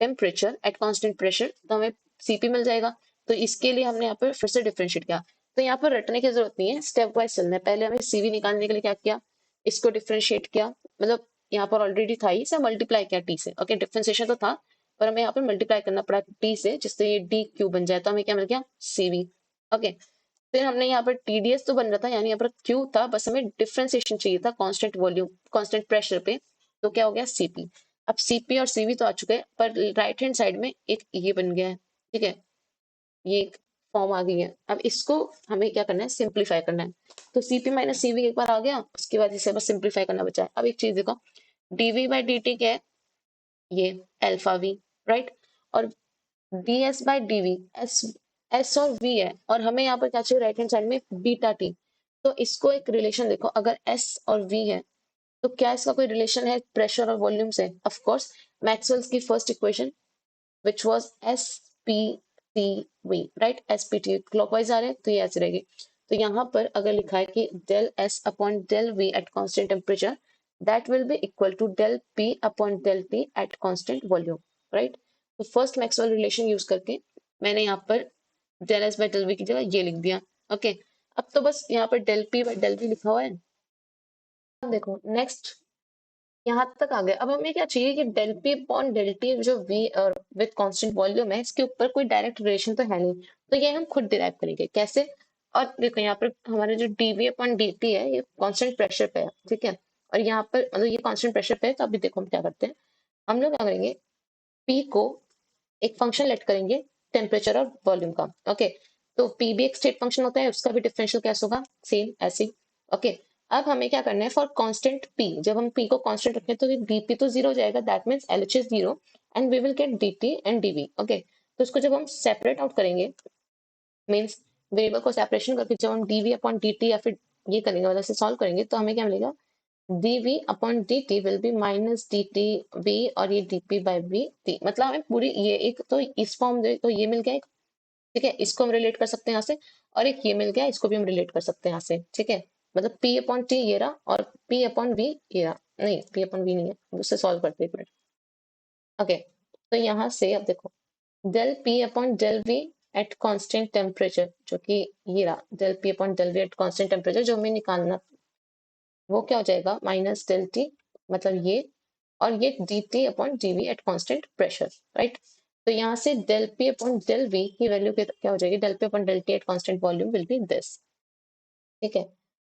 temperature at constant pressure, तो हमें सीपी मिल जाएगा। तो इसके लिए हमने यहाँ पर फिर से डिफ्रेंशिएट किया। तो यहाँ पर रटने की जरूरत नहीं है, स्टेप वाइज चलना है। पहले हमें सीवी निकालने के लिए क्या किया, इसको डिफ्रेंशिएट किया, मतलब यहाँ पर ऑलरेडी था ही, इसे मल्टीप्लाई किया टी से। ओके, डिफ्रेंशिएशन तो था पर हमें यहाँ पर मल्टीप्लाई करना पड़ा टी से, जिससे ये डी क्यू बन जाए, तो हमें क्या मिल गया, सीवी। ओके, फिर हमने यहाँ पर टीडीएस तो बन रहा था, यानी यहाँ पर क्यू था, बस हमें डिफ्रेंसिएशन चाहिए था कांस्टेंट वॉल्यूम कांस्टेंट प्रेशर पे, तो क्या हो गया, सीपी। अब सीपी और सीवी तो आ चुके हैं, पर राइट हैंड साइड में एक ये बन गया है, ठीक है, ये एक फॉर्म आ गई है। अब इसको हमें क्या करना है, सिंप्लीफाई करना है। तो सीपी माइनस सीवी एक बार आ गया, उसके बाद इसे बस सिंप्लीफाई करना बचा है। अब एक चीज देखो, डीवी बाई डी टी क्या है, ये अल्फा वी, राइट, और D S by D V, S S और वी है, और हमें यहाँ पर क्या चाहिए, राइट हैंड साइड में बीटा टी। तो इसको एक रिलेशन देखो, अगर एस और वी है तो क्या इसका कोई रिलेशन है प्रेशर और वॉल्यूम से? ऑफ कोर्स, मैक्सवेल्स की first equation which was SPTV, right? SPT clockwise आ रहे हैं तो ये ऐसे रहेगी। तो यहाँ पर अगर लिखा है कि del S upon del V at constant temperature, that will be equal to del P upon del T at constant volume, right? तो फर्स्ट मैक्सवेल रिलेशन यूज करके मैंने यहाँ पर del S by del V की जगह ये लिख दिया। ओके, अब तो बस यहाँ पर del P by del V लिखा हुआ है। अब देखो नेक्स्ट यहाँ तक आ गए। अब हमें क्या चाहिए कि del P upon del T जो वी और विद कांस्टेंट वॉल्यूम है, इसके ऊपर कोई डायरेक्ट रिलेशन तो है नहीं, तो ये हम खुद डिराइव करेंगे कैसे। और देखो यहाँ पर हमारे जो डीवी अपॉन डी टी है, ये कांस्टेंट प्रेशर पे है, ठीक है, और यहाँ पर मतलब ये कांस्टेंट प्रेशर पे है। तो अभी देखो हम क्या करते हैं, हम लोग क्या करेंगे, पी को एक फंक्शन लेट करेंगे टेम्परेचर और वॉल्यूम का। ओके, तो पी भी एक स्टेट फंक्शन होता है, उसका भी डिफरेंशियल कैसे होगा, सेम ऐसे ही। ओके, अब हमें क्या करना है, फॉर कांस्टेंट पी, जब हम पी को कांस्टेंट रखें तो डीपी तो जीरो हो जाएगा, that means LH is zero and we will get DT and DV. Okay, तो इसको जब हम सेपरेट आउट करेंगे, मीन्स वेरिएबल को सेपरेशन करके जब हम डीवी अपॉन डीटी या फिर ये करेंगे, मतलब से सॉल्व करेंगे, तो हमें क्या मिलेगा, dv upon dt will be minus dt v, और ये dp बाई v t, मतलब हमें पूरी ये एक तो इस फॉर्म दे तो ये मिल गया एक, ठीक है, इसको हम रिलेट कर सकते हैं यहाँ से, और एक ये मिल गया, इसको भी हम रिलेट कर सकते हैं यहाँ से, ठीक है, मतलब p अपॉन t ये रहा और p अपॉन v ये रहा, नहीं p अपॉन v नहीं है, उससे सॉल्व करते हैं एक मिनट। ओके, तो यहाँ से अब देखो, del p upon del v at constant temperature, जो कि ये रहा del p upon del v at constant temperature, जो हमें निकालना, वो क्या हो जाएगा, माइनस डेल टी, मतलब ये, और ये D T upon D V at constant pressure, right. तो यहाँ से del P upon del V की वैल्यू क्या हो जाएगी, del P upon del T at constant volume will be this, ठीक है।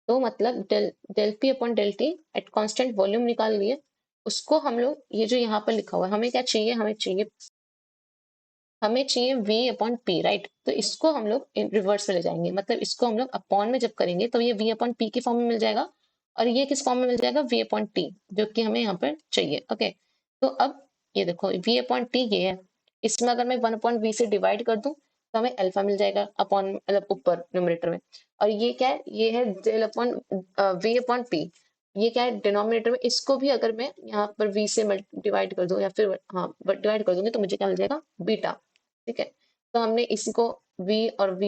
तो मतलब del P upon del T at constant volume निकाल लिए, उसको हम लोग ये जो यहाँ पर लिखा हुआ है, हमें क्या चाहिए, हमें चाहिए v अपॉन पी, राइट। तो इसको हम लोग रिवर्स में ले जाएंगे, मतलब इसको हम लोग अपॉन में जब करेंगे तो ये v अपॉन पी के फॉर्म में मिल जाएगा, और ये किस फॉर्म में मिल जाएगा, v अपॉन टी, जो कि हमें यहाँ पर चाहिए। ओके, तो अब ये देखो v अपॉन टी ये है, इसमें अगर मैं वन अपॉन वी से डिवाइड कर दूं तो हमें अल्फा मिल जाएगा अपॉन, मतलब ऊपर न्यूमरेटर में, और ये क्या है, ये है del upon V upon P, ये क्या है डिनोमिनेटर में, इसको भी अगर मैं यहाँ पर v से डिवाइड कर दूं या फिर हाँ डिवाइड कर दूंगी तो मुझे क्या मिल जाएगा, बीटा, ठीक है। तो हमने इसी को v और v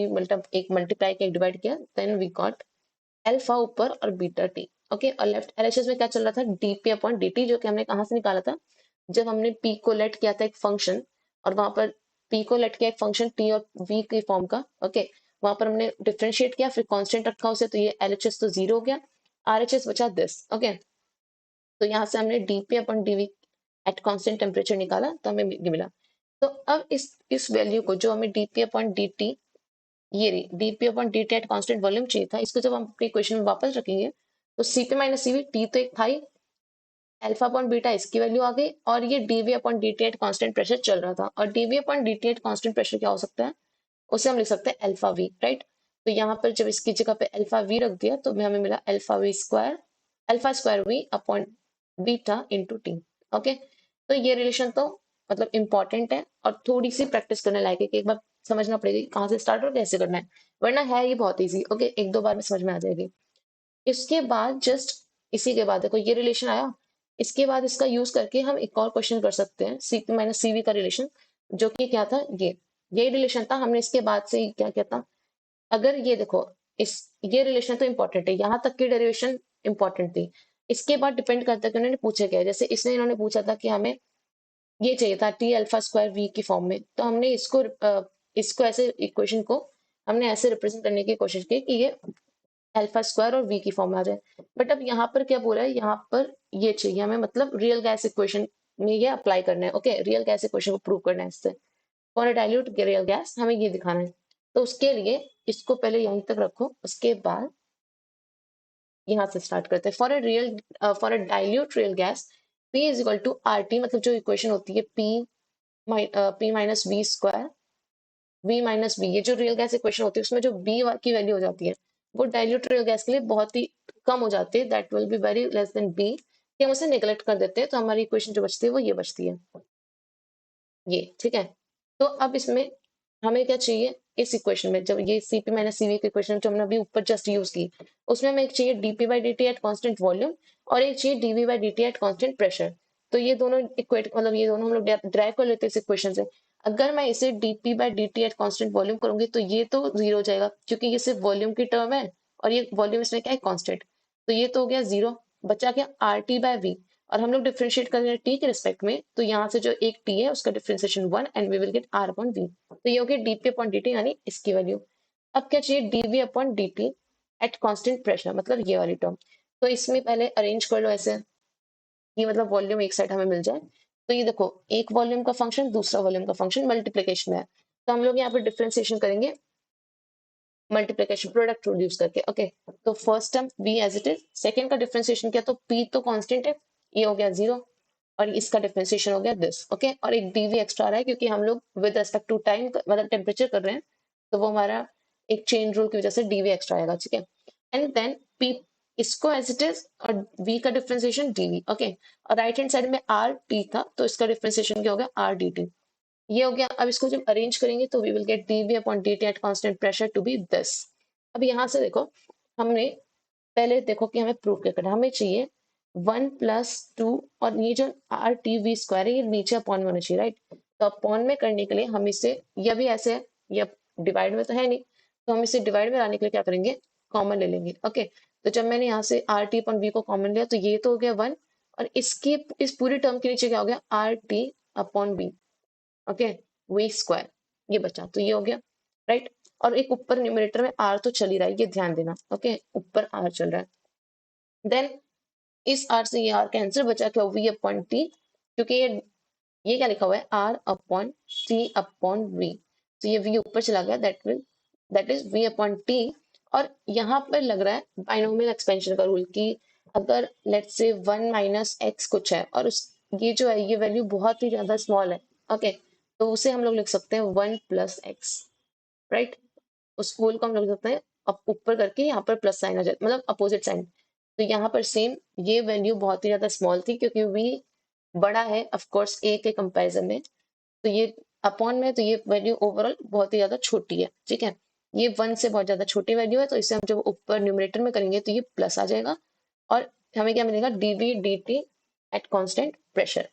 एक मल्टीप्लाई किया, एक डिवाइड किया, देन वी गॉट अल्फा ऊपर और बीटा टी। ओके, और लेफ्ट एलएचएस में क्या चल रहा था, डीपी अपॉन डीटी, जो कि हमने कहाँ से निकाला था, जब हमने p को लेट किया था एक फंक्शन, और वहां पर p को लेट किया एक फंक्शन t और v के फॉर्म का। ओके, वहां पर हमने डिफ्रेंशिएट किया, फिर कांस्टेंट रखा उसे, तो ये एलएचएस तो जीरो हो गया, आरएचएस बचा दिस। ओके, तो यहाँ से हमने DP upon DV at constant temperature निकाला, तो हमें ये मिला। तो अब इस वैल्यू को, जो हमें dp अपॉन dt, ये रही dp upon dt at constant volume चाहिए था, इसको जब हम अपने इक्वेशन में वापस रखेंगे तो cp माइनस cv, t तो एक था ही, अल्फा अपॉन बीटा इसकी वैल्यू आ गई, और ये dv upon dt at constant pressure चल रहा था, और dv upon dt at constant pressure क्या हो सकता है, उसे हम लिख सकते हैं अल्फा वी, राइट। तो यहाँ पर जब इसकी जगह पे अल्फा वी रख दिया तो हमें मिला alpha V square, alpha square V upon beta into T. Okay, तो ये रिलेशन तो मतलब इंपॉर्टेंट है, और थोड़ी सी प्रैक्टिस करने लायक है कि एक बार समझना पड़ेगा कहाँ से स्टार्ट और कैसे करना है, वरना है ये बहुत ईजी। ओके, एक दो बार में समझ में आ जाएगी। इसके बाद जस्ट इसी के बाद देखो ये रिलेशन आया, इसके बाद इसका यूज करके हम एक और क्वेश्चन कर सकते हैं, सीपी माइनस सीवी का रिलेशन, जो कि क्या था, ये रिलेशन था, हमने इसके बाद से ही क्या किया था, अगर ये देखो इस ये रिलेशन तो इंपॉर्टेंट है, यहाँ तक की डेरिवेशन इंपॉर्टेंट थी। इसके बाद डिपेंड करता है कि उन्होंने पूछा क्या है। जैसे इसने इन्होंने पूछा था कि हमें ये चाहिए था टी अल्फा स्क्वायर वी की फॉर्म में, तो हमने इसको ऐसे इक्वेशन को हमने ऐसे रिप्रेजेंट करने की कोशिश की कि ये अल्फा स्क्वायर और वी की फॉर्म में आ जाए। बट अब यहाँ पर क्या बोला है, यहाँ पर ये चाहिए हमें, मतलब रियल गैस इक्वेशन में ये अप्लाई करना है। ओके, रियल गैस इक्वेशन को प्रूव करना है इससे। For a dilute real gas हमें ये दिखाना है। तो उसके लिए इसको पहले यहीं तक रखो, उसके बाद यहाँ से स्टार्ट करते हैं। For a dilute real gas P is equal to R T, मतलब जो इक्वेशन होती है P minus V square V minus B, ये जो रियल गैस इक्वेशन होती है उसमें जो B की वैल्यू हो जाती है वो डाइल्यूट रियल गैस के लिए बहुत ही कम हो जाती है, that will be very less than B, कि हम उसे नेग्लेक्ट कर देते हैं, तो हमारी इक्वेशन जो बचती है वो ये बचती है, ये ठीक है। तो अब इसमें हमें क्या चाहिए, इस इक्वेशन में जब ये Cp माइनस Cv की इक्वेशन जो हमने अभी ऊपर जस्ट यूज की, उसमें हमें एक चाहिए dP by dt at constant volume और एक चाहिए dV by dt at constant pressure. तो ये दोनों इक्वेट मतलब ये दोनों हम लोग ड्राइव कर लेते हैं इस इक्वेशन से। अगर मैं इसे dP by dt at constant volume करूंगी तो ये तो जीरो हो जाएगा, क्योंकि ये सिर्फ वॉल्यूम की टर्म है और ये वॉल्यूम इसमें क्या है, कांस्टेंट। तो ये तो हो गया जीरो, बचा क्या RT बाय V। और हम लोग डिफरेंशिएट कर रहे हैं टी के रिस्पेक्ट में, तो यहाँ से जो एक टी है उसका differentiation 1 and we will get R upon V. तो ये हो गया डीपी अपॉन डी यानी इसकी वैल्यू। अब क्या चाहिए, DV upon D at constant pressure, मतलब ये वाली टर्म। तो इसमें पहले अरेंज कर लो ऐसे कि मतलब वॉल्यूम एक साइड हमें मिल जाए। तो ये देखो, एक वॉल्यूम का फंक्शन दूसरा वॉल्यूम का फंक्शन मल्टीप्लीकेशन है, तो हम लोग यहाँ पर डिफरेंशिएशन करेंगे मल्टीप्लीकेशन प्रोडक्ट प्रोड्यूस करके। ओके, तो first term v as it is, second का डिफरेंशिएशन किया तो p तो कांस्टेंट है, ये हो गया जीरो, और इसका डिफरेंशिएशन हो गया दिस। ओके, और एक dv एक्स्ट्रा आ रहा है क्योंकि हम लोग विद रिस्पेक्ट टू टाइम मतलब टेम्परेचर कर रहे हैं, तो वो हमारा एक चेन रूल की वजह से dv एक्स्ट्रा आएगा, ठीक है। एंड देन p इसको एज इट इज और v का डिफरेंशिएशन dv। ओके, और राइट हैंड साइड में r t था तो इसका डिफरेंशिएशन क्या हो गया r dt, ये हो गया। अब इसको जब अरेंज करेंगे तो we will get dv upon dt at constant pressure to be this. अब यहाँ से देखो, हमने पहले देखो कि हमें प्रूव क्या करना है। हमें चाहिए 1+2 और ये जो आर टी वी स्क्वायर है ये नीचे अपॉन में होना चाहिए, राइट। तो अपॉन में करने के लिए हम इसे, ये भी ऐसे है, ये डिवाइड में तो है नहीं, तो हम इसे डिवाइड में लाने के लिए क्या करेंगे, कॉमन ले लेंगे। ओके, तो जब मैंने यहाँ से आर टी अपॉन वी को कॉमन लिया तो ये तो हो गया 1, और इसकी इस पूरी टर्म के नीचे क्या हो गया, R T upon V. Okay, V square ये बचा, तो ये हो गया, राइट। और एक ऊपर न्यूमरेटर में आर तो चल ही रहा है, ये ध्यान देना। ओके, ऊपर आर चल रहा है। देन इस आर से ये आर कैंसिल, बचा क्या, वी अपॉन टी, क्योंकि ये क्या लिखा हुआ है, R upon T upon V, तो ये वी ऊपर चला गया, that is V upon T. और यहाँ पर लग रहा है बाइनोमियल एक्सपेंशन का रूल कि अगर लेट्स से 1 - x कुछ है और उस ये जो है ये वैल्यू बहुत ही ज्यादा स्मॉल है, ओके, तो उसे हम लोग लिख सकते हैं 1+x, राइट। उस होल को हम लोग लिख सकते हैं अब ऊपर करके यहाँ पर प्लस साइन आ जाए, मतलब अपोजिट साइन। तो यहाँ पर सेम ये वैल्यू बहुत ही ज्यादा स्मॉल थी क्योंकि v बड़ा है ऑफ कोर्स a के कंपैरिजन में, तो ये अपॉन में, तो ये वैल्यू ओवरऑल बहुत ही ज्यादा छोटी है, ठीक है। ये 1 से बहुत ज्यादा छोटी वैल्यू है, तो इसे हम जब ऊपर न्यूमरेटर में करेंगे तो ये प्लस आ जाएगा, और हमें क्या मिलेगा, dv dt at constant pressure.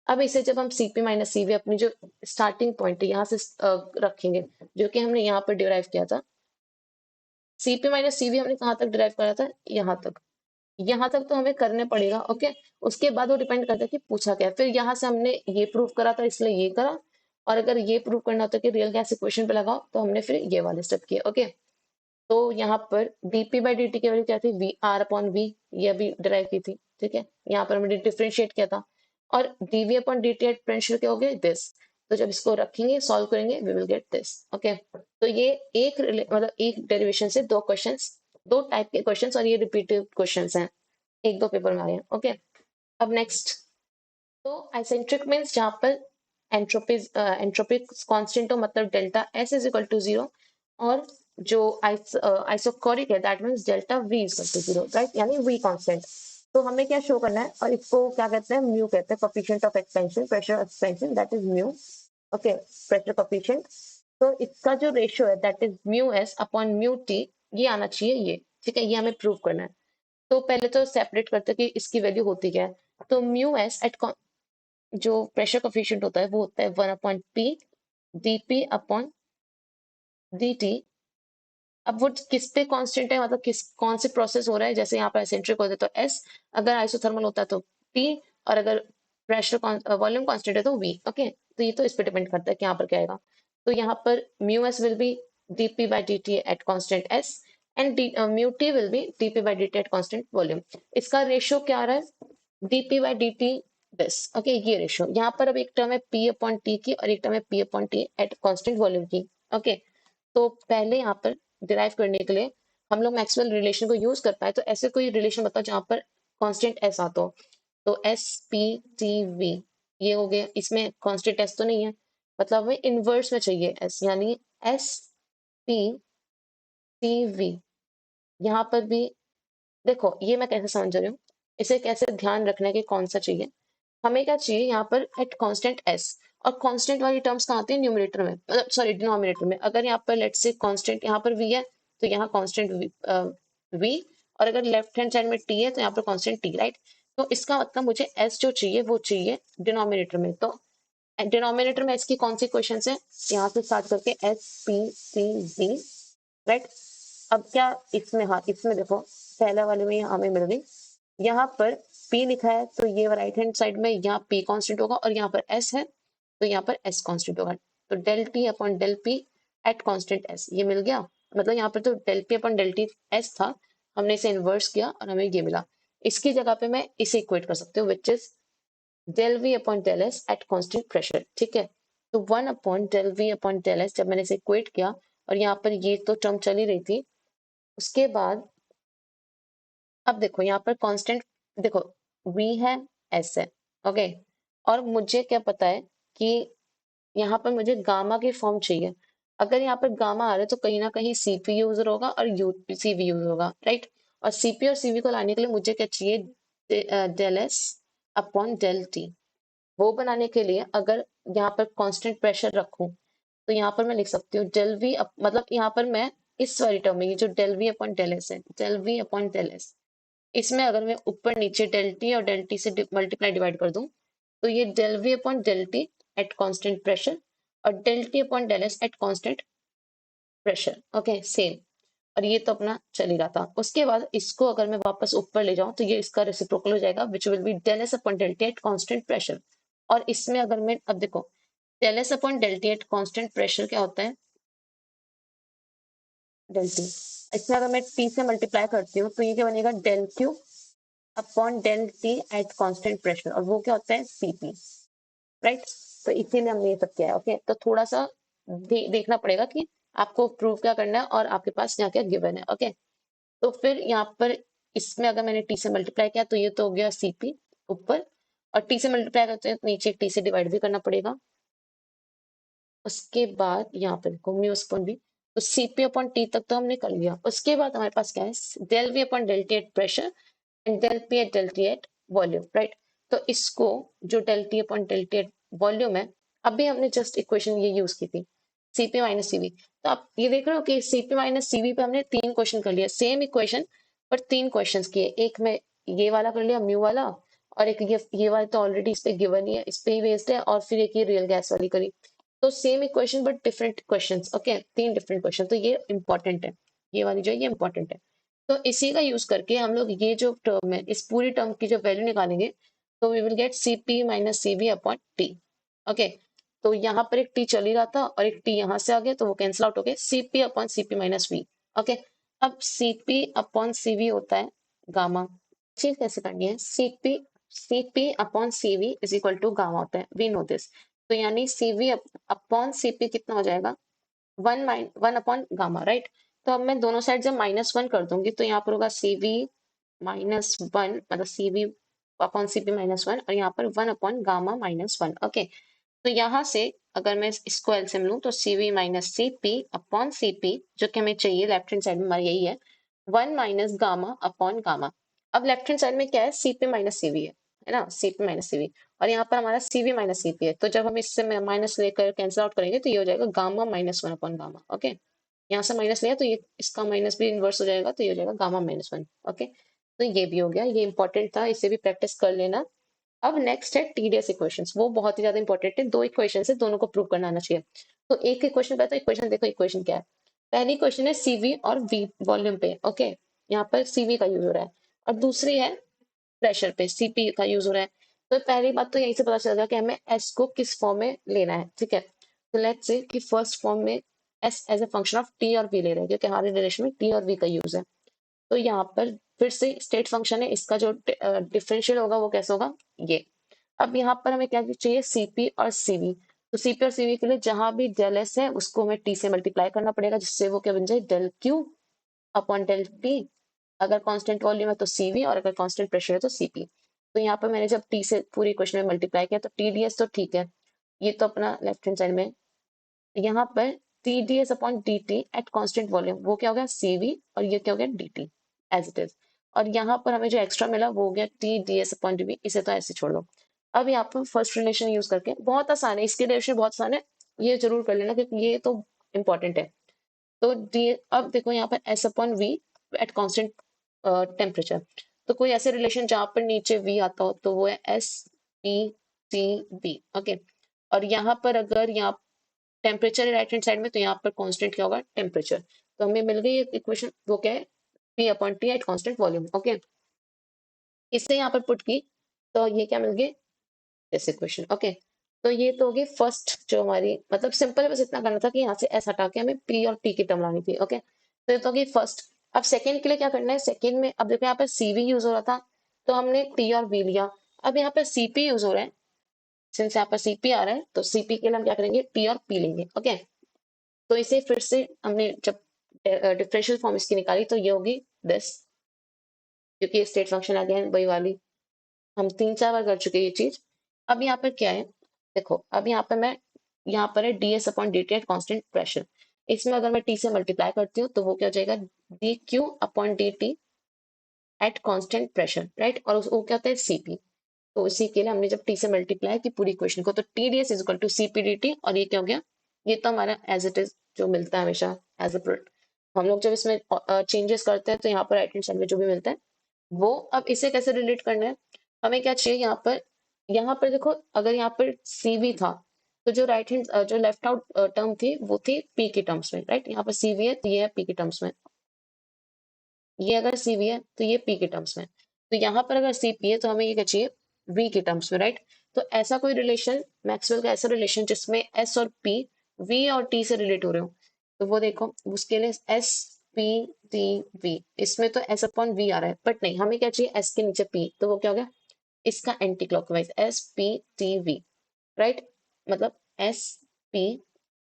अब इसे जब हम Cp माइनस Cv अपनी जो स्टार्टिंग पॉइंट है यहाँ से रखेंगे, जो कि हमने यहाँ पर डिराइव किया था, Cp माइनस Cv हमने कहाँ तक डिराइव करा था, यहाँ तक। यहाँ तक तो हमें करने पड़ेगा, ओके। उसके बाद वो डिपेंड करता है कि पूछा क्या है। फिर यहाँ से हमने ये प्रूव करा था इसलिए ये करा, और अगर ये प्रूव करना होता कि रियल गैस इक्वेशन पे लगाओ तो हमने फिर ये वाले स्टेप किए, ओके। तो यहाँ पर dp बाई dt की वैल्यू क्या थी, वी आर अपॉन वी, ये अभी डिराइव की थी, ठीक है। यहाँ पर हमने डिफरेंशिएट किया था, और dv upon dt eight pressure क्या हो गया, दिस। तो जब इसको रखेंगे सॉल्व करेंगे we will get this, okay. तो ये मतलब एक डेरिवेशन से दो क्वेश्चंस, दो टाइप के क्वेश्चंस, और ये रिपीटेड क्वेश्चंस हैं, एक दो पेपर में आए हैं, ओके। अब नेक्स्ट, तो आइसेंट्रिक मीन्स जहाँ पर एंट्रोपिक कांस्टेंट हो, मतलब delta S is equal to zero, और जो आइसोकोरिक है that means delta V is equal to zero, right, यानी वी कांस्टेंट। तो हमें क्या शो करना है, और इसको क्या कहते हैं, म्यू कहते हैं, coefficient of expansion, pressure expansion, that is mu, okay, pressure coefficient. तो इसका जो रेशियो है that is mu S upon mu T, ये आना चाहिए ये, ठीक है, ये हमें प्रूव करना है। तो पहले तो सेपरेट करते हैं कि इसकी वैल्यू होती क्या है। तो म्यू एस एट जो प्रेशर कोफिशिएंट होता है वो होता है 1 upon P D P upon D T अब वो किस पे कांस्टेंट है, मतलब किस कौन से प्रोसेस हो रहा है, जैसे यहाँ पर एसेंट्रिक होता है तो एस, अगर आइसोथर्मल होता है तो टी, और अगर प्रेशर वॉल्यूम कांस्टेंट है तो वी। ओके, तो ये तो इस पे डिपेंड करता है कि यहाँ पर क्या आएगा। तो यहाँ पर mu S will be dp by dt at constant s, and mu t will be dp by dt at constant volume। इसका रेशियो क्या आ रहा है, dp by dt this. Okay, ये रेशियो यहाँ पर अब एक टर्म है p अपॉन टी की और एक टर्म है p upon T at constant volume की। ओके, तो पहले यहाँ पर डिराइव करने के लिए हम लोग मैक्सवेल रिलेशन को यूज कर पाए, तो ऐसे कोई रिलेशन बताओ जहाँ पर कांस्टेंट एस आता हो। तो एस पी टी वी, ये हो गया, इसमें कांस्टेंट एस तो नहीं है, मतलब हमें इनवर्स में चाहिए एस, यानी एस पी टी वी। यहाँ पर भी देखो ये मैं कैसे समझ रही हूँ, इसे कैसे ध्यान रखना है कि कौन सा चाहिए। हमें क्या चाहिए यहाँ पर एट कांस्टेंट एस, और कांस्टेंट वाली टर्म्स कहाँ आती है, न्यूमरेटर में, मतलब सॉरी डिनोमिनेटर में। अगर यहाँ पर लेट्स से कांस्टेंट यहाँ पर वी है तो यहाँ कांस्टेंट वी, और अगर लेफ्ट हैंड साइड में टी है तो यहाँ पर कांस्टेंट टी, राइट। तो इसका मतलब मुझे एस जो चाहिए वो चाहिए डिनोमिनेटर में। तो डिनोमिनेटर में एस की कौन सी क्वेश्चन है, यहाँ से स्टार्ट करके S P C V, right. अब क्या इसमें, हाँ इसमें देखो पहले वाले में हमें मिल गई, यहाँ पर P लिखा है तो ये राइट हैंड साइड में यहाँ P कांस्टेंट होगा, और यहाँ पर S है तो यहाँ पर S कांस्टेंट होगा। तो del T upon del P at constant S ये मिल गया। मतलब यहाँ पर तो del P upon del T S था, हमने इसे इन्वर्स किया और हमें ये मिला। इसकी जगह पे मैं इसे इक्वेट कर सकती हूँ, which is del V upon del S at constant pressure. ठीक है, तो 1/del v/del s जब मैंने इसे इक्वेट किया, और यहाँ पर ये तो टर्म चली रही थी, उसके बाद अब देखो यहाँ पर कांस्टेंट, देखो v है, s है। ओके, और मुझे क्या पता है कि यहाँ पर मुझे गामा की फॉर्म चाहिए। अगर यहाँ पर गामा आ रहा है तो कहीं ना कहीं cp यूजर होगा और cv यूजर होगा, राइट। और cp और cv को लाने के लिए मुझे क्या चाहिए, del S upon del T. वो बनाने के लिए अगर यहाँ पर कांस्टेंट प्रेशर रखूं तो यहाँ पर मैं लिख सकती हूँ डेल वी, मतलब यहाँ पर मैं इस वाली टर्म में ये जो del V upon del S है, del V upon del S, इसमें अगर मैं ऊपर नीचे डेल टी और डेल टी से मल्टीप्लाई डिवाइड कर दूं तो ये del V upon del T at constant pressure, और del T upon del S at constant pressure. Okay, same. और ये तो अपना चल ही रहा था। उसके बाद इसको अगर मैं वापस ऊपर ले जाऊं तो ये इसका रेसिप्रोकल हो जाएगा, which will be del S upon del T at constant pressure. और इसमें अगर मैं अब देखो del S upon del T at constant pressure क्या होता है, डेल टी, इसमें अगर मैं टी से मल्टीप्लाई करती हूँ तो ये क्या बनेगा, del Q upon del T at constant pressure, और वो क्या होता है, सीपी, राइट। तो इसीलिए हमने ये सब किया है। ओके, तो थोड़ा सा देखना पड़ेगा कि आपको प्रूव क्या करना है और आपके पास क्या क्या गिवन है। ओके, तो फिर यहाँ पर इसमें अगर मैंने टी से मल्टीप्लाई किया तो ये तो हो गया सीपी ऊपर, और टी से मल्टीप्लाई करते हैं तो नीचे टी से डिवाइड भी करना पड़ेगा। उसके बाद यहाँ पे देखो म्यू अपॉन बी, तो सीपी अपॉन टी तक तो हमने कर लिया। उसके बाद हमारे पास क्या है, del V upon del T at pressure and del P at del T at volume, right. तो इसको जो del T upon del T at volume है, अभी हमने जस्ट इक्वेशन ये यूज की थी, सीपी माइनस सीवी। तो आप ये देख रहे हो कि सीपी माइनस सीवी पे हमने 3 क्वेश्चन कर लिया, सेम इक्वेशन पर 3 क्वेश्चन किए। एक में ये वाला कर लिया म्यू वाला, और एक ये वाला तो ऑलरेडी इस पे गिवन ही है, इस पे ही बेस्ड है, और फिर एक ये रियल गैस वाली करी। तो same equation but different questions. Okay, 3 different question, तो ये इंपॉर्टेंट है, ये वाली जो है ये इंपॉर्टेंट है। तो इसी का यूज करके हम लोग ये जो टर्म है, इस पूरी टर्म की जो वैल्यू निकालेंगे, तो we will get CP minus CV upon T. Okay, तो यहाँ पर एक टी चल ही रहा था और एक टी यहाँ से आ गया, तो वो कैंसिल आउट हो गए, CP upon CP minus V. Okay, अब सीपी अपॉन सीवी होता है गामा। चीज कैसे करनी है, CP CP upon CV is equal to gamma होता है, वी नो दिस। तो यानी सीवी अपॉन सीपी कितना हो जाएगा, 1 अपॉन गामा, राइट। तो अब मैं दोनों साइड जब -1 कर दूंगी तो यहाँ पर होगा सीवी -1, मतलब सीवी अपॉन सीपी -1, और यहाँ पर 1 अपॉन गामा -1। ओके, तो यहाँ से अगर मैं इसको एलसीएम लूं तो CV minus CP upon CP, जो कि हमें चाहिए लेफ्ट हैंड साइड में हमारा यही है, 1 माइनस गामा अपॉन गामा। अब लेफ्ट हैंड साइड में क्या है, सीपी माइनस सीवी है ना, सीपी माइनस सीवी, और यहाँ पर हमारा सीवी माइनस सीपी है। तो जब हम इससे माइनस लेकर कैंसिल आउट करेंगे तो ये हो जाएगा गामा -1 अपॉन गामा। ओके, यहाँ से माइनस लिया तो ये इसका माइनस भी इन्वर्स हो जाएगा, तो ये हो जाएगा गामा -1। ओके, तो ये भी हो गया, ये इंपॉर्टेंट था, इसे भी प्रैक्टिस कर लेना। अब नेक्स्ट है टीडीएस इक्वेशंस, वो बहुत ही ज्यादा इंपॉर्टेंट है। 2 इक्वेशन है, दोनों को प्रूव करना आना चाहिए। तो एक इक्वेशन पता है, इक्वेशन देखो, इक्वेशन क्या है, पहली क्वेश्चन है सीवी और वी वॉल्यूम पे, ओके, यहाँ पर सीवी का यूज हो रहा है, और दूसरी है प्रेशर पे सीपी का यूज हो रहा है। तो पहली बात तो यहीं से पता चल गया कि हमें एस को किस फॉर्म में लेना है, ठीक है। तो लेट्स से कि फर्स्ट फॉर्म में S as a function of T और वी ले रहे हैं, क्योंकि हमारे रिलेशन में टी और वी का यूज है। तो यहाँ पर फिर से स्टेट फंक्शन है, इसका जो डिफरेंशियल होगा वो कैसे होगा, ये। अब यहाँ पर हमें क्या चाहिए, सीपी और सीवी। तो सीपी और सीवी के लिए जहां भी डेल एस है उसको हमें टी से मल्टीप्लाई करना पड़ेगा, जिससे वो क्या बन जाए, del Q upon del P. अगर कांस्टेंट वॉल्यूम है तो सीवी, और अगर कांस्टेंट प्रेशर है तो सीपी। तो यहाँ पर मैंने जब टी से पूरी इक्वेशन में मल्टीप्लाई किया तो टी डी एस तो ठीक है, ये तो अपना लेफ्ट हैंड साइड में। यहाँ पर T D S upon D T at constant volume, वो क्या हो गया, सीवी, और ये क्या हो गया, D T as it is. और यहाँ पर हमें जो एक्स्ट्रा मिला वो हो गया T D S upon D V, इसे तो ऐसे छोड़ दो। अब यहाँ पर फर्स्ट रिलेशन यूज करके बहुत आसान है, इसके रिलेशन बहुत आसान है, ये जरूर कर लेना क्योंकि ये तो इंपॉर्टेंट है। तो डी, अब देखो यहाँ पर S upon V at constant temperature. तो कोई ऐसे रिलेशन जहां पर नीचे वी आता हो तो वो है S P T we, okay. और यहाँ पर अगर यहाँ टेम्परेचर है राइट हैंड साइड में, तो यहाँ पर कांस्टेंट क्या होगा, टेम्परेचर। तो हमें मिल गई एक इक्वेशन, वो क्या है, P upon T at constant volume, okay. इससे यहाँ पर पुट की तो ये क्या मिल गई, दिस इक्वेशन, ओके। तो ये तो होगी फर्स्ट जो हमारी, मतलब सिंपल है, बस इतना करना था कि यहाँ से एस हटा के हमें पी और टी की टर्म लानी थी, ओके। तो ये तो होगी फर्स्ट। अब सेकंड के लिए क्या करना है, सेकंड में अब देखो यहाँ पर सीवी यूज हो रहा था, तो हमने टी और वी लिया। अब यहाँ पर सीपी यूज हो रहा है, सिंस यहाँ पर सीपी आ रहा है तो सीपी के लिए हम क्या करेंगे, टी और पी लेंगे, ओके। तो इसे फिर से हमने जब डिफरेंशियल फॉर्म इसकी निकाली तो ये होगी दिस, क्योंकि स्टेट फंक्शन आ गया है वही वाली, हम 3-4 बार कर चुके हैं ये चीज। अब यहाँ पर क्या है, देखो अब यहाँ पर मैं, यहाँ पर है D S upon D T at constant pressure. इसमें अगर मैं टी से मल्टीप्लाई करती हूँ तो वो क्या हो जाएगा, D Q upon D T at constant pressure, right. और वो क्या होता है, सीपी। तो इसी के लिए हमने जब टी से मल्टीप्लाई की पूरी इक्वेशन को, तो T D S is equal to C P D T, और ये क्या हो गया, ये तो हमारा एज इट इज जो मिलता है हमेशा एज अ प्रोडक्ट। हम लोग जब इसमें चेंजेस करते हैं तो यहाँ पर राइट हैंड साइड में जो भी मिलता है वो, अब इसे कैसे रिलेट करना है, हमें क्या चाहिए यहाँ पर, यहाँ पर देखो अगर यहाँ पर सीवी था तो जो राइट हैंड जो लेफ्ट आउट टर्म थी वो थी पी की टर्म्स में, राइट। यहाँ पर सीवी है तो ये है पी की टर्म्स में, ये अगर सीवी है तो ये पी के टर्म्स में। तो यहाँ पर अगर सीपी है तो हमें ये क्या चाहिए, वी के टर्म्स में, राइट। तो ऐसा कोई रिलेशन, मैक्सवेल का ऐसा रिलेशन जिसमें एस और पी वी और टी से रिलेट हो रहे हो, तो वो देखो उसके लिए एस पी टी वी, इसमें तो एस अपॉन वी आ रहा है, बट नहीं, हमें क्या चाहिए, एस के नीचे पी, तो वो क्या हो गया, इसका anti clockwise S P T we, right. मतलब एस पी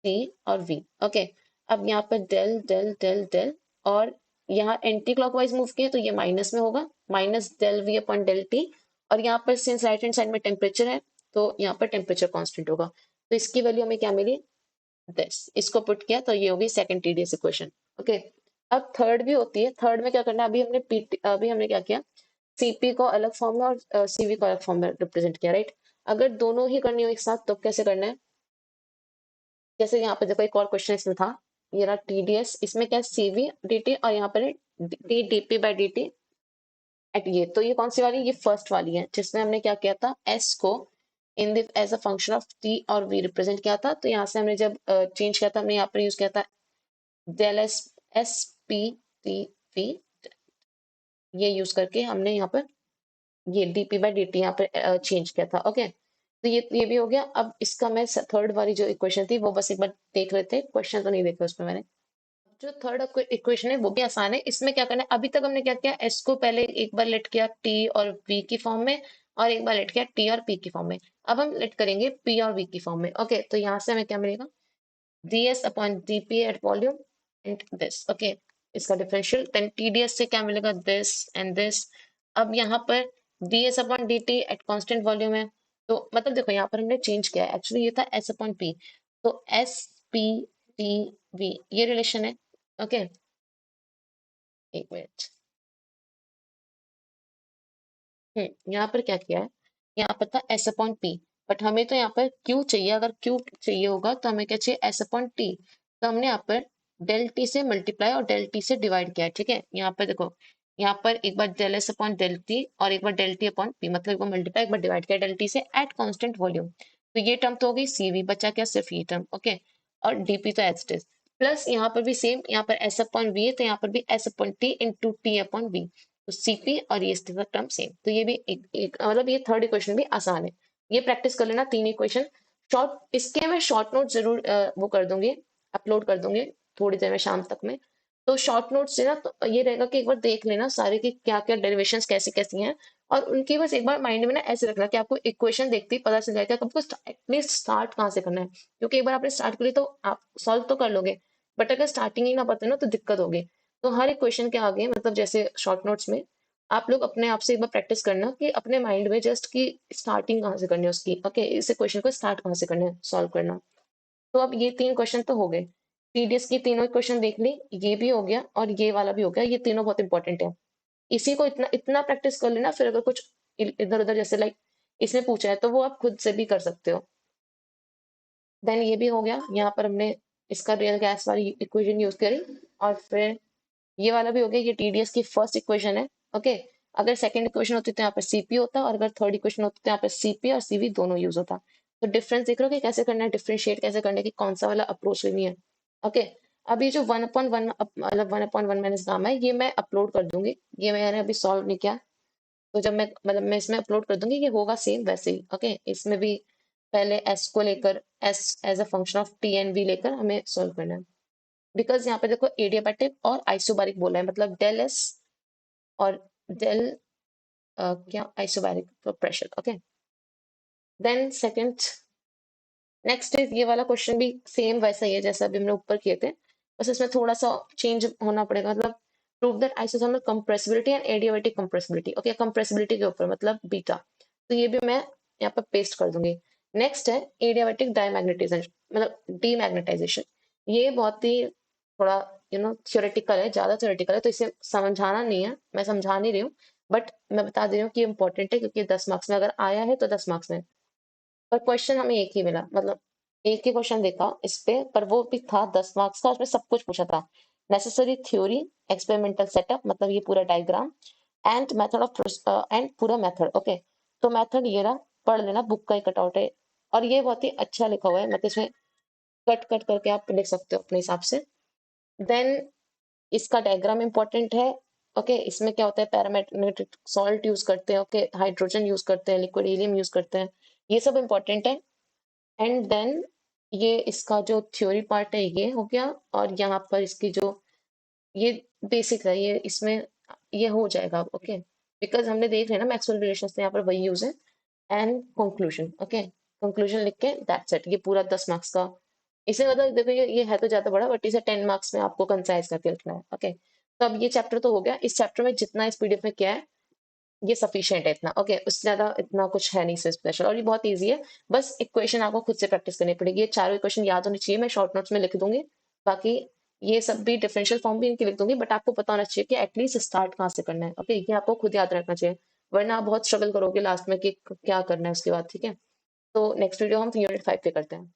टी और वी, ओके। अब यहाँ पर डेल डेल डेल डेल, और यहाँ एंटी क्लॉकवाइज मूव किए तो ये माइनस में होगा, minus del V upon del T. और यहाँ पर सिंस राइट हैंड साइड में टेम्परेचर है तो यहाँ पर टेम्परेचर कांस्टेंट होगा, तो इसकी वैल्यू हमें क्या मिली, दिस। इसको पुट किया तो ये होगी सेकंड टीडीएस इक्वेशन, ओके। अब थर्ड भी होती है, थर्ड में क्या करना है, अभी हमने क्या किया, सीपी को अलग फॉर्म में और सीवी को अलग फॉर्म में रिप्रेजेंट किया, राइट। अगर दोनों ही करनी हो एक साथ तो कैसे करना है, जैसे यहाँ पे देखो एक और क्वेश्चन इसमें था, ये रहा टीडीएस, इसमें क्या है, सीवी dt, और यहाँ पर है T DP by D T at ये। तो ये कौन सी वाली, ये फर्स्ट वाली है जिसमें हमने क्या किया था, एस को in the as a function of T और वी रिप्रेजेंट किया था। तो यहाँ से हमने जब चेंज किया था, हमने यहाँ पर यूज किया था del S, S P T V, ये यूज करके हमने यहाँ पर ये डीपी बाई डी टी यहाँ पर चेंज किया था, ओके। तो ये भी हो गया। अब इसका मैं थर्ड वाली जो इक्वेशन थी वो बस एक बार देख रहे थे, क्वेश्चन तो नहीं देखे उसमें मैंने। जो थर्ड इक्वेशन है वो भी आसान है, इसमें क्या करना है, अभी तक हमने क्या किया, एस को पहले एक बार लेट किया टी और वी की फॉर्म में, और एक बार लेट किया टी और पी की फॉर्म में। अब हम लेट करेंगे पी और वी की फॉर्म में, ओके। तो यहाँ से हमें क्या मिलेगा, ds upon dp at volume and this, okay। इसका डिफरेंशियल, देन tds से क्या मिलेगा, this and this। अब यहाँ पर ds upon dt at constant volume है, तो मतलब देखो यहाँ पर हमने चेंज किया है, एक्चुअली ये था s upon p, तो s p t v ये रिलेशन है, ओके। एक मिनट, यहाँ पर क्या किया है, यहाँ पर था एस अपॉन पी, बट हमें तो यहाँ पर क्यू चाहिए, अगर क्यू चाहिए होगा तो हमें क्या चाहिए, एस अपॉन टी। तो हमने यहाँ पर डेल टी से मल्टीप्लाई और डेल टी से डिवाइड किया है, ठीक है। यहाँ पर देखो, यहाँ पर एक बार del S upon del T और एक बार डेल टी अपॉन पी, मतलब एक बार मल्टीप्लाई एक बार डिवाइड किया डेल टी से एट कांस्टेंट वॉल्यूम। तो ये टर्म तो हो गई सीवी, बचा क्या सिर्फ ये टर्म, ओके। और डीपी तो एज इट इज। प्लस यहाँ पर भी सेम, यहाँ पर एस अपॉन वी है तो यहाँ पर भी S upon T into T upon V, तो सीपी और ये टर्म सेम। तो ये भी एक मतलब ये थर्ड इक्वेशन भी आसान है, ये प्रैक्टिस कर लेना तीन इक्वेशन। शॉर्ट इसके मैं शॉर्ट नोट जरूर वो कर दूंगी, अपलोड कर दूंगी थोड़ी देर में शाम तक में। तो शॉर्ट नोट से ना तो ये रहेगा कि एक बार देख लेना सारे की क्या क्या डेरिवेशंस कैसी कैसी हैं, और उनकी बस एक बार माइंड में ना ऐसे रखना कि आपको इक्वेशन देखते ही पता चल जाएगा कि आपको एटलीस्ट स्टार्ट कहाँ से करना है, क्योंकि एक बार आपने स्टार्ट करी तो आप सॉल्व तो कर लोगे, बट अगर स्टार्टिंग ही ना पता ना तो दिक्कत होगी। तो हर एक क्वेश्चन के आगे मतलब जैसे शॉर्ट नोट्स में आप लोग अपने आप से एक बार प्रैक्टिस करना कि अपने माइंड में जस्ट कि स्टार्टिंग कहाँ से करनी है उसकी, ओके इस क्वेश्चन को स्टार्ट कहाँ से करना है सॉल्व करना। तो अब ये तीन क्वेश्चन तो हो गए, टीडीएस की तीनों क्वेश्चन देख ली, ये भी हो गया और ये वाला भी हो गया, ये तीनों बहुत इंपॉर्टेंट है। इसी को इतना इतना प्रैक्टिस कर लेना, फिर अगर कुछ इधर उधर जैसे लाइक इसमें पूछा है तो वो आप खुद से भी कर सकते हो। देन ये भी हो गया, यहाँ पर हमने इसका रियल गैस वाली इक्वेशन यूज करी, और फिर ये वाला भी हो गया, ये टीडीएस की फर्स्ट इक्वेशन है। ओके, अगर सेकंड इक्वेशन होती तो यहाँ पर सीपी होता, और अगर थर्ड इक्वेशन होती तो यहाँ पर सीपी और सीवी दोनों यूज होता। तो डिफरेंस देख रहे हो कि कैसे करना है, डिफरेंशिएट कैसे करना है, कि कौन सा वाला अप्रोच लेनी है। ओके, अब ये जो 1/1 मतलब 1/1 माइनस गामा है, ये मैं अपलोड कर दूंगी, ये मैंने अभी सॉल्व नहीं किया। तो जब मैं मतलब मैं इसमें अपलोड कर दूंगी, ये होगा सेम वैसे ही। ओके, इसमें भी पहले एस को लेकर, S as a function of T and V लेकर हमें सॉल्व करना है, बिकॉज यहाँ पे देखो एडियाबैटिक और आइसोबारिक बोला है, मतलब डेल एस और डेल क्या isobaric for pressure. Okay, then second next is ये वाला क्वेश्चन भी सेम वैसा ही है जैसा अभी हमने ऊपर किए थे, बस इसमें थोड़ा सा चेंज होना पड़ेगा, मतलब prove that isothermal compressibility and adiabatic compressibility. Okay, compressibility के ऊपर मतलब बीटा, तो ये भी मैं यहाँ पर पेस्ट कर दूंगी। नेक्स्ट है एडियाबैटिक डायमैग्नेटाइजेशन, मतलब डीमैग्नेटाइजेशन। ये बहुत ही थोड़ा थियोरेटिकल है, ज्यादा थियोरेटिकल है, तो इसे समझाना नहीं है, मैं समझा नहीं रही हूँ, बट मैं बता दे रही हूँ कि इंपॉर्टेंट है, क्योंकि 10 मार्क्स में अगर आया है तो 10 मार्क्स में। पर क्वेश्चन हमें एक ही मिला, मतलब एक ही क्वेश्चन देखा इस पे, पर वो भी था 10 मार्क्स का, उसमें सब कुछ पूछा था। नेसेसरी थ्योरी, एक्सपेरिमेंटल सेटअप मतलब ये पूरा diagram, and method of and पूरा मेथड। ओके, तो मेथड ये रहा, पढ़ लेना, बुक का ही कटआउट है, और ये बहुत ही अच्छा लिखा हुआ है, मतलब इसमें कट कट करके आप लिख सकते हो अपने हिसाब से। देन इसका डायग्राम इंपॉर्टेंट है। ओके, इसमें क्या होता है, पैरामेग्नेटिक सॉल्ट यूज करते हैं, ओके हाइड्रोजन यूज करते हैं, लिक्विड हीलियम यूज करते हैं, ये सब इंपॉर्टेंट है। एंड देन ये इसका जो थ्योरी पार्ट है ये हो गया, और यहाँ पर इसकी जो ये बेसिक है, ये इसमें ये हो जाएगा। ओके, बिकॉज हमने देख लिया ना मैक्सवेल रिलेशंस, यहाँ पर वही यूज है। एंड कंक्लूजन, ओके कंक्लूजन लिख के दैट्स इट, ये पूरा 10 मार्क्स का। इसे मतलब देखो ये है तो ज्यादा बड़ा, बट इसे 10 मार्क्स में आपको कंसाइज करके लिखना है। ओके, तो अब ये चैप्टर तो हो गया, इस चैप्टर में जितना इस पीडीएफ में क्या है ये सफिशिएंट है इतना। ओके, उससे ज्यादा इतना कुछ है नहीं इसमें स्पेशल, और ये बहुत ईजी है, बस इक्वेशन आपको खुद से प्रैक्टिस करनी पड़ेगी। ये चारों इक्वेशन याद होनी चाहिए, मैं शॉर्ट नोट्स में लिख दूंगी, बाकी ये सब भी डिफरेंशियल फॉर्म भी इनकी लिख दूंगी, बट आपको पता होना चाहिए कि एटलीस्ट स्टार्ट कहाँ से करना है। ओके, ये आपको खुद याद रखना चाहिए, वरना आप बहुत स्ट्रगल करोगे लास्ट में कि क्या करना है उसके बाद। ठीक है, तो नेक्स्ट वीडियो हम यूनिट 5 पे करते हैं।